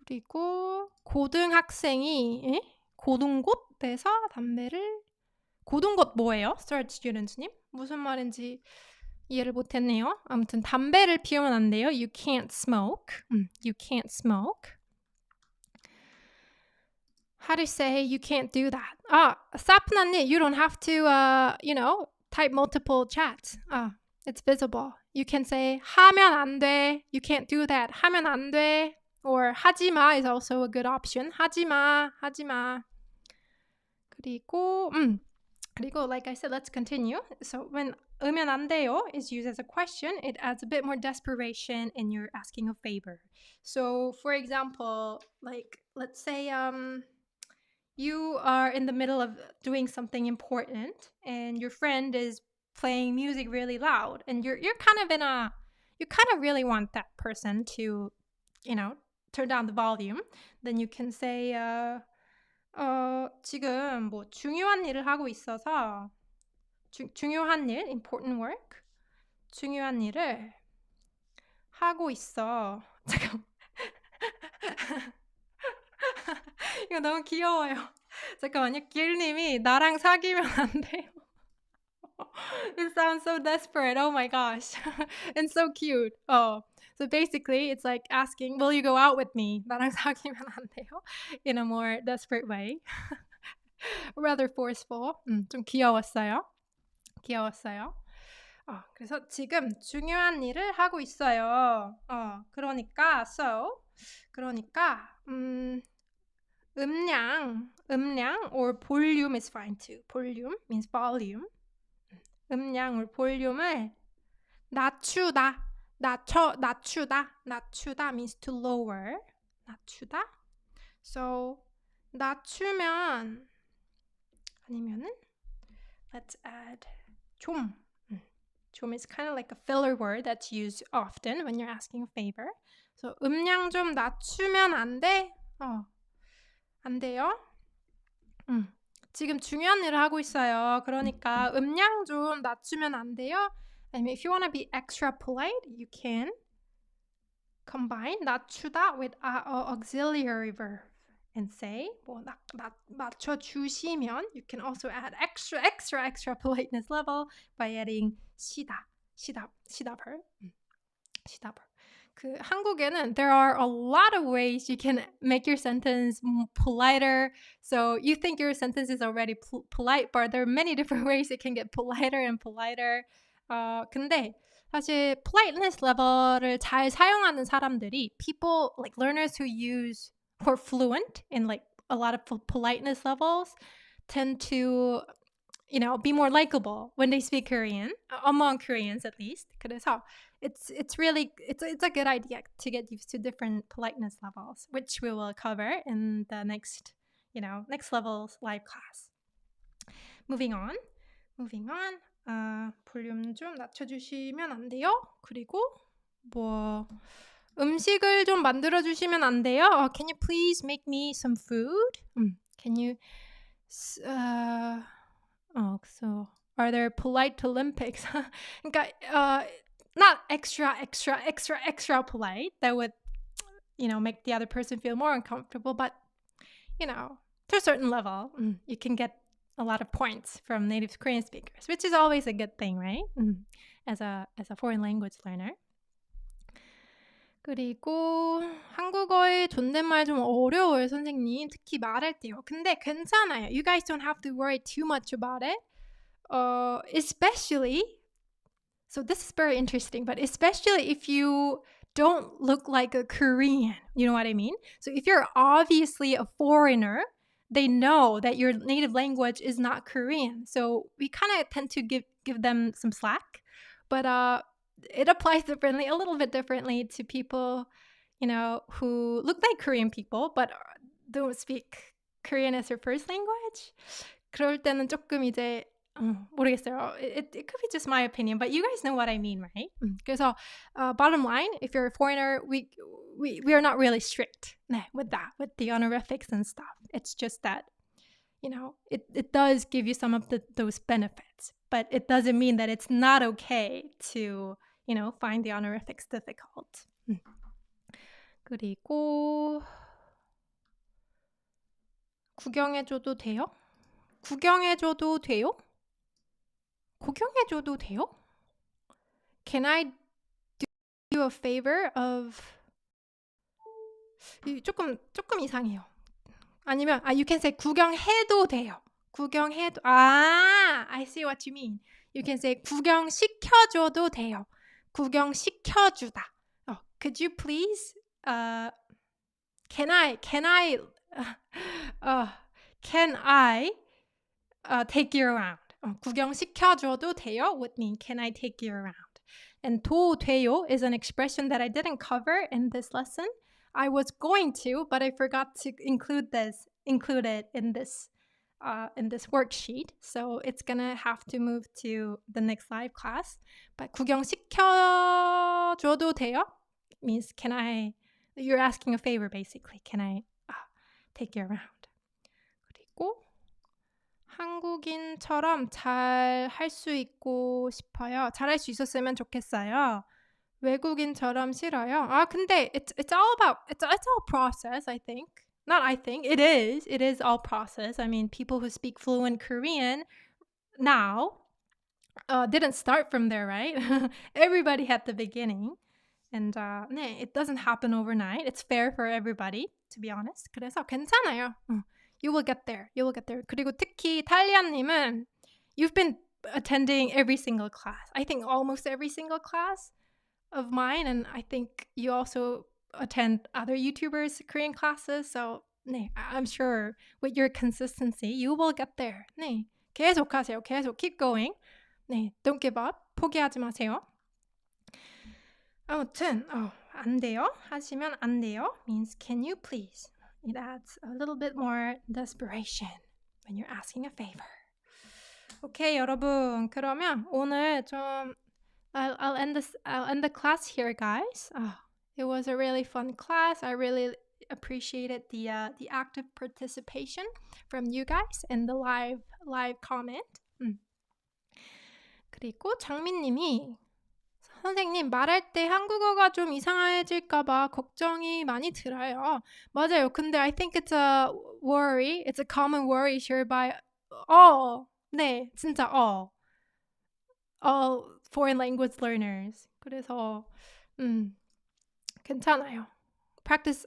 그리고 고등학생이 고등곳에서 담배를 고등곳 뭐예요? Third students님? 무슨 말인지 이해를 못했네요. 아무튼 담배를 피우면 안 돼요. You can't smoke. You can't smoke. How do you say you can't do that? 사프나님, you don't have to, type multiple chats. It's visible. You can say 하면 안 돼. You can't do that. 하면 안 돼. Or 하지마 is also a good option. 하지마. 그리고 like I said, let's continue. So when 으면 안 돼요 is used as a question, it adds a bit more desperation and you're asking a favor. So for example, like let's say you are in the middle of doing something important and your friend is playing music really loud and you kind of really want that person to, turn down the volume. Then you can say 지금 뭐 중요한 일을 하고 있어서 중요한 일, important work. 중요한 일을 하고 있어. 잠깐. 이거 너무 귀여워요. 잠깐만요. 길님이 나랑 사귀면 안 돼요. It sounds so desperate. Oh my gosh. And so cute. So basically it's like asking, will you go out with me? 나랑 사귀면 안 돼요? In a more desperate way. Rather forceful. 좀 귀여웠어요. 그래서 지금 중요한 일을 하고 있어요. 그러니까 음량 or volume is fine too. Volume means volume. 음량 or 볼륨을 낮추다 means to lower. 낮추다. So 낮추면 아니면은 let's add 좀. 좀 is kind of like a filler word that's used often when you're asking a favor. So 음량 좀 낮추면 안 돼? 안 돼요? 지금 중요한 일을 하고 있어요. 그러니까 음량 좀 낮추면 안 돼요? And if you want to be extra polite, you can combine 낮추다 with auxiliary verb and say 뭐 낮춰주시면 you can also add extra politeness level by adding 시다 verb. 그 한국에는 there are a lot of ways you can make your sentence politer. So you think your sentence is already polite, but there are many different ways it can get politer and politer. 근데 사실 politeness level을 잘 사용하는 사람들이 people like learners who are fluent in like a lot of politeness levels tend to be more likable when they speak Korean, among Koreans at least. 그래서 it's a good idea to get used to different politeness levels, which we will cover in the next levels live class. Moving on. 볼륨 좀 낮춰주시면 안 돼요? 그리고 음식을 좀 만들어주시면 안 돼요? Can you please make me some food? Can you... so are there polite Olympics? 그러니까 not extra polite. That would, make the other person feel more uncomfortable. But, to a certain level, you can get a lot of points from native Korean speakers, which is always a good thing, right? As a foreign language learner. 그리고 한국어의 존댓말 좀 어려워요, 선생님. 특히 말할 때요. 근데 괜찮아요. You guys don't have to worry too much about it. Especially, so this is very interesting, but especially if you don't look like a Korean, you know what I mean? So if you're obviously a foreigner, they know that your native language is not Korean. So we kind of tend to give them some slack. But it applies differently, a little bit differently to people, who look like Korean people, but don't speak Korean as their first language. 그럴 때는 조금 이제 모르겠어요. It could be just my opinion, but you guys know what I mean, right? 그래서 bottom line, if you're a foreigner, we are not really strict with the honorifics and stuff. It's just that, it does give you some of those benefits, but it doesn't mean that it's not okay to, find the honorifics difficult. 그리고 구경해줘도 돼요? 구경해줘도 돼요? 구경해줘도 돼요? Can I do you a favor of... 조금 이상해요. 아니면 you can say 구경해도 돼요. 구경해도... I see what you mean. You can say 구경시켜줘도 돼요. 구경시켜주다. Could you please... Can I take you around? 구경시켜줘도 돼요 would mean can I take you around? And 도 돼요 is an expression that I didn't cover in this lesson. I was going to, but I forgot to include it in this worksheet. So it's gonna have to move to the next live class. But 구경시켜줘도 돼요 means you're asking a favor basically. Can I take you around? 그리고 한국인처럼 잘 할 수 있고 싶어요. 잘할 수 있었으면 좋겠어요. 외국인처럼 싫어요. 근데 it's all process, I think. Not I think, it is all process. I mean, people who speak fluent Korean now didn't start from there, right? Everybody had the beginning. And it doesn't happen overnight. It's fair for everybody, to be honest. 그래서 괜찮아요. You will get there. 그리고 특히 탈리아님은 you've been attending every single class. I think almost every single class of mine. And I think you also attend other YouTubers' Korean classes. So I'm sure with your consistency, you will get there. 계속하세요. keep going. Don't give up. 포기하지 마세요. 아무튼 안 돼요 하시면 안 돼요 means can you please. It adds a little bit more desperation when you're asking a favor. Okay, 여러분. 그러면 오늘 좀 I'll end the class here, guys. It was a really fun class. I really appreciated the active participation from you guys and the live comment. 그리고 장민님이 선생님, 말할 때 한국어가 좀 이상해질까봐 걱정이 많이 들어요. 맞아요. 근데 I think it's a worry. It's a common worry shared by all. 진짜 all foreign language learners. 그래서 괜찮아요. Practice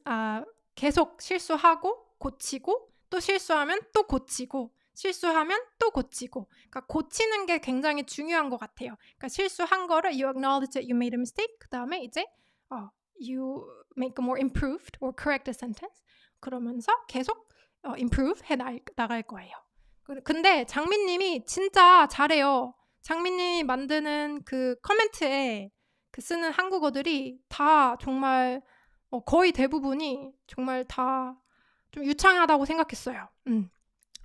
계속 실수하고 고치고 또 실수하면 또 고치고 실수하면 또 고치고. 그러니까 고치는 게 굉장히 중요한 것 같아요. 그러니까 실수한 거를 you acknowledge that you made a mistake. 그다음에 이제 you make a more improved or correct a sentence. 그러면서 계속 improve 해 나갈 거예요. 근데 장미님이 진짜 잘해요. 장미님이 만드는 그 코멘트에 그 쓰는 한국어들이 다 정말 거의 대부분이 정말 다 좀 유창하다고 생각했어요.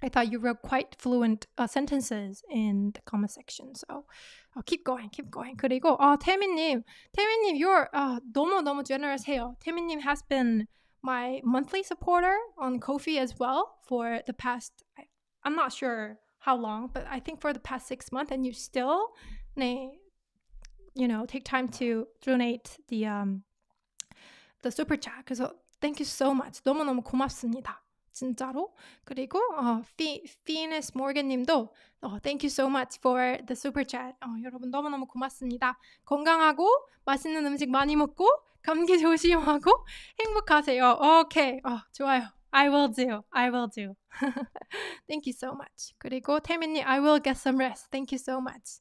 I thought you wrote quite fluent sentences in the comment section. So keep going, keep going. 그리고 태민님, you're 너무 generous해요. 태민님 has been my monthly supporter on Ko-fi as well for the past, I'm not sure how long, but I think for the past 6 months, and you still, take time to donate the super chat. 그래서 thank you so much. 너무너무 고맙습니다. 진짜로. 그리고 Phoenix Morgan 님도 thank you so much for the super chat. 여러분 너무너무 고맙습니다. 건강하고 맛있는 음식 많이 먹고 감기 조심하고 행복하세요. 오케이. 좋아요. I will do. Thank you so much. 그리고 태민님 I will get some rest. Thank you so much.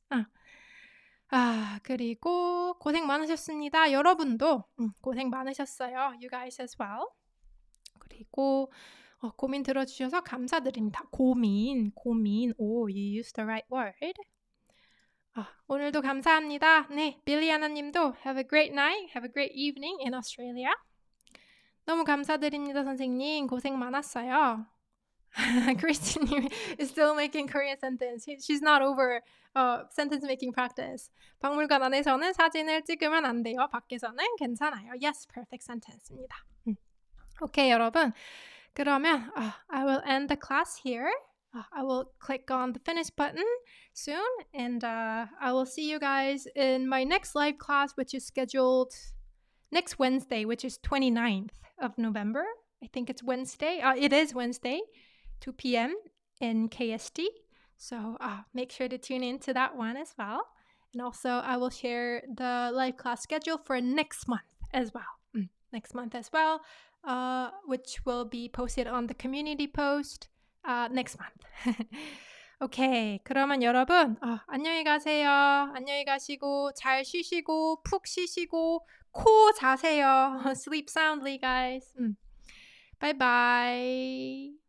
그리고 고생 많으셨습니다. 여러분도 고생 많으셨어요. You guys as well. 그리고 고민 들어주셔서 감사드립니다. 고민. 오, you used the right word. 오늘도 감사합니다. 네, 빌리아나 님도 have a great night, have a great evening in Australia. 너무 감사드립니다, 선생님. 고생 많았어요. Christine is still making Korean sentence. She's not over sentence making practice. 박물관 안에서는 사진을 찍으면 안 돼요. 밖에서는 괜찮아요. Yes, perfect sentence입니다. 오케이, 여러분. 그러면 I will end the class here. I will click on the finish button soon, and I will see you guys in my next live class, which is scheduled next Wednesday, which is 29th of November. I think it's Wednesday. It is Wednesday, 2 p.m. in KST. So make sure to tune in to that one as well. And also, I will share the live class schedule for next month as well. Which will be posted on the community post next month. 오케이. 그러면 여러분 안녕히 가세요. 안녕히 가시고 잘 쉬시고 푹 쉬시고 코 자세요. Sleep soundly, guys. Bye bye.